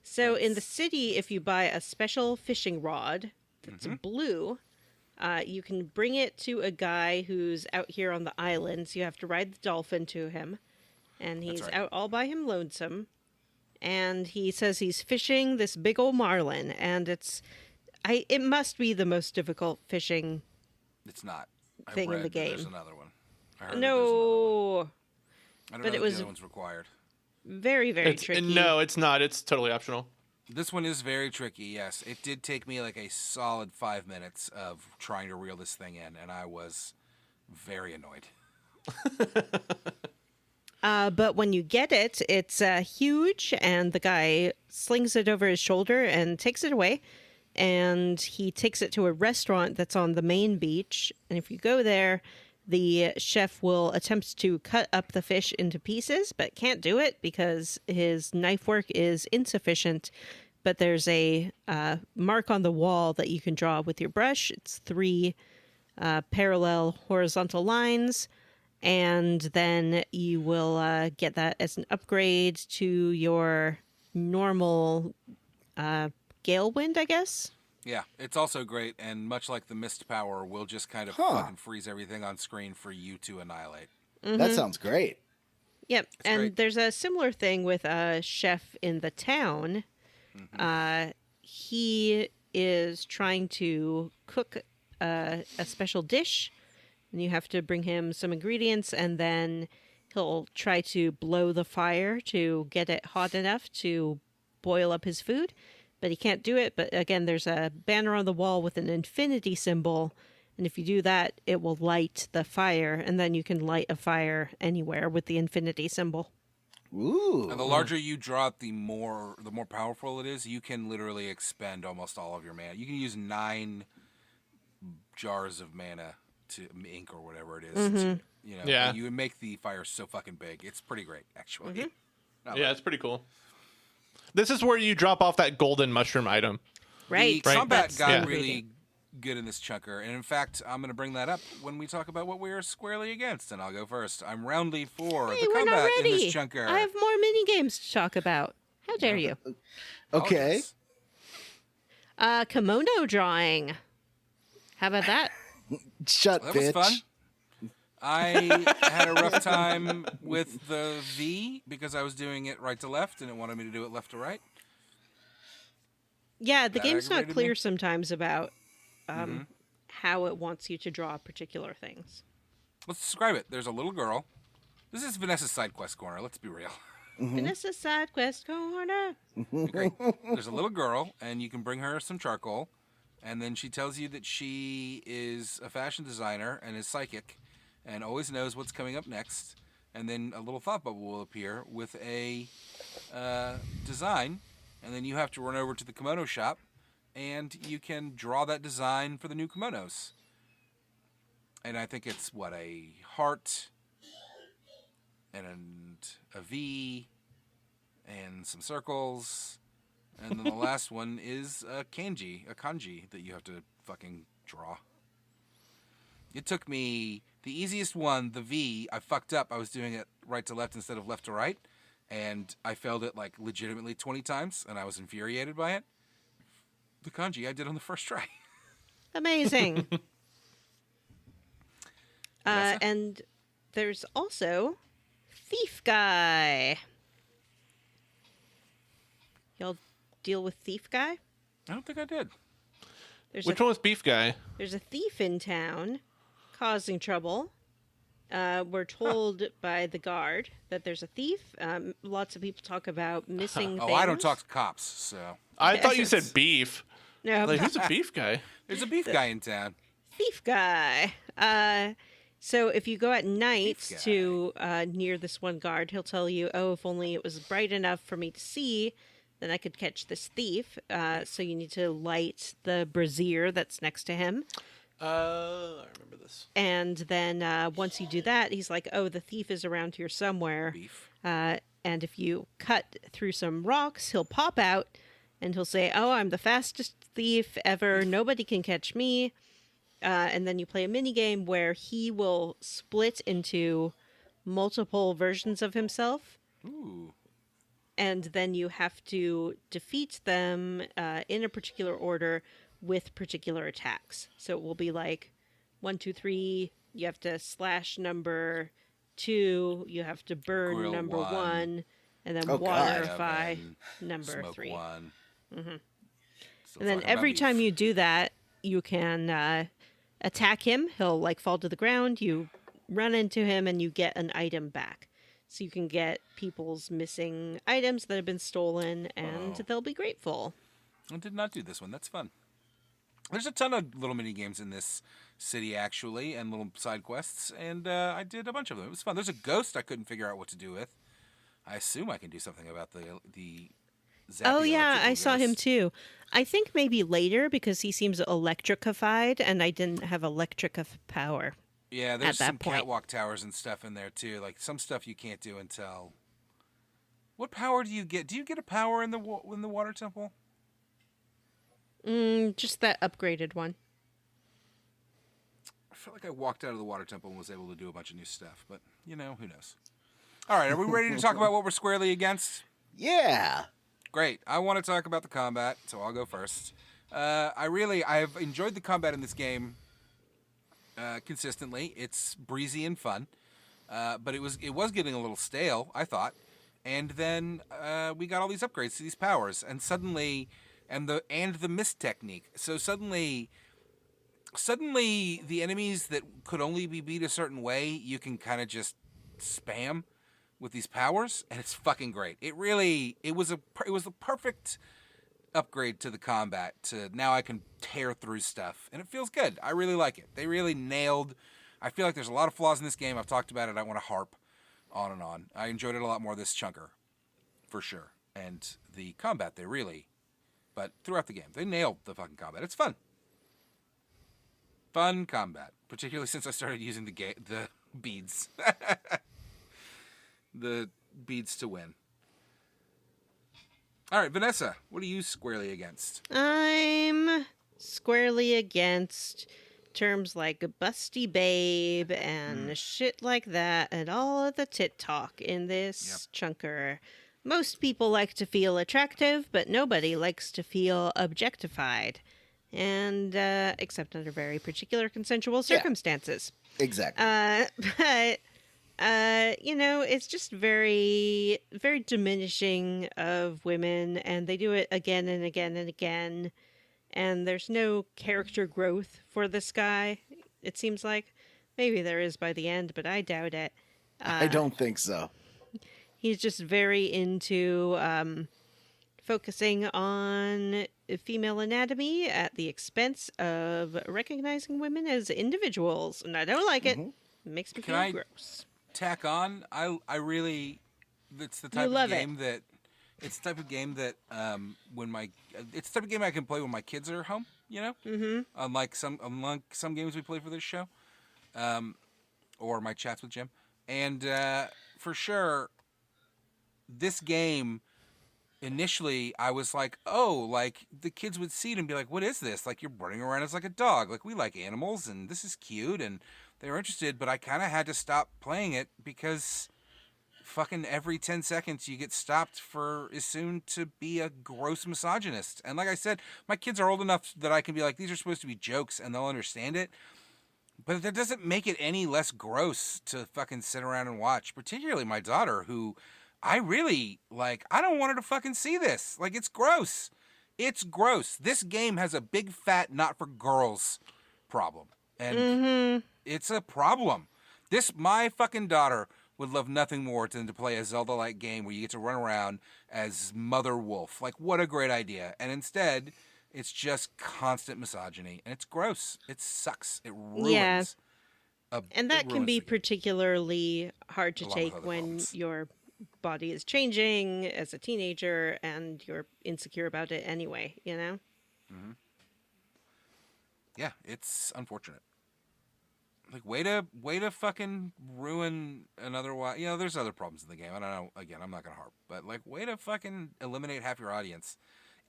So in the city, if you buy a special fishing rod that's blue, you can bring it to a guy who's out here on the islands. You have to ride the dolphin to him, and he's right. out all by him lonesome. And he says he's fishing this big old marlin, and it must be the most difficult fishing. It's not. I Thing in read the that There's game. another one. I heard that there's another one. No, I don't but know it if was- the other one's required. very tricky. No, it's not. It's totally optional. This one is very tricky, yes. It did take me like a solid 5 minutes of trying to reel this thing in, and I was very annoyed. But when you get it, it's huge, and the guy slings it over his shoulder and takes it away. And he takes it to a restaurant that's on the main beach. And if you go there, the chef will attempt to cut up the fish into pieces, but can't do it because his knife work is insufficient. But there's a mark on the wall that you can draw with your brush. It's 3 parallel horizontal lines. And then you will get that as an upgrade to your normal gale wind, I guess. Yeah, it's also great, and much like the mist power, will just kind of fucking freeze everything on screen for you to annihilate. That sounds great. Yep. And great. there's a similar thing with a chef in the town. He is trying to cook a special dish, and you have to bring him some ingredients, and then he'll try to blow the fire to get it hot enough to boil up his food. But he can't do it. But again, there's a banner on the wall with an infinity symbol. And if you do that, it will light the fire. And then you can light a fire anywhere with the infinity symbol. Ooh. And the larger you draw it, the more powerful it is. You can literally expend almost all of your mana. You can use 9 jars of mana to ink or whatever it is. To, Yeah. You make the fire so fucking big. It's pretty great, actually. Yeah, it's pretty cool. This is where you drop off that golden mushroom item. Right. The combat That's got the really ingredient. good in this chunker, and in fact, I'm going to bring that up when we talk about what we are squarely against, and I'll go first. I'm roundly for Hey, the we're not combat in ready. this chunker. I have more mini games to talk about. How dare you? Okay. Kimono drawing. How about that? Shut, That bitch. was fun. I had a rough time with the V because I was doing it right to left, and it wanted me to do it left to right. Yeah, the That game's not aggravated clear me. sometimes about how it wants you to draw particular things. Let's describe it. There's a little girl. This is Vanessa's side quest corner. Let's be real. Vanessa Side Quest Corner. Great. There's a little girl, and you can bring her some charcoal, and then she tells you that she is a fashion designer and is psychic and always knows what's coming up next. And then a little thought bubble will appear with a design, and then you have to run over to the kimono shop, and you can draw that design for the new kimonos. And I think it's, a heart and a V, and some circles, and then the last one is a kanji that you have to fucking draw. It took me, the easiest one, the V, I fucked up. I was doing it right to left instead of left to right, and I failed it like legitimately 20 times, and I was infuriated by it. The kanji I did on the first try. Amazing. Vanessa? And there's also Thief Guy. Y'all deal with Thief Guy? I don't think I did. Which one was Beef Guy? There's a thief in town causing trouble. We're told by the guard that there's a thief. Lots of people talk about missing things. I don't talk to cops, so. I thought you said beef. No, Like, who's a beef guy? There's a beef guy in town. Thief Guy. So if you go at night Thief guy. to near this one guard, he'll tell you, "Oh, if only it was bright enough for me to see, then I could catch this thief." So you need to light the brazier that's next to him. I remember this. And then once you do that, he's like, "Oh, the thief is around here somewhere." Beef. And if you cut through some rocks, he'll pop out and he'll say, "Oh, I'm the fastest thief ever. Nobody can catch me." And then you play a minigame where he will split into multiple versions of himself. Ooh. And then you have to defeat them in a particular order with particular attacks. So it will be like 1, 2, 3. You have to slash number 2. You have to burn Grill number 1. And then Oh, God. waterify Seven, number Smoke 3. one. Mm-hmm. Still And then talking about every beef. time you do that, you can attack him. He'll like fall to the ground. You run into him and you get an item back. So you can get people's missing items that have been stolen and they'll be grateful. I did not do this one. That's fun. There's a ton of little mini games in this city, actually, and little side quests, and I did a bunch of them. It was fun. There's a ghost I couldn't figure out what to do with. I assume I can do something about the zappy Oh yeah, electrical I saw him ghost. too. I think maybe later because he seems electrified and I didn't have electric power. Yeah, there's at that some point. catwalk towers and stuff in there, too. Like, some stuff you can't do until... What power do you get? Do you get a power in the water temple? Just that upgraded one. I feel like I walked out of the water temple and was able to do a bunch of new stuff, but, you know, who knows? All right, are we ready to talk about what we're squarely against? Yeah. Great. I want to talk about the combat, so I'll go first. I've enjoyed the combat in this game consistently. It's breezy and fun, but it was getting a little stale, I thought. And then we got all these upgrades to these powers, and suddenly, and the mist technique. So suddenly the enemies that could only be beat a certain way, you can kind of just spam with these powers, and it's fucking great. It was the perfect upgrade to the combat. To now I can tear through stuff, and it feels good. I really like it. They really nailed. I feel like there's a lot of flaws in this game. I've talked about it. I want to harp on and on. I enjoyed it a lot more this chunker, for sure. And the combat, but throughout the game, they nailed the fucking combat. It's fun. Fun combat, particularly since I started using the beads. The beads to win. All right, Vanessa, what are you squarely against? I'm squarely against terms like busty babe and shit like that and all of the tit talk in this chunker. Most people like to feel attractive, but nobody likes to feel objectified. And except under very particular consensual circumstances. Exactly. But it's just very, very diminishing of women, and they do it again and again and again. And there's no character growth for this guy, it seems like. Maybe there is by the end, but I doubt it. I don't think so. He's just very into focusing on female anatomy at the expense of recognizing women as individuals. And I don't like it. It makes me feel gross. Tack on. I really. It's the type of game that. It's the type of game that it's the type of game I can play when my kids are home. You know. Mm-hmm. Unlike some games we play for this show, or my chats with Jim. And for sure, this game, initially, I was like, oh, like, the kids would see it and be like, what is this? Like, you're running around as like a dog. Like, we like animals, and this is cute, and they were interested, but I kind of had to stop playing it because fucking every 10 seconds you get stopped for Issun to be a gross misogynist. And like I said, my kids are old enough that I can be like, these are supposed to be jokes, and they'll understand it. But that doesn't make it any less gross to fucking sit around and watch, particularly my daughter, who I really, like, I don't want her to fucking see this. Like, it's gross. It's gross. This game has a big fat not for girls problem. And it's a problem. My fucking daughter would love nothing more than to play a Zelda-like game where you get to run around as Mother Wolf. Like, what a great idea. And instead, it's just constant misogyny. And it's gross. It sucks. It ruins. Yeah. And that can be particularly hard to take when problems. your body is changing as a teenager and you're insecure about it anyway, you know? Mm-hmm. Yeah, it's unfortunate. Like, way to fucking ruin another one. You know, there's other problems in the game. I don't know. Again, I'm not going to harp. But, like, way to fucking eliminate half your audience.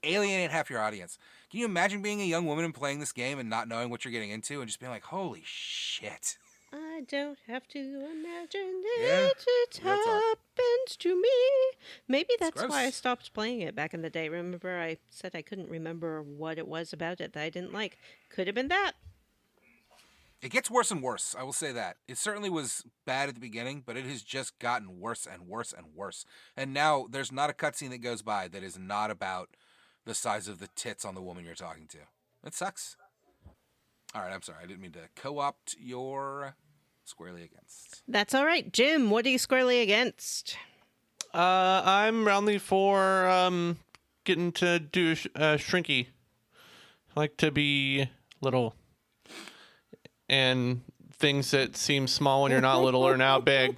Alienate half your audience. Can you imagine being a young woman and playing this game and not knowing what you're getting into and just being like, holy shit. I don't have to imagine Yeah, it happens to me. Maybe that's gross. why I stopped playing it back in the day. Remember, I said I couldn't remember what it was about it that I didn't like. Could have been that. It gets worse and worse, I will say that. It certainly was bad at the beginning, but it has just gotten worse and worse and worse. And now there's not a cutscene that goes by that is not about the size of the tits on the woman you're talking to. It sucks. All right, I'm sorry. I didn't mean to co-opt your squarely against. That's all right. Jim, what are you squarely against? I'm roundly for getting to do shrinky. I like to be little. And things that seem small when you're not little are now big.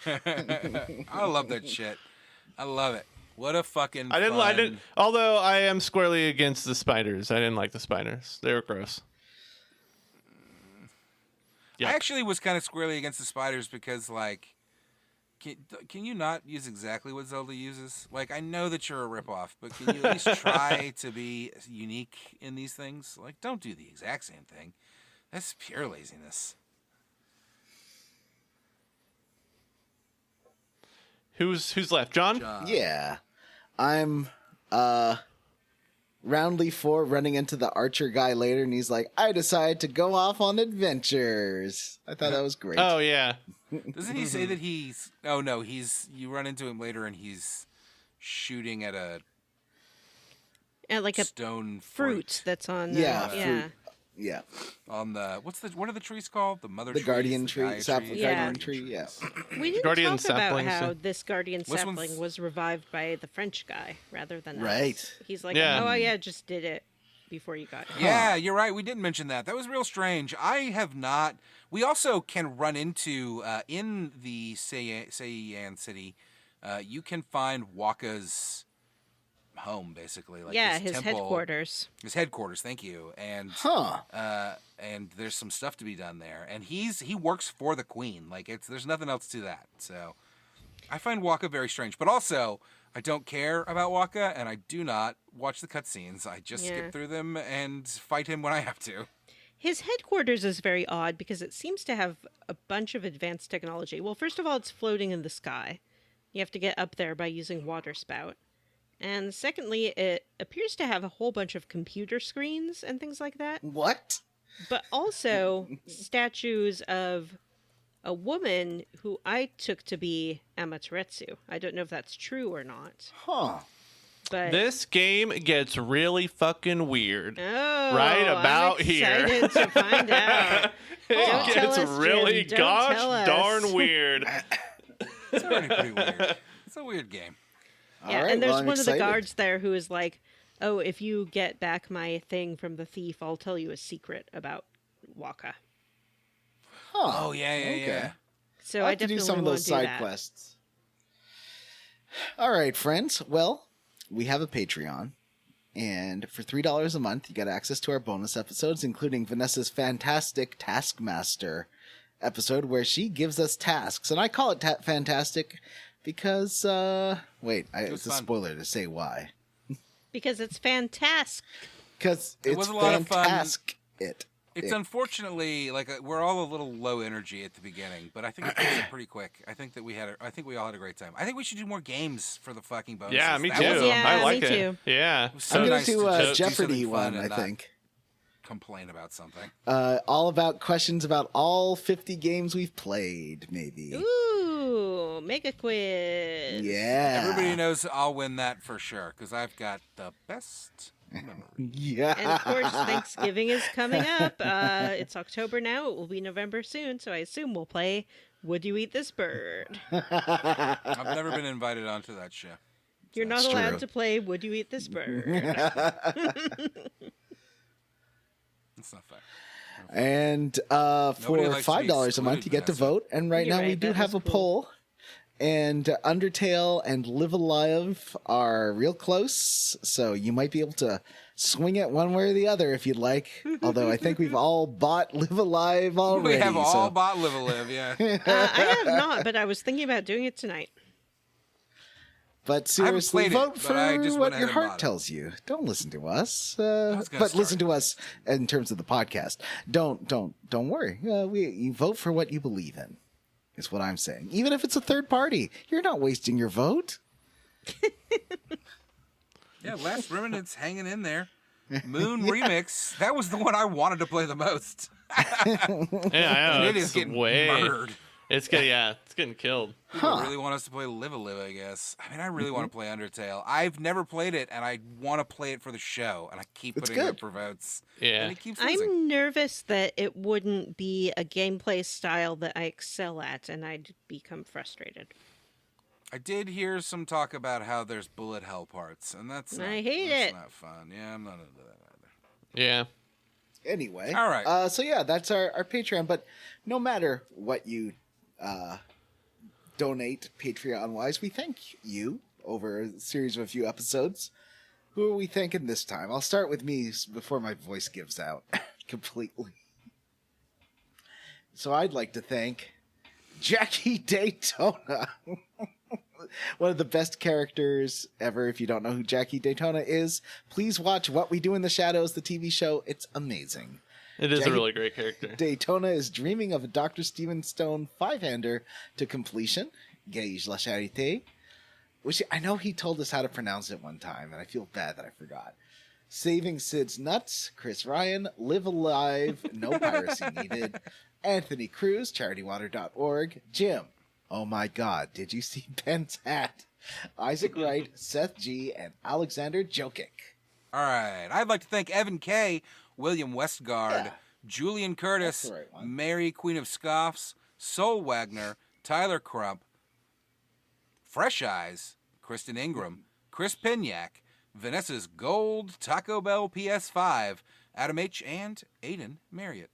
I love that shit. I love it. What a fucking I fun... didn't. Although I am squarely against the spiders. I didn't like the spiders. They were gross. I actually was kind of squarely against the spiders because, like, can you not use exactly what Zelda uses? Like, I know that you're a ripoff, but can you at least try to be unique in these things? Like, don't do the exact same thing. That's pure laziness. Who's left? John? Yeah. I'm roundly for running into the archer guy later, and he's like, I decided to go off on adventures. I thought that was great. Oh, yeah. Doesn't he say that he's... Oh, no, you run into him later, and he's shooting at a Like a stone fruit that's on... Yeah, fruit. Yeah. On the... What are the trees called? The mother The trees? guardian tree. Gaia Guardian Yeah. tree, yeah. We didn't Guardian talk about saplings, how yeah. this guardian Which sapling one's- was revived by the French guy rather than us. Right. He's like, Yeah. oh, yeah, just did it before you got here. Yeah, you're right. We didn't mention that. That was real strange. I have not... We also can run into, in the Seiyan city, you can find Waka's home, basically. Like Yeah, his temple. headquarters. His headquarters, thank you. And and there's some stuff to be done there. And he works for the queen. Like, there's nothing else to that. So I find Waka very strange. But also, I don't care about Waka, and I do not watch the cutscenes. I just skip through them and fight him when I have to. His headquarters is very odd because it seems to have a bunch of advanced technology. Well, first of all, it's floating in the sky. You have to get up there by using water spout. And secondly, it appears to have a whole bunch of computer screens and things like that. What? But also statues of a woman who I took to be Amaterasu. I don't know if that's true or not. Huh. But This game gets really fucking weird. oh, right about I'm here. excited to find out. Don't tell It's us, really Jim. Don't gosh tell us. darn weird. It's already pretty weird. It's a weird game. Yeah, All right, and there's well, I'm one of the excited. guards there who is like, oh, if you get back my thing from the thief, I'll tell you a secret about Waka. Huh. Oh, yeah. Okay. So I'll I have to definitely do some of won't those do side that. quests. All right, friends. Well, we have a Patreon, and for $3 a month, you get access to our bonus episodes, including Vanessa's fantastic Taskmaster episode where she gives us tasks. And I call it fantastic because, it's a fun. spoiler to say why. Because it's fantastic. Because It it's was a lot of fun. fantastic. It's unfortunately we're all a little low energy at the beginning, but I think it picks up pretty quick. I think we all had a great time. I think we should do more games for the fucking bonuses. Yeah, me That too. was Yeah, I like me it. too. Yeah. It was so I'm going nice to do to a just do Jeopardy something fun one, and I not think. complain about something. All about questions about all 50 games we've played, maybe. Ooh, make a quiz. Yeah. Everybody knows I'll win that for sure because I've got the best memory. Yeah. And of course, Thanksgiving is coming up. It's October now. It will be November soon, so I assume we'll play Would You Eat This Bird? I've never been invited onto that show. You're not That's allowed true. to play Would You Eat This Bird? It's not fair. And Nobody for likes to be $5 a month, you excluded, get to Vanessa. vote. And right You're now we right, do that have a was cool. poll. And Undertale and Live Alive are real close, so you might be able to swing it one way or the other if you'd like. Although I think we've all bought Live Alive already. We have all so. bought Live a Live, yeah. I have not, but I was thinking about doing it tonight. But I haven't seriously, played it, vote but for I just what went your ahead and heart bought it. tells you. Don't listen to us, was gonna but listen start. to us in terms of the podcast. Don't worry. You vote for what you believe in. Is what I'm saying. Even if it's a third party, you're not wasting your vote. Yeah, Last Remnant's hanging in there. Moon Remix, that was the one I wanted to play the most. Yeah, I know. It is It's getting way. murdered. It's getting killed. People really want us to play Live a Live, I guess. I mean, I really want to play Undertale. I've never played it, and I want to play it for the show, and I keep It's putting it up good. for votes. Yeah. And it keeps losing. I'm nervous that it wouldn't be a gameplay style that I excel at, and I'd become frustrated. I did hear some talk about how there's bullet hell parts, and that's I hate it. not fun. Yeah, I'm not into that either. Yeah. Anyway, All right. So yeah, that's our Patreon. But no matter what you donate Patreon wise, we thank you over a series of a few episodes. Who are we thanking this time? I'll start with me before my voice gives out completely. So I'd like to thank Jackie Daytona. One of the best characters ever. If you don't know who Jackie Daytona is, please watch What We Do in the Shadows, the TV show. It's amazing. It is Jackie a really great character. Daytona is dreaming of a Dr. Stephen Stone five-hander to completion, Gage La Charité, which I know he told us how to pronounce it one time, and I feel bad that I forgot. Saving Sid's Nuts, Chris Ryan, Live Alive, No Piracy Needed, Anthony Cruz, charitywater.org, Jim, oh my god, did you see Ben's hat? Isaac Wright, Seth G, and Alexander Jokic. All right. I'd like to thank Evan K., William Westgard, Yeah. Julian Curtis, That's the right one. Mary Queen of Scoffs, Sol Wagner, Tyler Crump, Fresh Eyes, Kristen Ingram, Chris Pignac, Vanessa's Gold, Taco Bell PS5, Adam H., and Aiden Marriott.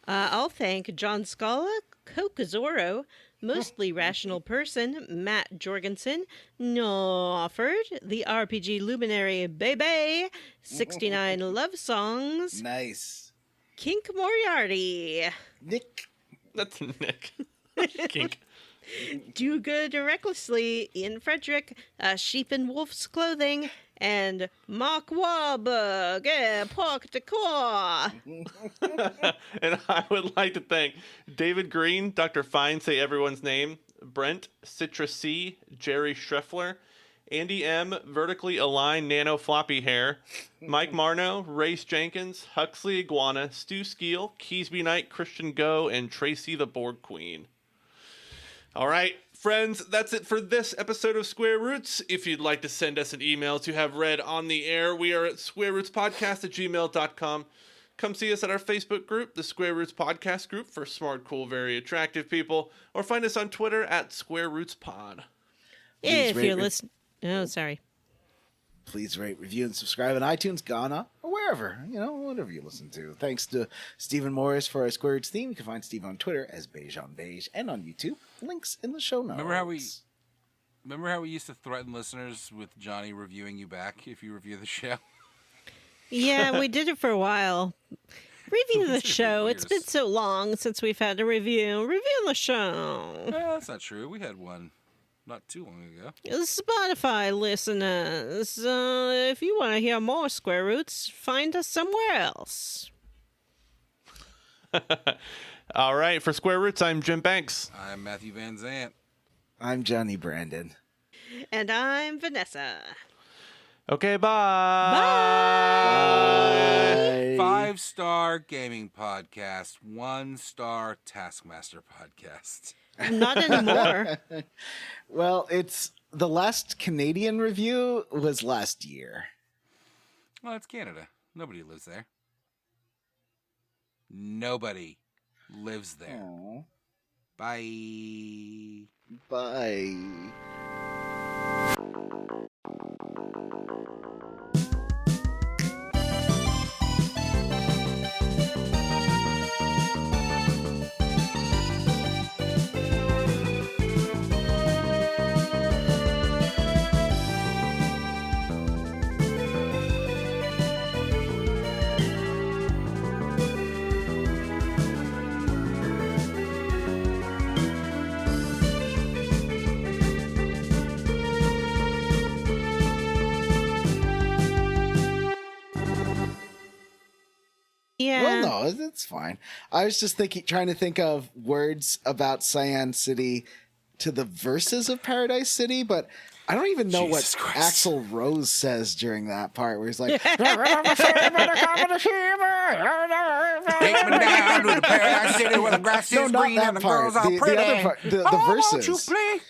I'll thank John Scala, Kokazoro, Mostly Rational Person, Matt Jorgensen, Offord, the RPG Luminary Bebe, 69 Love Songs, Nice. Kink Moriarty, Nick. That's Nick. Kink. Do Good Recklessly, Ian Frederick, Sheep in Wolf's Clothing, and Mark Warburg, Pork de Corps. And I would like to thank David Green, Dr. Fine, say everyone's name, Brent, Citra C, Jerry Schreffler, Andy M, Vertically Aligned Nano Floppy Hair, Mike Marno, Race Jenkins, Huxley Iguana, Stu Skeel, Keysby Knight, Christian Go, and Tracy the Borg Queen. All right, friends, that's it for this episode of Square Roots. If you'd like to send us an email to have read on the air, we are at squarerootspodcast@gmail.com. Come see us at our Facebook group, the Square Roots Podcast Group, for smart, cool, very attractive people, or find us on Twitter at Square Roots Pod. If rate you're it. listening... Oh, sorry. Please rate, review, and subscribe on iTunes, Ghana, or wherever, whatever you listen to. Thanks to Stephen Morris for our Square Roots theme. You can find Steve on Twitter as Beige on Beige and on YouTube. Links in the show notes. Remember how we used to threaten listeners with Johnny reviewing you back if you review the show? Yeah, we did it for a while. Review the Consider show. it It's been so long since we've had a review. Review the show. That's not true. We had one not too long ago. Spotify listeners, if you want to hear more Square Roots, find us somewhere else. All right, for Square Roots, I'm Jim Banks. I'm Matthew Van Zant. I'm Johnny Brandon. And I'm Vanessa. Okay, bye. Bye. 5-star gaming podcast, 1-star Taskmaster podcast. Not anymore. Well, it's the last Canadian review was last year. Well, it's Canada. Nobody lives there. Nobody lives there. Aw. Bye. Bye. Yeah. Well, no, it's fine. I was just trying to think of words about Cyan City to the verses of Paradise City, but I don't even know Jesus what Christ. Axl Rose says during that part where he's like, Take me down to the Paradise City where the grass No, is not green that and the part. girls are The pretty. other part, the Oh, verses. won't you please?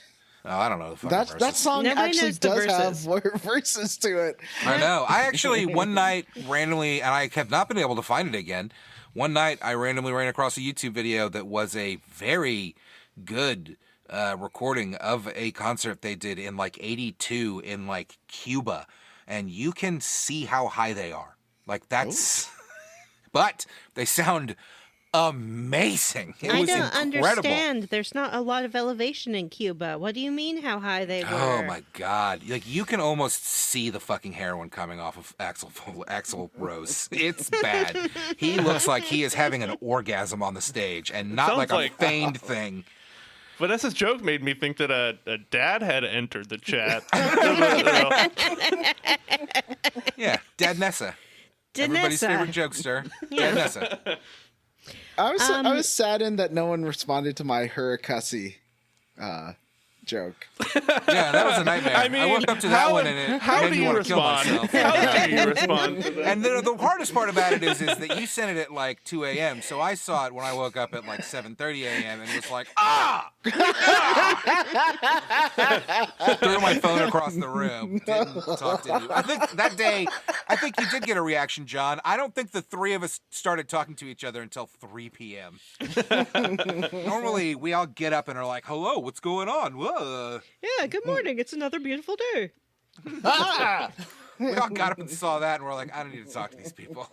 Oh, I don't know the fucking verses. that song Nobody actually knows the does verses. have verses to it. I know. I actually, one night, randomly, and I have not been able to find it again. One night, I randomly ran across a YouTube video that was a very good recording of a concert they did in like 82 in like Cuba. And you can see how high they are. Like that's, but they sound amazing. It I was don't incredible. understand. There's not a lot of elevation in Cuba. What do you mean how high they were? Oh my God! Like you can almost see the fucking heroin coming off of Axl Rose. It's bad. He looks like he is having an orgasm on the stage, and not Sounds like a like- feigned thing. Vanessa's joke made me think that a dad had entered the chat. Yeah, Dad Nessa. Everybody's Danessa. favorite jokester. Dad Nessa. I was saddened that no one responded to my Hurikasi joke. Yeah, that was a nightmare. I mean, I woke up to that one and it how made do me you want to kill respond? myself. How do you respond to that? And the hardest part about it is that you sent it at like 2 a.m. So I saw it when I woke up at like 7:30 a.m. and was like, ah! Threw my phone across the room. Didn't talk to anyone. I think that day, you did get a reaction, John. I don't think the three of us started talking to each other until 3 p.m. Normally, we all get up and are like, hello, what's going on? Whoa. Yeah, good morning. It's another beautiful day. We all got up and saw that and we're like, I don't need to talk to these people.